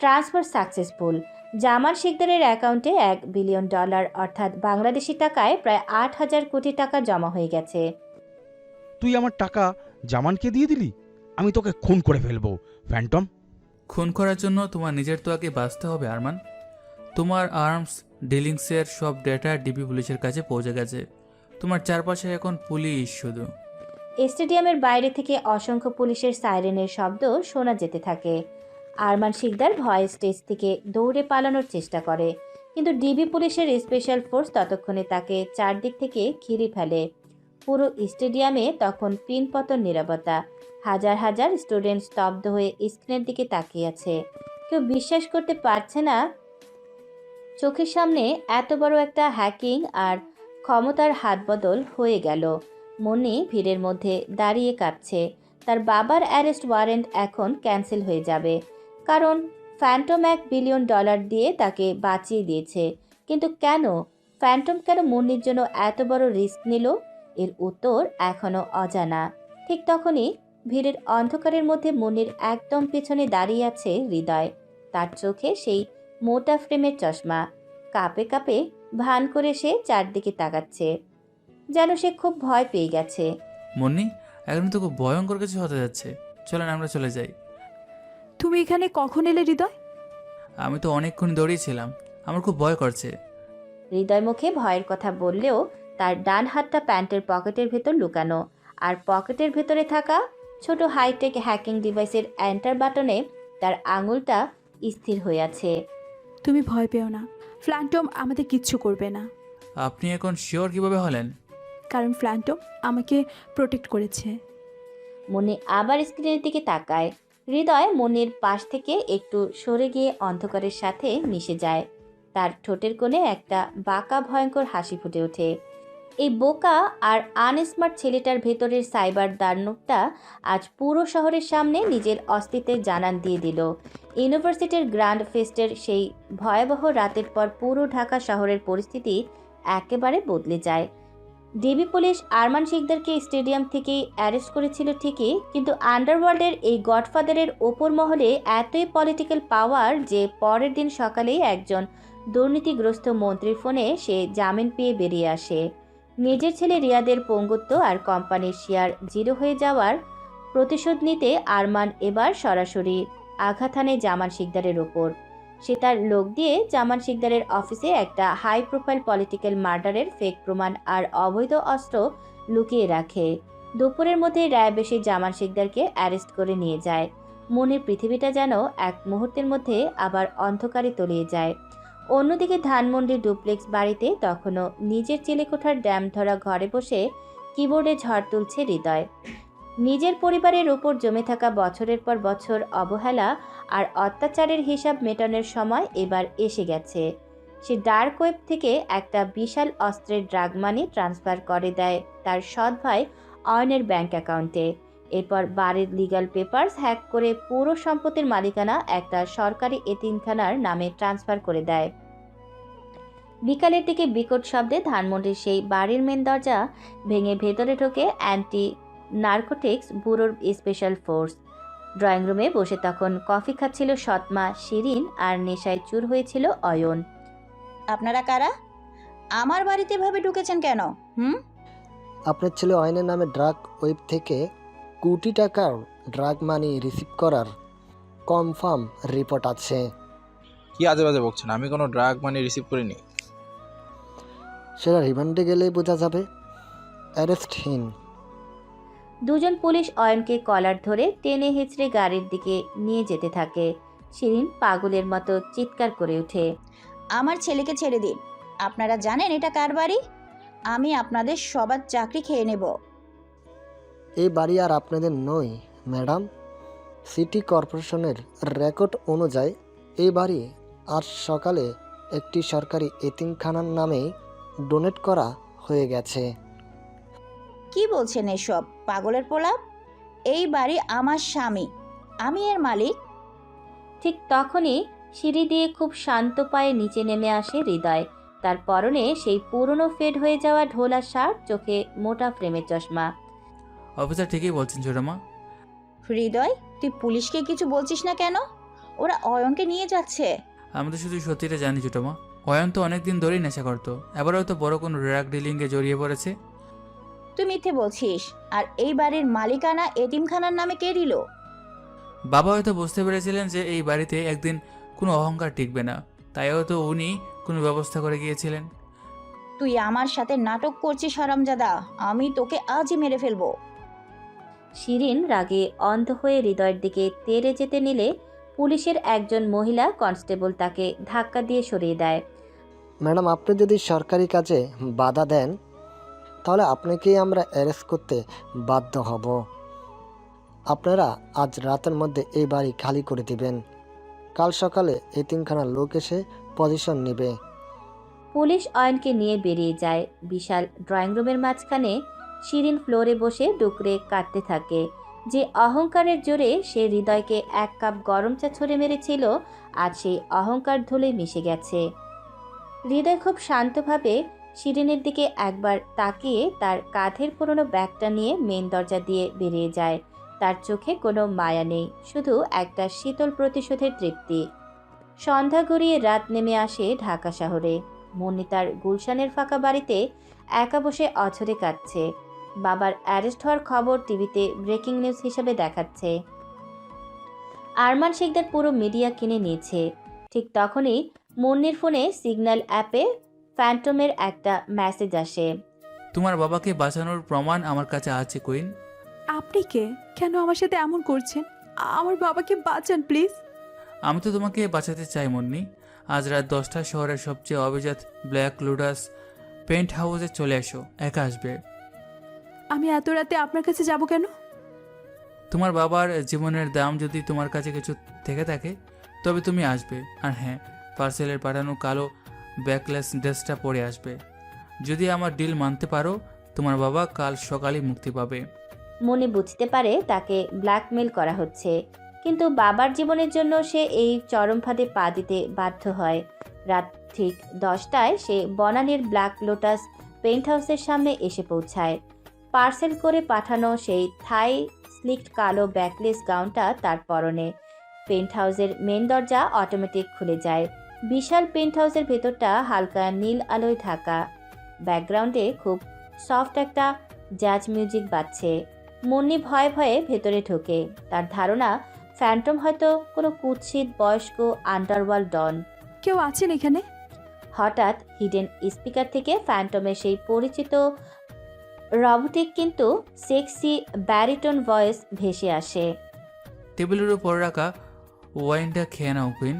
Speaker 3: Transfer successful. জামান শিকদারের অ্যাকাউন্টে $1 বিলিয়ন অর্থাৎ বাংলাদেশি টাকায় প্রায় 8,000 কোটি টাকা জমা হয়ে গেছে।
Speaker 13: তুই আমার টাকা জামানকে দিয়ে দিলি? আমি তোকে খুন করে ফেলবো ফ্যান্টম।
Speaker 2: খুন করার জন্য তোমার নিজের তো আগে বাঁচতে হবে আরমান। তোমার আর্মস ডিলিংসের সব ডেটা ডিবি পুলিশের কাছে পৌঁছে গেছে। তোমার চারপাশে এখন পুলিশ শুধু।
Speaker 3: স্টেডিয়ামের বাইরে থেকে অসংখ্য পুলিশের সাইরেনের শব্দ শোনা যেতে থাকে। আরমান শিকদার ভয়ে স্টেজ থেকে দৌড়ে পালানোর চেষ্টা করে, কিন্তু ডিবি পুলিশের স্পেশাল ফোর্স ততক্ষণে তাকে চারদিক থেকে ঘিরে ফেলে। পুরো স্টেডিয়ামে তখন পিনপতন নীরবতা। হাজার হাজার স্টুডেন্ট স্তব্ধ হয়ে স্ক্রিনের দিকে তাকিয়ে আছে। কেউ বিশ্বাস করতে পারছে না চোখের সামনে এত বড় একটা হ্যাকিং আর ক্ষমতার হাতবদল হয়ে গেল। মনি ভিড়ের মধ্যে দাঁড়িয়ে কাঁপছে। তার বাবার অ্যারেস্ট ওয়ারেন্ট এখন ক্যান্সেল হয়ে যাবে, কারণ ফ্যান্টম $1 বিলিয়ন দিয়ে তাকে বাঁচিয়ে দিয়েছে। কিন্তু কেন ফ্যান্টম কেন মুন্নির জন্য এত বড় রিস্ক নিল? এর উত্তর এখনও অজানা। ঠিক তখনই ভিড়ের অন্ধকারের মধ্যে মুন্নির একদম পেছনে দাঁড়িয়ে আছে হৃদয়। তার চোখে সেই মোটা ফ্রেমের চশমা। কাঁপে কাঁপে ভান করে সে চারদিকে তাকাচ্ছে, যেন সে খুব ভয় পেয়ে গেছে।
Speaker 2: মুন্নি, এখন তো খুব ভয়ঙ্কর কিছু হতে যাচ্ছে। চলেন আমরা চলে যাই।
Speaker 1: তুমি এখানে কখন এলে হৃদয়?
Speaker 2: আমি তো অনেকক্ষণ দৌড়িয়েছিলাম, আমার খুব ভয় করছে।
Speaker 3: হৃদয় মুখে ভয়ের কথা বললেও তার ডান হাতটা প্যান্টের পকেটের ভেতর লুকানো, আর পকেটের ভেতরে থাকা ছোট হাইটেক হ্যাকিং ডিভাইসের এন্টার বাটনে তার আঙুলটা স্থির হয়ে আছে।
Speaker 1: তুমি ভয় পেও না, ফ্ল্যান্টম আমাদের কিচ্ছু করবে না।
Speaker 2: আপনি এখন শিওর কিভাবে হলেন?
Speaker 1: কারণ ফ্ল্যান্টম আমাকে প্রোটেক্ট করেছে।
Speaker 3: মনি আবার স্ক্রিনের দিকে তাকায়। হৃদয় মনির পাশ থেকে একটু সরে গিয়ে অন্ধকারের সাথে মিশে যায়। তার ঠোঁটের কোণে একটা বাঁকা ভয়ঙ্কর হাসি ফুটে ওঠে। এই বোকা আর আনস্মার্ট ছেলেটার ভেতরের সাইবার দানবটা আজ পুরো শহরের সামনে নিজের অস্তিত্বের জানান দিয়ে দিল। ইউনিভার্সিটির গ্র্যান্ড ফেস্টের সেই ভয়াবহ রাতের পর পুরো ঢাকা শহরের পরিস্থিতি একেবারে বদলে যায়। ডিবি পুলিশ আরমান শিকদারকে স্টেডিয়াম থেকেই অ্যারেস্ট করেছিল ঠিকই, কিন্তু আন্ডারওয়ার্ল্ডের এই গডফাদারের ওপর মহলে এতই পলিটিক্যাল পাওয়ার যে পরের দিন সকালেই একজন দুর্নীতিগ্রস্ত মন্ত্রীর ফোনে সে জামিন পেয়ে বেরিয়ে আসে। নিজের ছেলে রিয়াদের পঙ্গুত্ব আর কোম্পানির শেয়ার জিরো হয়ে যাওয়ার প্রতিশোধ নিতে আরমান এবার সরাসরি আঘাত হানে জামান শিকদারের ওপর। সে তার লোক দিয়ে জামান শিকদারের অফিসে একটা হাই প্রোফাইল পলিটিক্যাল মার্ডারের ফেক প্রমাণ আর অবৈধ অস্ত্র লুকিয়ে রাখে। দুপুরের মধ্যে র্যাব এসে জামান শিকদারকে অ্যারেস্ট করে নিয়ে যায়। মনির পৃথিবীটা যেন এক মুহূর্তের মধ্যে আবার অন্ধকারে তলিয়ে যায়। অন্যদিকে ধানমন্ডির ডুপ্লেক্স বাড়িতে তখনও নিজের চিলেকোঠার ড্যাম ধরা ঘরে বসে কিবোর্ডে ঝড় তুলছে হৃদয়। নিজের পরিবারের ওপর জমে থাকা বছরের পর বছর অবহেলা আর অত্যাচারের হিসাব মেটানোর সময় এবার এসে গেছে। সে ডার্ক ওয়েব থেকে একটা বিশাল অস্ত্রের ড্রাগ মানি ট্রান্সফার করে দেয় তার সৎ ভাই অয়নের ব্যাংক অ্যাকাউন্টে। এরপর বাড়ির লিগ্যাল পেপারস হ্যাক করে পুরো সম্পত্তির মালিকানা একটা সরকারি এতিমখানার নামে ট্রান্সফার করে দেয়। বিকালের দিকে বিকট শব্দে ধানমন্ডির সেই বাড়ির মেন দরজা ভেঙে ভেতরে ঢোকে অ্যান্টি নার্কোটিক্স ব্যুরোর স্পেশাল ফোর্স। ড্রয়িং রুমে বসে তখন কফি খাচ্ছিল সৎমা শিরিন আর নেশায় চুর হয়েছিল অয়ন।
Speaker 5: আপনারা কারা? আমার বাড়িতে এভাবে ঢুকেছেন কেন?
Speaker 14: আপনার ছেলে অয়নের নামে ড্রাগ ওয়েব থেকে কোটি টাকার ড্রাগ মানি রিসিভ করার কনফার্ম রিপোর্ট আছে।
Speaker 6: কি আজে বাজে বকছেন? আমি কোনো ড্রাগ মানি রিসিভ করিনি।
Speaker 14: সেটা রিমান্ডে গেলেই বোঝা যাবে। অ্যারেস্টহীন।
Speaker 3: দুজন পুলিশ অয়নকে কলার ধরে টেনে হেঁচড়ে গাড়ির দিকে নিয়ে যেতে থাকে। শিরিন পাগলের মতো চিৎকার করে ওঠে,
Speaker 5: আমার ছেলেকে ছেড়ে দিন। আপনারা জানেন এটা কার বাড়ি? আমি আপনাদের সবার চাকরি খেয়ে নেব।
Speaker 14: এই বাড়ি আর আপনাদের নয় ম্যাডাম। সিটি কর্পোরেশনের রেকর্ড অনুযায়ী এই বাড়ি আজ সকালে একটি সরকারি এতিমখানার নামে ডোনেট করা হয়ে গেছে।
Speaker 5: কি বলছেন এসব পাগলের পোলাপ? এই বাড়ি আমার স্বামী, আমি এর মালিক।
Speaker 3: ঠিক তখনই সিঁড়ি দিয়ে খুব শান্ত পায়ে নিচে নেমে আসে হৃদয়। তার পরনে সেই পুরনো ফেড হয়ে যাওয়া ঢোলা শার্ট, চোখে মোটা ফ্রেমের চশমা।
Speaker 2: অফিসার ঠিকই বলছেন ছোট মা।
Speaker 5: হৃদয়, তুই পুলিশকে কিছু বলছিস না কেন? ওরা অয়নকে নিয়ে যাচ্ছে।
Speaker 2: আমি তো শুধু সত্যিটা জানি ছোটো মা। অয়ন তো অনেকদিন ধরেই নেশা করতো, এবার হয়তো বড় কোনো ড্রাগ ডিলিংয়ে জড়িয়ে পড়েছে।
Speaker 5: তুই মিথ্যে বলছিস। আর এই বাড়ির মালিকানা এতিমখানার নামে কে দিল?
Speaker 2: বাবা হয়তো বুঝতে পেরেছিলেন যে এই বাড়িতে একদিন কোনো অহংকার টিকবে না, তাই হয়তো উনি কোনো ব্যবস্থা করে গিয়েছিলেন।
Speaker 5: তুই আমার সাথে নাটক করছিস হারামজাদা, আমি তোকে আজই মেরে ফেলবো।
Speaker 3: শিরিন রাগে অন্ধ হয়ে হৃদয়ের দিকে তেড়ে যেতে নিলে পুলিশের একজন মহিলা কনস্টেবল তাকে ধাক্কা দিয়ে সরিয়ে দেয়।
Speaker 14: ম্যাডাম, আপনি যদি সরকারি কাজে বাধা দেন তাহলে আপনাকেই আমরা অ্যারেস্ট করতে বাধ্য হব। আপনারা আজ রাতের মধ্যে এই বাড়ি খালি করে দিবেন। কাল সকালে এতিমখানার লোক এসে পজিশন নেবে।
Speaker 3: পুলিশ অয়নকে নিয়ে বেরিয়ে যায়। বিশাল ড্রয়িং রুমের মাঝখানে শিরিন ফ্লোরে বসে ডুকরে কাটতে থাকে। যে অহংকারের জোরে সে হৃদয়কে এক কাপ গরম চা ছড়ে মেরেছিল, আজ সেই অহংকার ধুলে মিশে গেছে। হৃদয় খুব শান্তভাবে শিরিনের দিকে একবার তাকিয়ে তার কাঁধের পুরনো ব্যাগটা নিয়ে মেন দরজা দিয়ে বেরিয়ে যায়। তার চোখে কোনো মায়া নেই, শুধু একটা শীতল প্রতিশোধের তৃপ্তি। সন্ধ্যা গড়িয়ে রাত নেমে আসে ঢাকা শহরে। মুন্নি তার গুলশানের ফাঁকা বাড়িতে একা বসে অঝরে কাটছে। বাবার অ্যারেস্ট হওয়ার খবর টিভিতে ব্রেকিং নিউজ হিসেবে দেখাচ্ছে। আরমান শিকদার পুরো মিডিয়া কিনে নিয়েছে। ঠিক তখনই মুন্নির ফোনে সিগন্যাল অ্যাপে ফ্যান্টমের একটা মেসেজ আসে।
Speaker 2: তোমার বাবাকে বাঁচানোর প্রমাণ আমার কাছে আছে কুইন।
Speaker 1: আপনি কে? কেন আমার সাথে এমন করছেন? আমার বাবাকে বাঁচান প্লিজ।
Speaker 2: আমি তো তোমাকে বাঁচাতে চাই মুন্নি। আজ রাত 10টায় শহরের সবচেয়ে অভিজাত ব্ল্যাক লুডাস পেন্ট হাউসে চলে এসো, একা আসবে।
Speaker 1: আমি এত রাতে আপনার কাছে যাব কেন?
Speaker 2: তোমার বাবার জীবনের দাম যদি তোমার কাছে কিছু থেকে থাকে তবে তুমি আসবে। আর হ্যাঁ, পার্সেলের পাঠানো কালো ব্যাকলেস ড্রেসটা পরে আসবে। যদি আমার ডিল মানতে পারো তোমার বাবা কাল সকালে মুক্তি পাবে।
Speaker 3: মনে বুঝতে পারে তাকে ব্ল্যাকমেল করা হচ্ছে, কিন্তু বাবার জীবনের জন্য সে এই চরম ফাঁদে পা দিতে বাধ্য হয়। রাত ঠিক 10টায় সে বনানীর ব্ল্যাক লোটাস পেন্ট হাউসের সামনে এসে পৌঁছায়। পার্সেল করে পাঠানো সেই থাই স্লিকড কালো ব্যাকলেস গাউনটা তার পরনে। পেন্ট হাউসের মেন দরজা অটোমেটিক খুলে যায়। বিশাল পেন্ট হাউসের ভেতরটা হালকা নীল আলোয় ঢাকা। ব্যাকগ্রাউন্ডে খুব সফট একটা জ্যাজ মিউজিক বাজছে। মুন্নি ভয়ে ভয়ে ভেতরে ঢোকে। তার ধারণা ফ্যান্টম হয়তো কোনো কুৎসিত বয়স্ক আন্ডারওয়ার্ল্ড ডন।
Speaker 1: কেউ আছেন এখানে?
Speaker 3: হঠাৎ হিডেন স্পিকার থেকে ফ্যান্টমের সেই পরিচিত রবোটিক কিন্তু সেক্সি ব্যারিটোন ভয়েস ভেসে আসে।
Speaker 2: টেবিলের উপর রাখা ওয়াইনটা খেয়ে নাও কুইন,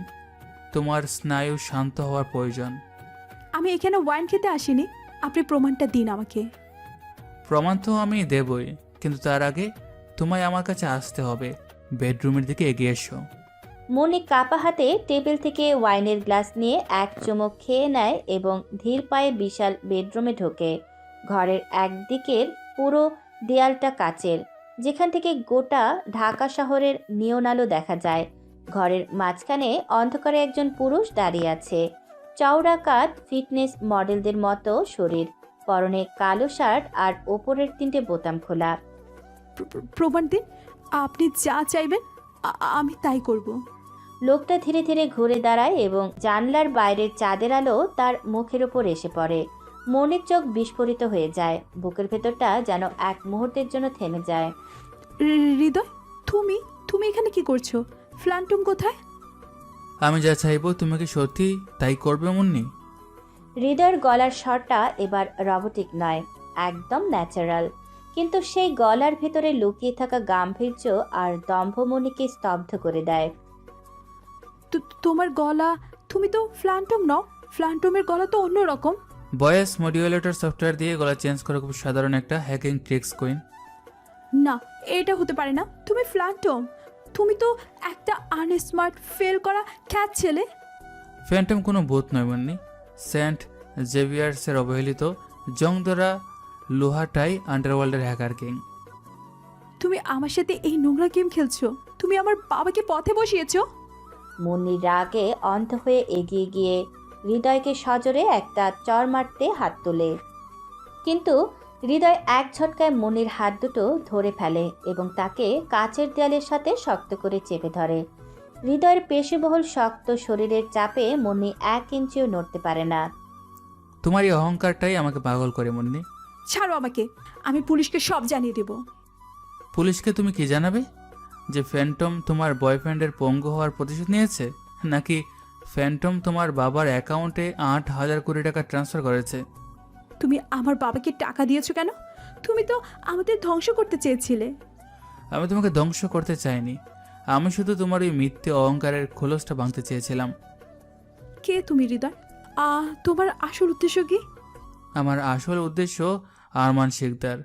Speaker 2: তোমার স্নায়ু শান্ত হওয়ার প্রয়োজন।
Speaker 1: আমি এখানে ওয়াইন খেতে আসিনি, আপনি প্রমাণটা দিন আমাকে।
Speaker 2: প্রমাণ তো আমি দেবই, কিন্তু তার আগে তোমায় আমার কাছে আসতে হবে। বেডরুমের দিকে এগিয়ে এসো।
Speaker 3: মুন্নি কাপা হাতে টেবিল থেকে ওয়াইনের গ্লাস নিয়ে এক চুমুক খেয়ে নেয় এবং ধীর পায়ে বিশাল বেডরুমে ঢোকে। ঘরের একদিকের পুরো দেয়ালটা কাচের, যেখান থেকে গোটা ঢাকা শহরের নিয়ন আলো দেখা যায়। ঘরের মাঝখানে অন্ধকারে একজন পুরুষ দাঁড়িয়ে আছে। চওড়া কাঁধ, ফিটনেস মডেলদের মতো শরীর, পরনে কালো শার্ট আর ওপরের 3টে বোতাম খোলা।
Speaker 1: প্রমাণ দিন, আপনি যা চাইবেন আমি তাই করব।
Speaker 3: লোকটা ধীরে ধীরে ঘুরে দাঁড়ায় এবং জানলার বাইরের চাঁদের আলো তার মুখের ওপর এসে পড়ে। মনের চোখ বিস্ফোরিত হয়ে যায়, বুকের ভেতরটা যেন এক মুহূর্তের জন্য থেমে যায়।
Speaker 1: হৃদয়, তুমি এখানে কি করছো? ফ্ল্যান্টম কোথায়?
Speaker 2: আমি যা চাইবো তুমি কি সত্যি তাই করবে মুন্নি?
Speaker 3: হৃদয়ের গলার স্বরটা এবার রবোটিক নয়, একদম ন্যাচারাল, কিন্তু সেই গলার ভেতরে লুকিয়ে থাকা গাম্ভীর্য আর দম্ভ মনিকে স্তব্ধ করে দেয়।
Speaker 1: তোমার গলা, তুমি তো ফ্ল্যান্টম নও। ফ্ল্যান্টমের গলা তো অন্যরকম।
Speaker 2: ভয়েস মডিউলেটর সফটওয়্যার দিয়ে গলা চেঞ্জ করা খুব সাধারণ একটা হ্যাকিং ট্রিক্স কুইন।
Speaker 1: না, এটা হতে পারে না। তুমি ফ্ল্যান্টম। তুমি তো একটা আনস্মার্ট ফেল করা খ্যাত ছেলে।
Speaker 2: ফ্যান্টম কোনো ভূত নয় মুন্নি, সেন্ট জেভিয়ার্সের অবহেলিত জংদরা লোহাটাই আন্ডারওয়ার্ল্ডের হ্যাকার কিং।
Speaker 1: তুমি আমার সাথে এই নোংরা গেম খেলছো। তুমি আমার বাবাকে পথে বসিয়েছো।
Speaker 3: মুন্নি রাগে অন্ধ হয়ে এগিয়ে গিয়ে হৃদয়কে সজোরে একটা চর মারতে হাত তোলে, কিন্তু হৃদয় এক ঝটকায় মুন্নির হাত দুটো ধরে ফেলে এবং তাকে কাচের দেয়ালের সাথে শক্ত করে চেপে ধরে। হৃদয়ের পেশিবহুল শক্ত শরীরের চাপে মুন্নি 1 ইঞ্চিও নড়তে পারে না।
Speaker 2: তোমার এই অহংকারটাই আমাকে পাগল করে মুন্নি।
Speaker 1: ছাড়ো আমাকে, আমি পুলিশকে সব জানিয়ে দেব।
Speaker 2: পুলিশকে তুমি কি জানাবে? যে ফ্যান্টম তোমার বয়ফ্রেন্ডের পঙ্গু হওয়ার প্রতিশোধ নিয়েছে, নাকি ফ্যান্টম তোমার বাবার অ্যাকাউন্টে 8,000 কোটি টাকা ট্রান্সফার করেছে?
Speaker 1: তুমি আমার বাবাকে টাকা দিয়েছো কেন? তুমি তো আমাদের ধ্বংস করতে চেয়েছিলে।
Speaker 2: আমি তোমাকে ধ্বংস করতে চাইনি, আমি শুধু তোমার ওই মিথ্যে অহংকারের খোলসটা ভাঙতে চেয়েছিলাম।
Speaker 1: কে তুমি হৃদয়? তোমার আসল উদ্দেশ্য কি?
Speaker 2: আমার আসল উদ্দেশ্য আরমান শিকদার।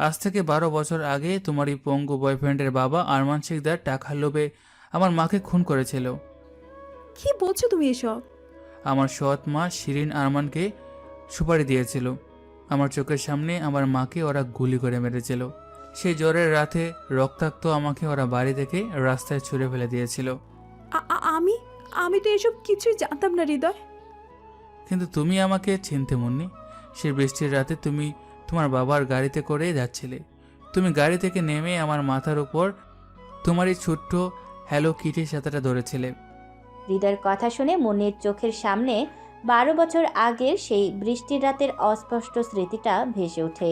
Speaker 2: আজ থেকে 12 বছর আগে তোমার এই পঙ্গু বয়ফ্রেন্ডের বাবা আরমান শিকদার টাকার লোভে আমার মাকে খুন করেছিল।
Speaker 1: কি বলছো তুমি এসব?
Speaker 2: আমার সৎ মা শিরিন আরমানকে সুপারি দিয়েছিল। আমার চোখের সামনে আমার মাকে ওরা গুলি করে মেরেছিল। সেই জ্বরের রাতে রক্তাক্ত আমাকে ওরা বাড়ি থেকে রাস্তায় ছুঁড়ে ফেলে দিয়েছিল।
Speaker 1: আমি আমি তো এসব কিছুই জানতাম না হৃদয়।
Speaker 2: কিন্তু তুমি আমাকে চিনতে মুন্নি। সেই বৃষ্টির রাতে তুমি তোমার বাবার গাড়িতে করে যাচ্ছিলে। তুমি গাড়ি থেকে নেমে আমার মাথার উপর তোমার এই ছোট্ট হ্যালো কিটির সাথেটা ধরেছিলে।
Speaker 3: হৃদয়ের কথা শুনে মুন্নির চোখের সামনে 12 বছর আগের সেই বৃষ্টির রাতের অস্পষ্ট স্মৃতিটা ভেসে ওঠে।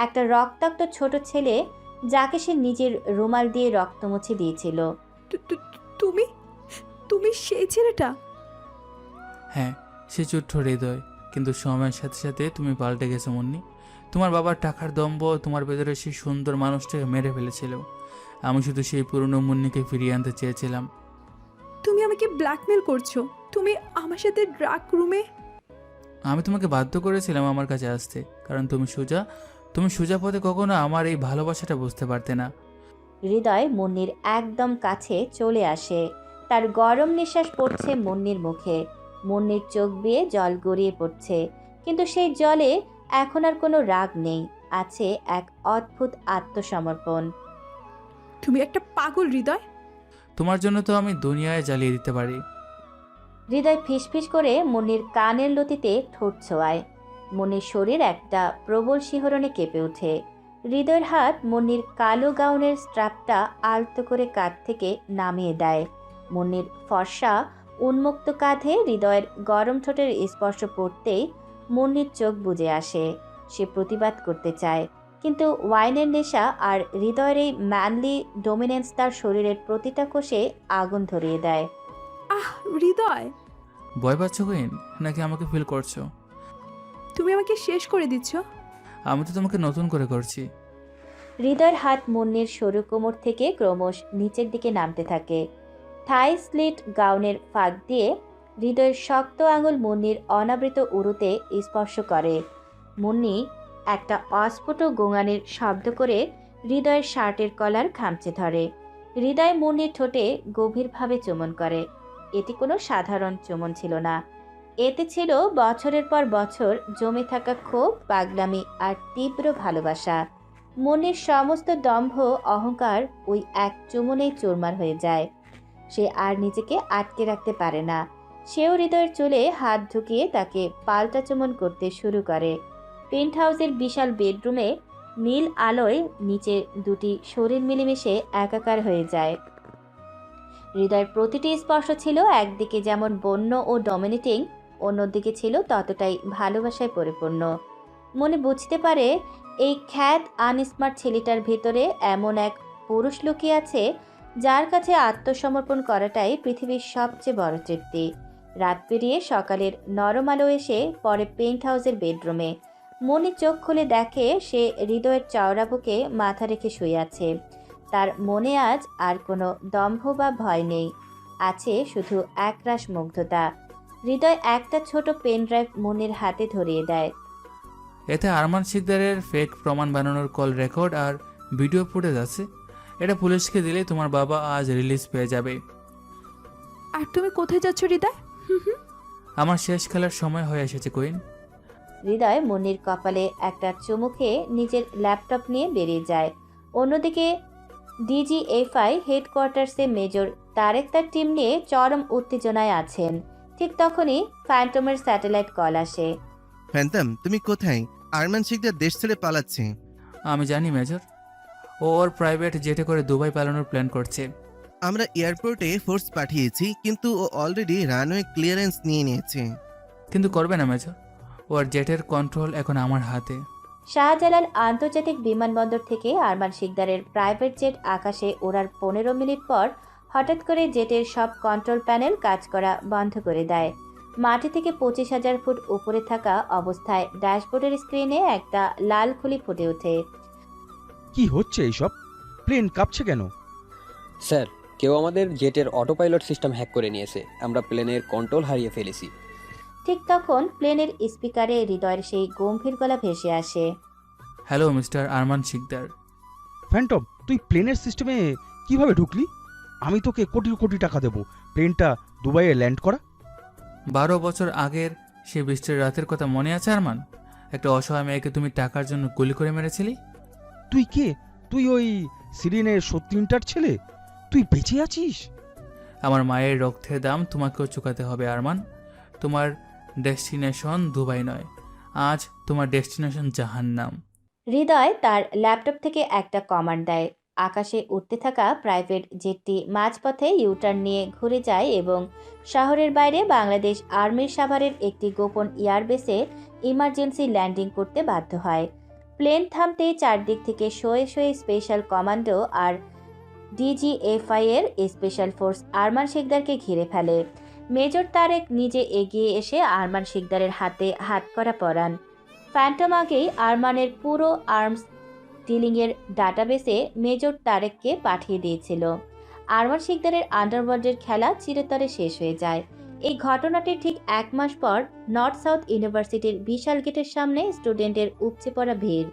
Speaker 3: একটা রক্তাক্ত ছোট ছেলে যাকে সে নিজের রুমাল দিয়ে রক্ত মুছে দিয়েছিল।
Speaker 1: তুমি তুমি সেই ছেলেটা?
Speaker 2: হ্যাঁ, সে ছোট্ট হৃদয়। কিন্তু সময়ের সাথে সাথে তুমি পাল্টে গেছো মুন্নি। তোমার বাবার টাকার দম্ভ তোমার ভেতরে সেই সুন্দর মানুষটাকে মেরে ফেলেছিল। আমি শুধু সেই পুরনো মুন্নিকে ফিরিয়ে আনতে চেয়েছিলাম।
Speaker 1: তুমি আমাকে ব্ল্যাকমেল করছো? তুমি আমার সাথে ড্রাগ রুমে?
Speaker 2: আমি তোমাকে বাধ্য করেছিলাম আমার কাছে আসতে, কারণ তুমি সোজা পথে কখনো আমার এই ভালোবাসাটা বুঝতে পারতে না।
Speaker 3: হৃদয় মুন্নির একদম কাছে চলে আসে। তার গরম নিঃশ্বাস পড়ছে মুন্নির মুখে। মুন্নির চোখ বেয়ে জল গড়িয়ে পড়ছে, কিন্তু সেই জলে এখন আর কোনো রাগ নেই, আছে এক অদ্ভুত আত্মসমর্পণ।
Speaker 1: তুমি একটা পাগল হৃদয়।
Speaker 2: তোমার জন্য তো আমি দুনিয়ায় জ্বালিয়ে দিতে পারি।
Speaker 3: হৃদয় ফিসফিস করে মুন্নির কানের লতিতে ঠোঁট ছোঁয়ায়। মুন্নির শরীর একটা প্রবল শিহরণে কেঁপে ওঠে। হৃদয়ের হাত মুন্নির কালো গাউনের স্ট্র্যাপটা আলতো করে কাঁধ থেকে নামিয়ে দেয়। মুন্নির ফর্সা উন্মুক্ত কাঁধে হৃদয়ের গরম ঠোঁটের স্পর্শ পড়তেই মুন্নির চোখ বুজে আসে। সে প্রতিবাদ করতে চায়, কিন্তু ওয়াইনের নেশা আর হৃদয়ের এই ম্যানলি ডোমিনেন্স তার শরীরের প্রতিটা কোষে আগুন ধরিয়ে দেয়।
Speaker 1: হৃদয়,
Speaker 2: ভয় পাচ্ছ কুইন, নাকি আমাকে ফিল করছো?
Speaker 1: তুমি আমাকে শেষ করে দিচ্ছ।
Speaker 2: আমি তো তোমাকে নতুন করে করছি।
Speaker 3: হৃদয়ের হাত মুন্নির সরু কোমর থেকে ক্রমশ নিচের দিকে নামতে থাকে। থাই স্লিট গাউনের ফাঁক দিয়ে হৃদয়ের শক্ত আঙুল মুন্নির অনাবৃত উরুতে স্পর্শ করে। মুন্নি একটা অস্ফুট গোঙানির শব্দ করে হৃদয়ের শার্টের কলার খামচে ধরে। হৃদয় মুন্নির ঠোঁটে গভীরভাবে চুমন করে। এটি কোনো সাধারণ চুমন ছিল না, এতে ছিল বছরের পর বছর জমে থাকা ক্ষোভ, পাগলামি আর তীব্র ভালোবাসা। মুন্নির সমস্ত দম্ভ অহংকার ওই এক চুমনেই চুরমার হয়ে যায়। সে আর নিজেকে আটকে রাখতে পারে না। সেও হৃদয়ের চুলে হাত ঢুকিয়ে তাকে পাল্টা চুমন করতে শুরু করে। পেন্ট হাউসের বিশাল বেডরুমে নীল আলোয় নিচে দুটি শরীর মিলেমিশে একাকার হয়ে যায়। হৃদয়ের প্রতিটি স্পর্শ ছিল একদিকে যেমন বন্য ও ডমিনেটিং, অন্যদিকে ছিল ততটাই ভালোবাসায় পরিপূর্ণ। মনে বুঝতে পারে এই খ্যাত আনস্মার্ট ছেলেটার ভেতরে এমন এক পুরুষ লুকিয়ে আছে যার কাছে আত্মসমর্পণ করাটাই পৃথিবীর সবচেয়ে বড় তৃপ্তি। রাত পেরিয়ে সকালের নরম আলো এসে পরে পেন্ট হাউসের বেডরুমে। মনি চোখ খুলে দেখে সে হৃদয়ের চওড়া বুকে মাথা রেখে শুয়ে আছে। তার মনে আজ আর কোনো দম্ভ বা ভয় নেই, আছে শুধু একরাশ মুগ্ধতা। হৃদয় একটা ছোট পেন ড্রাইভ মনির হাতে ধরিয়ে দেয়।
Speaker 2: এতে আরমান শিকদারের ফেক প্রমাণ বানানোর কল রেকর্ড আর ভিডিও ফুটেজ আছে। এটা পুলিশকে দিলে তোমার বাবা আজ রিলিজ পেয়ে যাবে।
Speaker 1: আর তুমি কোথায় যাচ্ছ হৃদয়?
Speaker 2: আমার শেষ খেলার সময় হয়ে এসেছে কুইন।
Speaker 3: হৃদয় মনির কপালে একটা চুমু খেয়ে নিজের ল্যাপটপ নিয়ে বেরিয়ে যায়। অন্যদিকে ডিজিএফআই হেডকোয়ার্টার্সে মেজর তারেক তার টিম নিয়ে চরম উত্তেজনায় আছেন। ঠিক তখনই ফ্যান্টমের স্যাটেলাইট কল আসে।
Speaker 4: ফ্যান্টম, তুমি কোথায়? আরমান শিকদার দেশ ছেড়ে পালাচ্ছে।
Speaker 2: আমি জানি মেজর, ও ওর প্রাইভেট জেটে করে দুবাই পালানোর প্ল্যান করছে।
Speaker 4: আমরা এয়ারপোর্টে ফোর্স পাঠিয়েছি, কিন্তু ও অলরেডি রানওয়ে ক্লিয়ারেন্স নিয়ে নিয়েছে।
Speaker 2: কিন্তু করবে না মেজর, ওর জেটের কন্ট্রোল এখন আমার হাতে।
Speaker 3: শাহজালাল আন্তর্জাতিক বিমানবন্দর থেকে আরমান শিকদারের প্রাইভেট জেট আকাশে ওড়ার 15 মিনিট পর হঠাৎ করে জেটের সব কন্ট্রোল প্যানেল কাজ করা বন্ধ করে দেয়। মাটি থেকে 25,000 ফুট উপরে থাকা অবস্থায় ড্যাশবোর্ডের স্ক্রিনে একটা লাল খুলি ফুটে ওঠে।
Speaker 13: কি হচ্ছে এইসব? প্লেন কাঁপছে কেন?
Speaker 15: স্যার, কেউ আমাদের জেটের অটো পাইলট সিস্টেম হ্যাক করে নিয়েছে। আমরা প্লেনের কন্ট্রোল হারিয়ে ফেলেছি।
Speaker 3: ঠিক তখন প্লেনের স্পিকারে হৃদয়ের সেই গম্ভীর গলা ভেসে আসে।
Speaker 2: Hello mister Arman Sikdar.
Speaker 13: Phantom, তুই প্লেনের সিস্টেমে কিভাবে ঢুকলি? আমি তোকে কোটি কোটি টাকা দেবো প্লেনটা দুবাইয়ে ল্যান্ড করা।
Speaker 2: 12 বছর আগের সে বৃষ্টির রাতের কথা মনে আছে আরমান? একটা অসহায় মেয়েকে তুমি টাকার জন্য গুলি করে মেরেছিলি।
Speaker 13: তুই কে? তুই ওই সিরিনের 37টার ছেলে? তুই বেঁচে আছিস?
Speaker 2: আমার মায়ের রক্তের দাম তোমাকেও চুকাতে হবে আরমান। তোমার ডেস্টিনেশন দুবাই নয়, আজ তোমার ডেস্টিনেশন জাহান্নাম।
Speaker 3: হৃদয় তার ল্যাপটপ থেকে একটা কমান্ড দেয়। আকাশে উঠতে থাকা প্রাইভেট জেটটি মাঝপথে ইউটার্ন নিয়ে ঘুরে যায় এবং শহরের বাইরে বাংলাদেশ আর্মির সাভারের একটি গোপন এয়ারবেসে ইমার্জেন্সি ল্যান্ডিং করতে বাধ্য হয়। প্লেন থামতেই চারদিক থেকে শোয়ে শোয়ে স্পেশাল কমান্ডো আর ডিজিএফআই এর স্পেশাল ফোর্স আরমান শিকদারকে ঘিরে ফেলে। মেজর তারেক নিজে এগিয়ে এসে আরমান শিকদারের হাতে হাতকড়া পরান। ফ্যান্টম আগেই আরমানের পুরো আর্মস ডিলিংয়ের ডাটাবেসে মেজর তারেককে পাঠিয়ে দিয়েছিল। আরমান শিকদারের আন্ডারওয়ার্ল্ডের খেলা চিরতরে শেষ হয়ে যায়। এই ঘটনাটির ঠিক 1 মাস পর নর্থ সাউথ ইউনিভার্সিটির বিশাল গেটের সামনে স্টুডেন্টের উপচে পড়া ভিড়।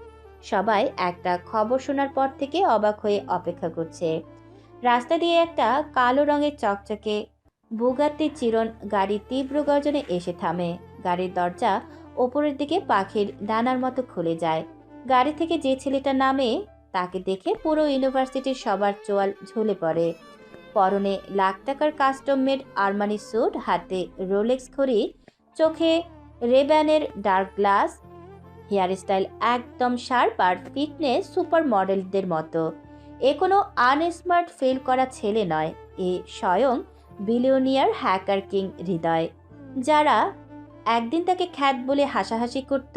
Speaker 3: সবাই একটা খবর শোনার পর থেকে অবাক হয়ে অপেক্ষা করছে। রাস্তা দিয়ে একটা কালো রঙের চকচকে বুগাত্তি চিরন গাড়ি তীব্র গর্জনে এসে থামে। গাড়ির দরজা ওপরের দিকে পাখির ডানার মতো খুলে যায়। গাড়ি থেকে যে ছেলেটা নামে তাকে দেখে পুরো ইউনিভার্সিটির সবার চোয়াল ঝুলে পড়ে। পরনে লাখ টাকার কাস্টম মেড আরমানি স্যুট, হাতে রোলেক্স ঘড়ি, চোখে রেব্যানের ডার্ক গ্লাস, হেয়ার স্টাইল একদম শার্প আর ফিটনেস সুপার মডেলদের মতো। এ কোনো আনস্মার্ট ফেল করা ছেলে নয়, এ স্বয়ং বিলিয়নিয়ার হ্যাকার কিং হৃদয়। যারা একদিন তাকে খ্যাত বলে হাসাহাসি করত,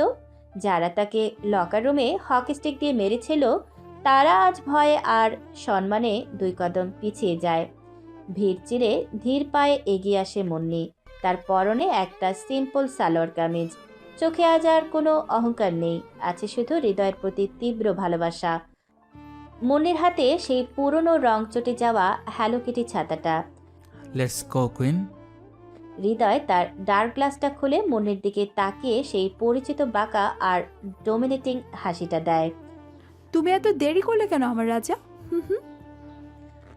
Speaker 3: যারা তাকে লকার রুমে হকি স্টিক দিয়ে মেরেছিল, তারা আজ ভয়ে আর সম্মানে 2 কদম পিছিয়ে যায়। ভিড় চিরে ধীর পায়ে এগিয়ে আসে মুন্নি। তার পরনে একটা সিম্পল সালোয়ার কামিজ। চোখে আজ আর কোনো অহংকার নেই, আছে শুধু হৃদয়ের প্রতি তীব্র ভালোবাসা। মুন্নির হাতে সেই পুরনো রং চটে যাওয়া হ্যালো কিটি ছাতাটা।
Speaker 2: Let's go queen.
Speaker 3: হৃদয় তার ডার্ক গ্লাসটা খুলে মুন্নির দিকে তাকিয়ে সেই পরিচিত বাঁকা আর ডোমিনেটিং হাসিটা দেয়।
Speaker 1: তুমি এত দেরি করলে কেন আমার রাজা?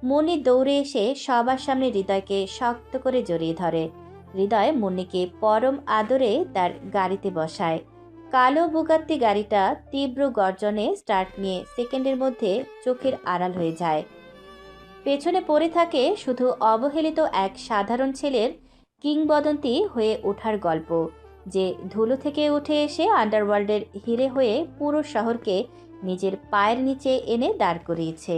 Speaker 3: মুন্নি দৌড়ে এসে সবার সামনে হৃদয়কে শক্ত করে জড়িয়ে ধরে। হৃদয় মুন্নিকে পরম আদরে তার গাড়িতে বসায়। কালো বুগাত্তি গাড়িটা তীব্র গর্জনে স্টার্ট নিয়ে সেকেন্ডের মধ্যে চোখের আড়াল হয়ে যায়। পেছনে পড়ে থাকে শুধু অবহেলিত এক সাধারণ ছেলের কিংবদন্তি হয়ে ওঠার গল্প, যে ধুলো থেকে উঠে এসে আন্ডারওয়ার্ল্ডের হিরে হয়ে পুরো শহরকে নিজের পায়ের নিচে এনে দাঁড় করিয়েছে।